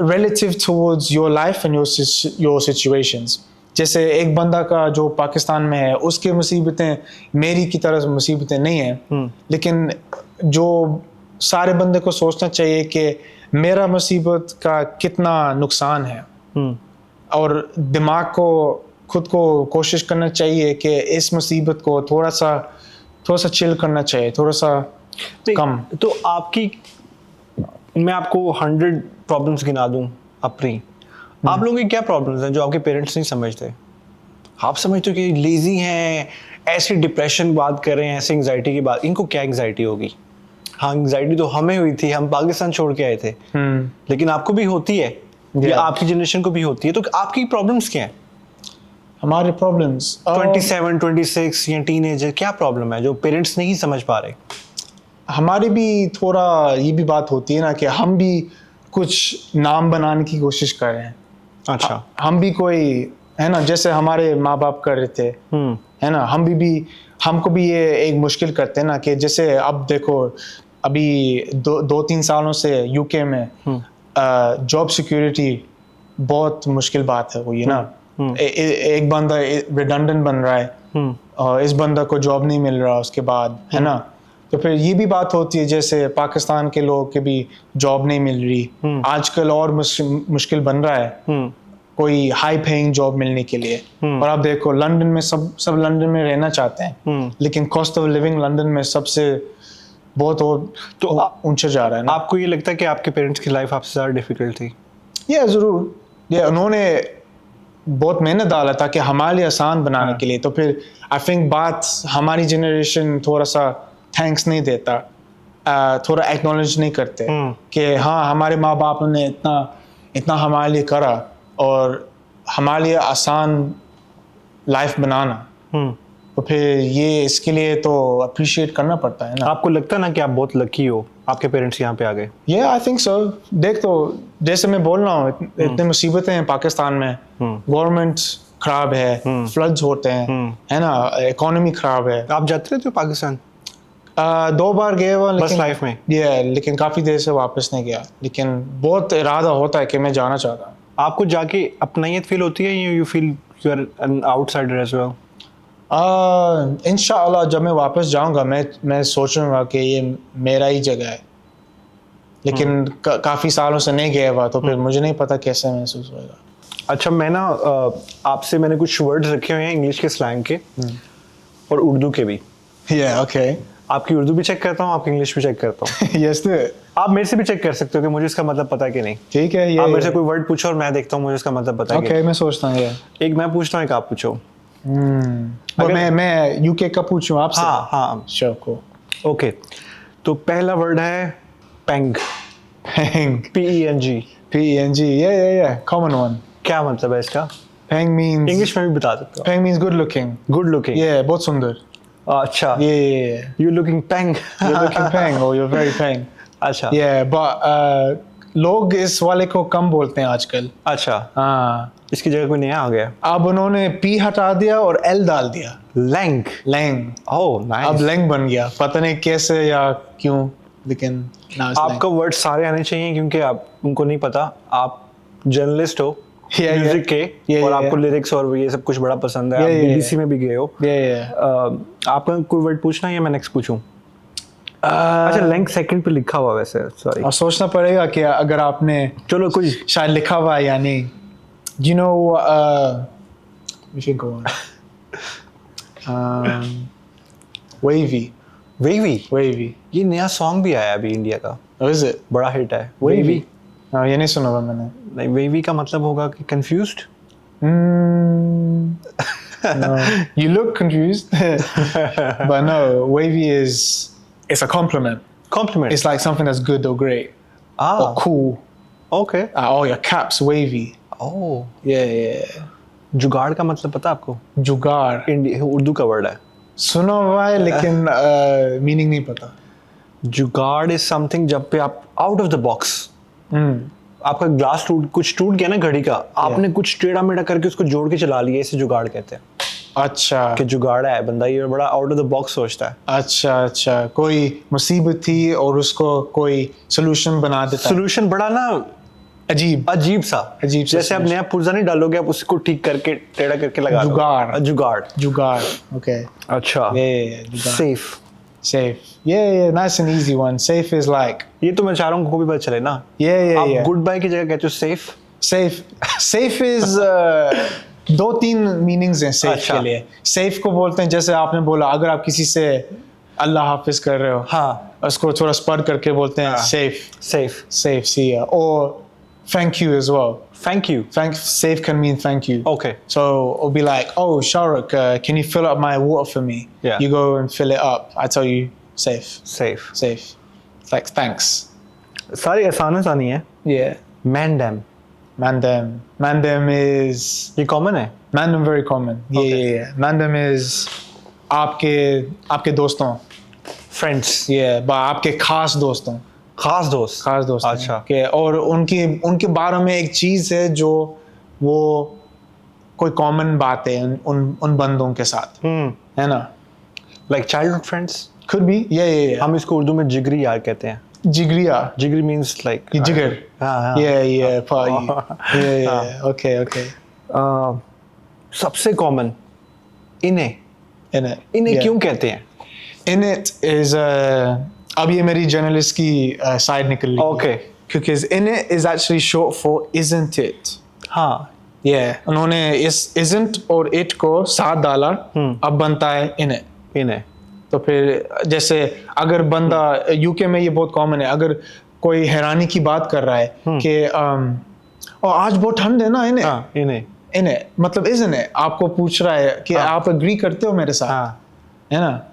Speaker 2: relative towards your life and your situations. जैसे एक बंदा का जो पाकिस्तान में है उसकी मुसीबतें मेरी की तरह मुसीबतें नहीं हैं, लेकिन जो सारे बंदे को सोचना चाहिए कि मेरा मुसीबत का कितना नुकसान है, और दिमाग को खुद को कोशिश करना चाहिए कि इस मुसीबत को थोड़ा सा चिल करना चाहिए, थोड़ा सा कम.
Speaker 1: तो मैं आपको 100 प्रॉब्लम्स गिना दूं अपनी, आप लोगों की क्या प्रॉब्लम्स हैं जो आपके पेरेंट्स नहीं समझते? आप समझते हो कि लेजी हैं, ऐसे डिप्रेशन बात कर रहे हैं, ऐसे एंग्जाइटी की बात, इनको क्या एंग्जाइटी होगी? हाँ, एंग्जाइटी तो हमें हुई थी, हम पाकिस्तान छोड़ के आए थे, लेकिन आपको भी होती है, या आपकी जनरेशन को भी होती है. तो आपकी प्रॉब्लम्स क्या हैं?
Speaker 2: हमारे प्रॉब्लम्स
Speaker 1: 27, 26 या टीनेजर, क्या प्रॉब्लम है जो पेरेंट्स नहीं समझ पा रहे?
Speaker 2: हमारी भी थोड़ा ये भी बात होती है ना कि हम भी कुछ नाम बनाने की कोशिश कर रहे हैं.
Speaker 1: अच्छा.
Speaker 2: हम भी कोई है ना, जैसे हमारे माँ बाप कर रहे थे, है ना, हमको भी ये एक मुश्किल करते हैं ना कि जैसे अब देखो अभी 2-3 सालों से यूके में जॉब सिक्योरिटी बहुत मुश्किल बात है. वो ये ना एक बंदा रिडंडेंट बन रहा है और इस बंदा को जॉब नहीं मिल रहा उसके बाद, है ना. तो फिर ये भी बात होती है जैसे पाकिस्तान के लोग के भी जॉब नहीं मिल रही आजकल, और मुश्किल बन रहा है कोई हाई पेइंग जॉब मिलने के लिए. और आप देखो लंदन में सब लंदन में रहना चाहते हैं, लेकिन कॉस्ट ऑफ लिविंग लंदन में सबसे बहुत ऊंचा जा रहा है ना.
Speaker 1: आपको ये लगता है कि आपके पेरेंट्स की लाइफ आपसे ज़्यादा डिफिकल्ट थी?
Speaker 2: ये ज़रूर, ये उन्होंने बहुत मेहनत डाला था कि हमारे लिए आसान बनाने के लिए. तो फिर आई थिंक बात हमारी जनरेशन थोड़ा सा थैंक्स नहीं देता, थोड़ा एक्नॉलेज नहीं करते कि हाँ हमारे माँ बाप ने इतना हमारे लिए करा और हमारे लिए आसान लाइफ बनाना. तो फिर ये इसके लिए तो अप्रिशिएट करना पड़ता है ना.
Speaker 1: आपको लगता है ना कि आप बहुत लकी हो, आपके पेरेंट्स यहाँ पे आ गए?
Speaker 2: I think so. देख, तो जैसे मैं बोल रहा हूँ इतनी मुसीबतें हैं पाकिस्तान में, गवर्नमेंट खराब है, फ्लड्स होते हैं, है ना, इकोनॉमी खराब है.
Speaker 1: आप जाते रहते हो पाकिस्तान?
Speaker 2: 2 बार गए हुआ,
Speaker 1: बस लाइफ में?
Speaker 2: लेकिन काफ़ी देर से वापस नहीं गया, लेकिन बहुत इरादा होता है कि मैं जाना चाहता हूँ.
Speaker 1: आपको जाके अपनाइयत फील होती है या you feel you are an outsider as well?
Speaker 2: इंशाअल्लाह जब मैं वापस जाऊंगा मैं सोचूंगा कि ये मेरा ही जगह है, लेकिन काफ़ी सालों से नहीं गया हुआ, तो फिर मुझे नहीं पता कैसे महसूस होएगा।
Speaker 1: अच्छा, मैं ना आपसे मैंने कुछ वर्ड्स रखे हुए हैं इंग्लिश के स्लैंग के और उर्दू के भी।
Speaker 2: ओके।
Speaker 1: आपकी उर्दू भी चेक करता हूँ, आपकी इंग्लिश भी चेक करता हूँ।
Speaker 2: यस
Speaker 1: आप मेरे से भी चेक कर सकते हो कि मुझे इसका मतलब पता है कि नहीं।
Speaker 2: ठीक है,
Speaker 1: आप मेरे से कोई वर्ड पूछो और मैं देखता हूँ मुझे इसका मतलब पता है कि
Speaker 2: ओके, मैं सोचता हूँ ये।
Speaker 1: एक मैं पूछता हूँ, एक आप पूछो।
Speaker 2: और मैं यूके का पूछूं आपसे?
Speaker 1: हाँ
Speaker 2: श्योर को।
Speaker 1: ओके, तो पहला वर्ड है पेंग।
Speaker 2: Peng.
Speaker 1: PENG।
Speaker 2: PENG. Yeah. Common one.
Speaker 1: क्या मतलब है इसका?
Speaker 2: Peng means.
Speaker 1: इंग्लिश में भी बता सकते हो।
Speaker 2: Peng means good looking.
Speaker 1: Good looking.
Speaker 2: Yeah, बहुत सुंदर.
Speaker 1: अच्छा।
Speaker 2: Yeah.
Speaker 1: You looking peng.
Speaker 2: You're looking peng or you're very peng.
Speaker 1: अच्छा।
Speaker 2: Yeah, but लोग इस वाले को कम बोलते हैं आजकल।
Speaker 1: अच्छा,
Speaker 2: हाँ।
Speaker 1: इसकी जगह कोई नया आ गया।
Speaker 2: अब उन्होंने P हटा दिया और L डाल दिया।
Speaker 1: लैंग।
Speaker 2: लैंग।
Speaker 1: Oh nice.
Speaker 2: अब लैंग बन गया, पता नहीं कैसे या क्यों, लेकिन now it's
Speaker 1: आपका वर्ड सारे आने चाहिए क्योंकि आप उनको नहीं पता, आप जर्नलिस्ट हो म्यूजिक के और आपको लिरिक्स और ये सब कुछ बड़ा पसंद है। आप BBC में भी गए हो। आपका कोई वर्ड पूछना है या मैं नेक्स्ट पूछूं? अच्छा, लैंग सेकंड पे लिखा हुआ वैसे, सॉरी।
Speaker 2: और सोचना पड़ेगा कि अगर आपने
Speaker 1: चलो कोई
Speaker 2: शायद लिखा हुआ है या नहीं। You know, we should go on. Wavy.
Speaker 1: Wavy. ये नया सॉन्ग भी आया अभी इंडिया का,
Speaker 2: Oh, is it?
Speaker 1: बड़ा हिट है वेवी।
Speaker 2: ये नहीं सुना था मैंने।
Speaker 1: नहीं, वेवी का मतलब होगा कि confused.
Speaker 2: No, you look confused, but no. Wavy it's a compliment.
Speaker 1: Compliment.
Speaker 2: It's like something that's good or great or cool.
Speaker 1: Okay.
Speaker 2: Oh, your cap's wavy.
Speaker 1: Oh,
Speaker 2: Yeah.
Speaker 1: Jugaad का मतलब पता आपको?
Speaker 2: जुगाड़
Speaker 1: इंडिया उर्दू का वर्ड है।
Speaker 2: सुना हुआ है, लेकिन मीनिंग नहीं पता।
Speaker 1: जुगाड़ इज समथिंग जब पे आप आउट ऑफ द बॉक्स, आपका ग्लास कुछ टूट गया ना घड़ी का, आपने कुछ टेढ़ा मेढ़ा करके उसको जोड़ के चला लिया, इसे जुगाड़ कहते हैं।
Speaker 2: अच्छा
Speaker 1: कि जुगाड़ा है बंदा, ये बड़ा आउट ऑफ द बॉक्स सोचता है।
Speaker 2: अच्छा, कोई मुसीबत थी और उसको कोई सोल्यूशन बना देता है।
Speaker 1: सोल्यूशन बड़ा ना अजीब सा जैसे आप नया पुर्जा नहीं डालोगे, आप उसको ठीक करके टेढ़ा करके लगा दो। जुगाड़।
Speaker 2: Okay.
Speaker 1: अच्छा।
Speaker 2: Yeah, जुगाड़। Safe. Yeah, nice and easy one. Safe is like.
Speaker 1: ये तो मैं चाह रहा हूँ को भी पता चले ना।
Speaker 2: Yeah.
Speaker 1: आप गुड बाय की जगह कहते हो सेफ।
Speaker 2: Safe is 2-3 मीनिंग्स हैं safe
Speaker 1: अच्छा।
Speaker 2: के लिए। Safe को बोलते हैं, जैसे आपने बोला, अगर आप किसी से अल्लाह हाफिज कर रहे हो,
Speaker 1: हाँ,
Speaker 2: उसको थोड़ा स्पर्ट करके बोलते हैं safe, see ya. Or thank you as well.
Speaker 1: Thank you.
Speaker 2: Safe can mean thank you.
Speaker 1: Okay.
Speaker 2: So it'll be like, oh, Shahrukh, can you fill up my water for me?
Speaker 1: Yeah.
Speaker 2: You go and fill it up. I tell you, safe.
Speaker 1: Safe.
Speaker 2: It's like, thanks.
Speaker 1: सारी आसानी है।
Speaker 2: Yeah.
Speaker 1: Mandem
Speaker 2: is.
Speaker 1: ये common है।
Speaker 2: Mandem very common. Yeah. Mandem is आपके दोस्तों।
Speaker 1: Friends.
Speaker 2: Yeah, but आपके खास दोस्त।
Speaker 1: अच्छा।
Speaker 2: के और उनके बारे में एक चीज है जो वो कोई कॉमन बात है उन बंदों के साथ, है ना?
Speaker 1: Like childhood friends.
Speaker 2: Could be. Yeah.
Speaker 1: हम इसको उर्दू में जिगरी यार कहते हैं। जिगरी means like
Speaker 2: जिगर।
Speaker 1: हाँ।
Speaker 2: Yeah. Okay.
Speaker 1: सबसे कॉमन इन्हें क्यों कहते हैं?
Speaker 2: Innit is अब ये मेरी जर्नलिस्ट की साइड निकल रही है।
Speaker 1: Okay.
Speaker 2: क्योंकि innit is actually short for isn't it.
Speaker 1: हाँ।
Speaker 2: Yeah. उन्होंने इस isn't और it को साथ डाला, अब बनता है innit. तो फिर जैसे अगर बंदा यूके में ये बहुत कॉमन है, अगर कोई हैरानी की बात कर रहा है कि आज बहुत ठंड है ना, इन्हें मतलब isn't it, आपको पूछ रहा है कि आप एग्री करते हो मेरे साथ, है ना?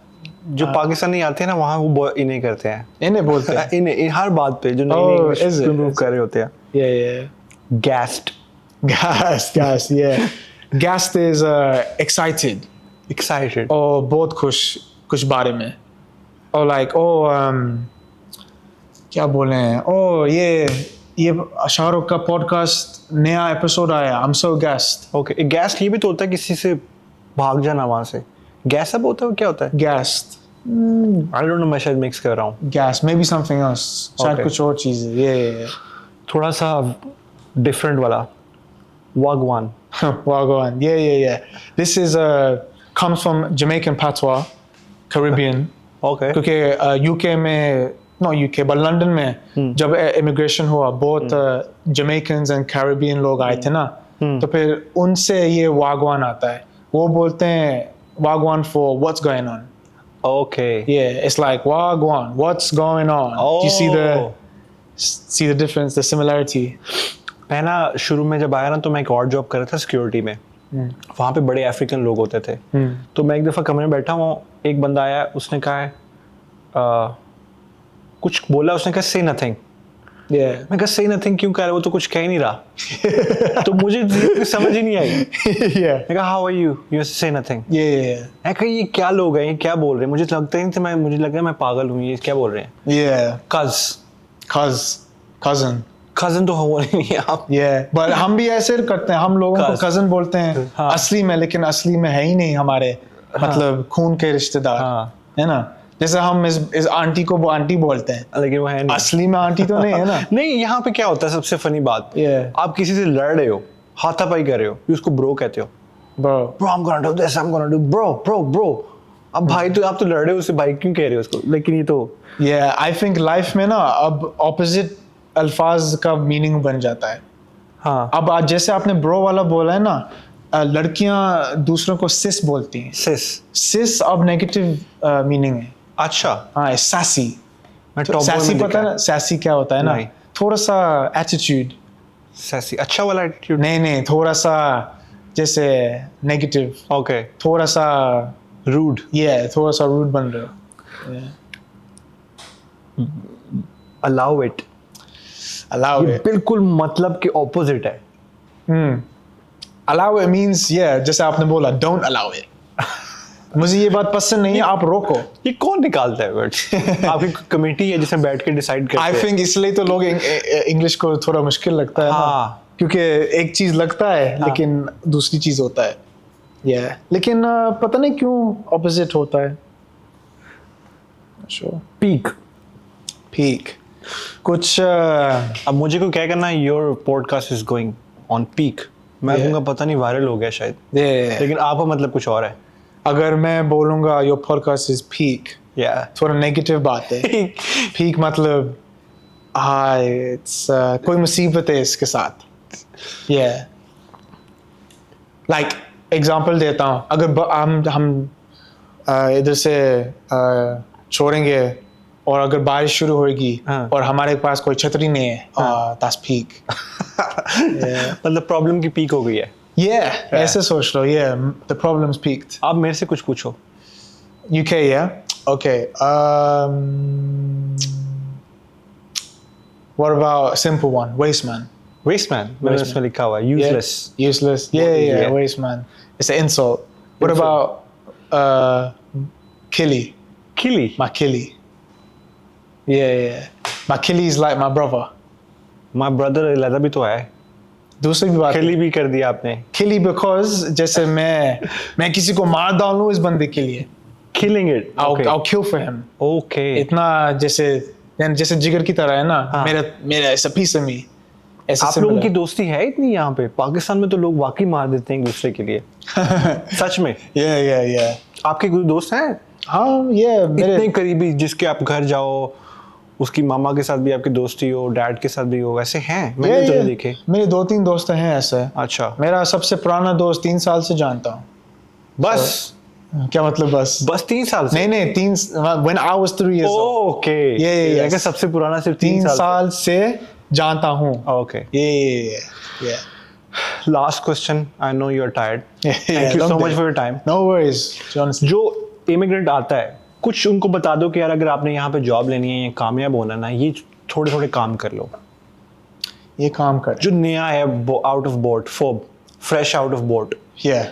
Speaker 1: जो पाकिस्तानी आते हैं ना वहाँ वो इन्हें करते हैं,
Speaker 2: इन्हें बोलते हैं
Speaker 1: इन्हें हर बात पे जो नई इम्प्रूव कर रहे होते हैं।
Speaker 2: Yeah.
Speaker 1: Gassed.
Speaker 2: Yeah. Gassed is excited. और बहुत खुश कुछ बारे में, और like क्या बोले हैं, ये शाहरुख का पॉडकास्ट नया एपिसोड आया, I'm so gassed.
Speaker 1: Okay. gassed ये भी तो होता है किसी से भाग जाना वहाँ से। गैस अब होता है, क्या होता है?
Speaker 2: Gassed.
Speaker 1: I don't know, मैं शायद मिक्स कर रहा हूँ।
Speaker 2: Gas, maybe something else. शायद कुछ और चीज़ है। Yeah.
Speaker 1: थोड़ा सा डिफरेंट वाला। Wagwan.
Speaker 2: Yeah. This is comes from Jamaican patois, Caribbean.
Speaker 1: Okay
Speaker 2: क्योंकि यूके में नो यूके बट लंदन में जब इमिग्रेशन हुआ बहुत जमैकन्स एंड कैरिबियन लोग आए थे ना, तो फिर उनसे ये वागवान आता है. वो बोलते हैं वागवान for what's going on.
Speaker 1: Okay
Speaker 2: Yeah, it's like wagwan, what's going on? Do you see the difference, the similarity?
Speaker 1: मैं ना शुरू में जब आया ना तो मैं एक और जॉब कर रहा था सिक्योरिटी में. वहाँ पे बड़े अफ्रीकन लोग होते थे. तो मैं एक दफ़ा कमरे में बैठा हूँ, एक बंदा आया, उसने कहा है कुछ बोला, उसने कहा से नथिंग.
Speaker 2: Yeah.
Speaker 1: मैं कहा से नथिंग क्यों कह रहा है, वो तो कुछ कह ही नहीं रहा. तो मुझे समझ ही नहीं आई.
Speaker 2: Yeah.
Speaker 1: मैं कहा हाउ आर यू, यू से नथिंग.
Speaker 2: Yeah.
Speaker 1: मैं कहा ये क्या लोग हैं, ये क्या बोल रहे हैं, मुझे लगता ही नहीं था, मुझे लग रहा है मैं पागल हूँ, ये क्या बोल रहे हैं.
Speaker 2: Yeah. Cousin.
Speaker 1: कजन तो हो नहीं है आप.
Speaker 2: Yeah. But हम भी ऐसे करते हैं, हम लोगों को cousin बोलते हैं
Speaker 1: हाँ.
Speaker 2: असली में, लेकिन असली में है ही नहीं हमारे मतलब खून के रिश्तेदार.
Speaker 1: हाँ.
Speaker 2: है ना. जैसे हम इस आंटी को वो आंटी बोलते हैं,
Speaker 1: लेकिन वो है नहीं.
Speaker 2: असली में आंटी तो नहीं है ना.
Speaker 1: नहीं, यहाँ पे क्या होता है सबसे फनी बात, आप किसी से लड़ रहे हो, हाथापाई कर रहे हो, उसको ब्रो कहते हो.
Speaker 2: Bro.
Speaker 1: Bro, I'm gonna do this, I'm gonna do bro. अब भाई तो आप तो लड़ रहे हो, उससे भाई क्यों कह रहे हो उसको. लेकिन ये तो
Speaker 2: Yeah, I think life में ना अब opposite अल्फाज का मीनिंग बन जाता है.
Speaker 1: हाँ.
Speaker 2: अब आज जैसे आपने ब्रो वाला बोला है ना, लड़कियां दूसरों को सिस बोलती हैं. सिस अब नेगेटिव मीनिंग है.
Speaker 1: अच्छा.
Speaker 2: हाँ, सैसी.
Speaker 1: मैं टॉप बॉय
Speaker 2: सैसी
Speaker 1: में
Speaker 2: पता है ना सैसी क्या होता है ना.
Speaker 1: नहीं.
Speaker 2: थोड़ा सा एटीट्यूड.
Speaker 1: सैसी अच्छा वाला एटीट्यूड.
Speaker 2: नहीं थोड़ा सा जैसे नेगेटिव.
Speaker 1: ओके.
Speaker 2: थोड़ा सा
Speaker 1: रूड.
Speaker 2: थोड़ा सा रूड बन रहे हो.
Speaker 1: Allow it. ये बिल्कुल मतलब के ऑपोजिट है.
Speaker 2: अलाउ इट मींस जैसे आपने बोला डोंट अलाउ इट. मुझे ये बात पसंद नहीं है, आप रोको.
Speaker 1: ये कौन निकालता है वर्ड्स? आपकी कमेटी है जिसमें बैठ के डिसाइड करते हैं.
Speaker 2: आई थिंक इसलिए तो लोग इंग्लिश को थोड़ा मुश्किल लगता है ना, क्योंकि एक चीज लगता है लेकिन दूसरी चीज होता है. लेकिन पता नहीं क्यों ऑपोजिट होता है. पीक कुछ
Speaker 1: अब मुझे को क्या करना है, your podcast is going on peak. मैं कहूँगा पता नहीं वायरल हो गया शायद. लेकिन आपका मतलब कुछ और है.
Speaker 2: अगर मैं बोलूँगा योर पॉडकास्ट इज पीक, थोड़ा नेगेटिव बात है. पीक मतलब इट्स कोई मुसीबत है इसके साथ. लाइक एग्जांपल देता हूँ, अगर हम इधर से छोड़ेंगे और अगर बारिश शुरू होगी और हमारे पास कोई छतरी नहीं है, that's peak.
Speaker 1: मतलब प्रॉब्लम की पीक हो गई है.
Speaker 2: ऐसे सोच लो. The problem's peaked.
Speaker 1: आप मेरे से कुछ पूछो.
Speaker 2: UK, okay. What about simple one? Waste man.
Speaker 1: मैंने उसमें लिखा हुआ है useless.
Speaker 2: Waste man. It's an insult. What about Killy? My Killy. My Killy is like my brother.
Speaker 1: My brother लगा भी तो है.
Speaker 2: दूसरी भी बात
Speaker 1: Killy भी कर दिया आपने.
Speaker 2: Killy because जैसे मैं किसी को मार डालूं इस बंदे के लिए.
Speaker 1: Killing it.
Speaker 2: I'll kill for him.
Speaker 1: Okay.
Speaker 2: इतना जैसे जिगर की तरह है ना. मेरा it's a piece of me.
Speaker 1: आप लोगों की दोस्ती है इतनी यहाँ पे? पाकिस्तान में तो लोग वाकई मार देते हैं एक दूसरे के लिए. सच में. आपके कोई दोस्त हैं?
Speaker 2: हाँ, मेरे
Speaker 1: इतने करीबी जिसके आप घर जाओ, उसकी मामा के साथ भी आपकी दोस्ती हो, डैड के साथ भी हो, ऐसे हैं? मैंने तो देखे.
Speaker 2: मेरे 2-3 दोस्त हैं ऐसे.
Speaker 1: अच्छा.
Speaker 2: मेरा सबसे पुराना दोस्त 3 साल से जानता हूँ.
Speaker 1: बस
Speaker 2: क्या मतलब बस
Speaker 1: 3 साल से?
Speaker 2: नहीं 3 when I was 3 years old.
Speaker 1: Okay. सबसे पुराना सिर्फ 3
Speaker 2: साल से जानता हूँ.
Speaker 1: Okay. Last question. I know you're tired. Thank you so much for your time.
Speaker 2: No worries.
Speaker 1: जो इमिग्रेंट आता है, कुछ उनको बता दो कि यार अगर आपने यहाँ पे जॉब लेनी है या कामयाब होना ना, ये थोड़े काम कर लो.
Speaker 2: ये काम कर.
Speaker 1: जो नया है out of boat, fresh out of boat,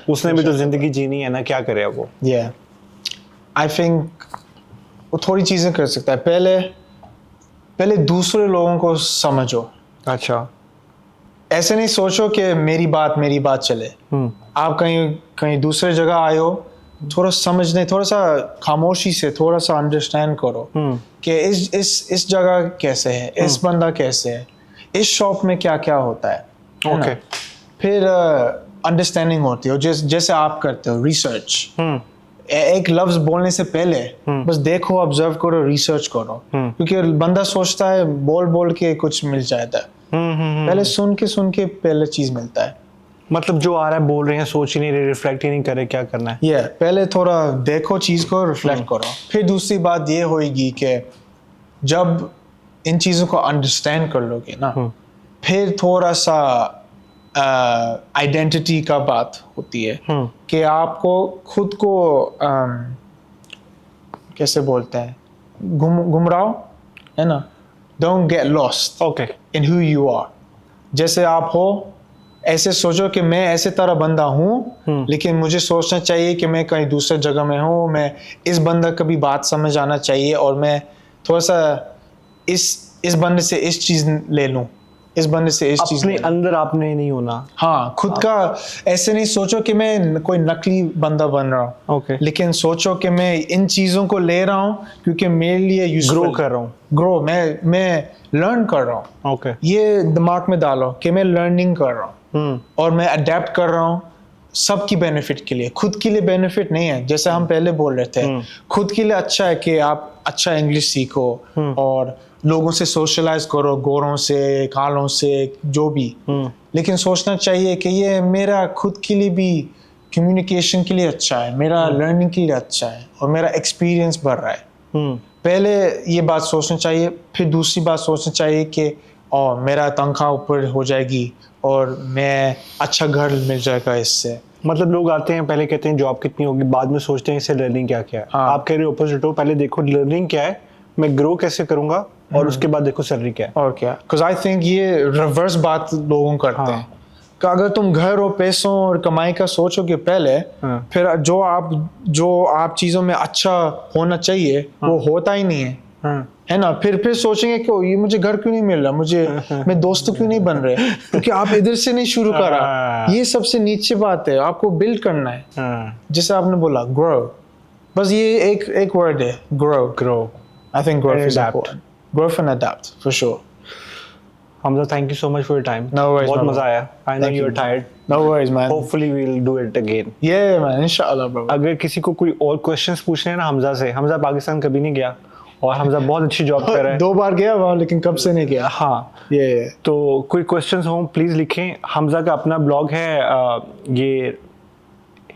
Speaker 1: उसने भी तो जिंदगी जीनी है ना, क्या करे वो.
Speaker 2: I think वो थोड़ी चीजें कर सकता है. पहले दूसरे लोगों को समझो.
Speaker 1: अच्छा.
Speaker 2: ऐसे नहीं सोचो कि मेरी बात चले. आप कहीं दूसरे जगह आए हो, थोड़ा समझने, थोड़ा सा खामोशी से थोड़ा सा अंडरस्टैंड करो कि इस जगह कैसे है, इस बंदा कैसे है, इस शॉप में क्या क्या होता है.
Speaker 1: ओके.
Speaker 2: फिर अंडरस्टैंडिंग होती है, जैसे आप करते हो रिसर्च, एक लफ्ज बोलने से पहले बस देखो, ऑब्जर्व करो, रिसर्च करो, क्योंकि बंदा सोचता है बोल बोल के कुछ मिल जाता है, पहले सुन के पहले चीज मिलता है।
Speaker 1: मतलब जो आ रहा है बोल रहे हैं, सोच ही नहीं रहे, रिफ्लेक्ट ही नहीं कर रहे, क्या करना है।
Speaker 2: ये पहले थोड़ा देखो चीज को, रिफ्लेक्ट करो। फिर दूसरी बात ये होगी कि जब इन चीजों को अंडरस्टैंड कर लोगे ना, फिर थोड़ा सा आइडेंटिटी का बात होती है कि आपको खुद को कैसे बोलते हैं, गुमराह है ना, don't get lost
Speaker 1: okay
Speaker 2: in who you are. जैसे आप हो ऐसे सोचो कि मैं ऐसे तरह बंदा हूँ, लेकिन मुझे सोचना चाहिए कि मैं कहीं दूसरे जगह में हूँ, मैं इस बंदा का भी बात समझ आना चाहिए, और मैं थोड़ा सा इस बंदे से इस चीज ले लूँ, इस बंदे से इस चीज
Speaker 1: अपने अंदर आपने नहीं होना।
Speaker 2: हाँ, खुद का ऐसे नहीं सोचो कि मैं कोई नकली बंदा बन रहा हूँ,
Speaker 1: ओके
Speaker 2: लेकिन सोचो कि मैं इन चीजों को ले रहा हूँ क्योंकि मेरे लिए
Speaker 1: ग्रो कर रहा हूँ,
Speaker 2: ग्रो, मैं लर्न कर रहा हूँ।
Speaker 1: ओके
Speaker 2: ये दिमाग में डालो कि मैं लर्निंग कर रहा हूँ और मैं अडेप्ट कर रहा हूँ सबकी बेनिफिट के लिए, खुद के लिए बेनिफिट नहीं है। जैसे हम पहले बोल रहे थे, खुद के लिए अच्छा है कि आप अच्छा इंग्लिश सीखो और लोगों से सोशलाइज करो, गोरों से, कालों से, जो भी, लेकिन सोचना चाहिए कि ये मेरा खुद के लिए भी कम्युनिकेशन के लिए अच्छा है, मेरा लर्निंग के लिए अच्छा है, और मेरा एक्सपीरियंस बढ़ रहा है। पहले ये बात सोचना चाहिए। फिर दूसरी बात सोचना चाहिए कि मेरा तनख्वाह ऊपर हो जाएगी और मैं अच्छा घर मिल जाएगा इससे।
Speaker 1: मतलब लोग आते हैं, पहले कहते हैं जॉब कितनी होगी, बाद में सोचते हैं इससे लर्निंग क्या क्या है।
Speaker 2: हाँ।
Speaker 1: आप कह रहे हो ऑपोजिट हो, पहले देखो लर्निंग क्या है, मैं ग्रो कैसे करूंगा, और उसके बाद देखो सैलरी क्या है।
Speaker 2: और क्या, बिकॉज आई थिंक ये रिवर्स बात लोगों करते हैं कि अगर तुम घर और पैसों और कमाई का सोचोगे पहले, फिर जो आप चीजों में अच्छा होना चाहिए वो होता ही नहीं है ना। फिर सोचेंगे कि ये मुझे घर क्यों नहीं मिल रहा, मुझे मैं दोस्त क्यों नहीं बन रहे, क्योंकि आप इधर से नहीं शुरू करा। ये सबसे नीचे बात है, आपको बिल्ड करना है। जैसे आपने बोला ग्रो, बस ये एक वर्ड है, grow. I think growth is important. Growth and adapt for sure.
Speaker 1: Hamza, thank you so much for your time.
Speaker 2: No worries,
Speaker 1: बहुत
Speaker 2: man.
Speaker 1: मजा आया। I know
Speaker 2: Thank
Speaker 1: you're
Speaker 2: you.
Speaker 1: tired.
Speaker 2: No worries, man.
Speaker 1: Hopefully we'll do it again.
Speaker 2: Yeah, man. Inshallah, bro.
Speaker 1: अगर किसी को कोई और questions पूछने हैं ना हमजा से, हमजा पाकिस्तान कभी नहीं गया और हमजा बहुत अच्छी जॉब कर रहा है।
Speaker 2: 2 बार गया वहाँ, लेकिन कब से नहीं गया।
Speaker 1: हाँ,
Speaker 2: ये
Speaker 1: तो कोई क्वेश्चंस हो प्लीज लिखें। हमजा का अपना ब्लॉग है, ये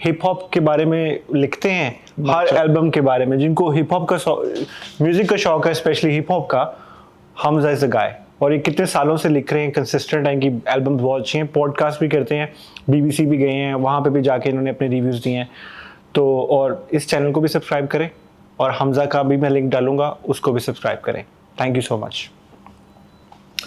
Speaker 1: हिप हॉप के बारे में लिखते हैं, हर एल्बम के बारे में। जिनको हिप हॉप का म्यूजिक का शौक है, स्पेशली हिप हॉप का, हमजा इज अ गाय। और ये कितने सालों से लिख रहे हैं, कंसिस्टेंट हैं कि एल्बम्स बहुत अच्छी हैं। पॉडकास्ट भी करते हैं, BBC भी गए हैं, वहाँ पे भी जाके इन्होंने अपने रिव्यूज़ दिए हैं। तो और इस चैनल को भी सब्सक्राइब करें, और हमजा का भी मैं लिंक डालूंगा, उसको भी सब्सक्राइब करें। Thank you so much.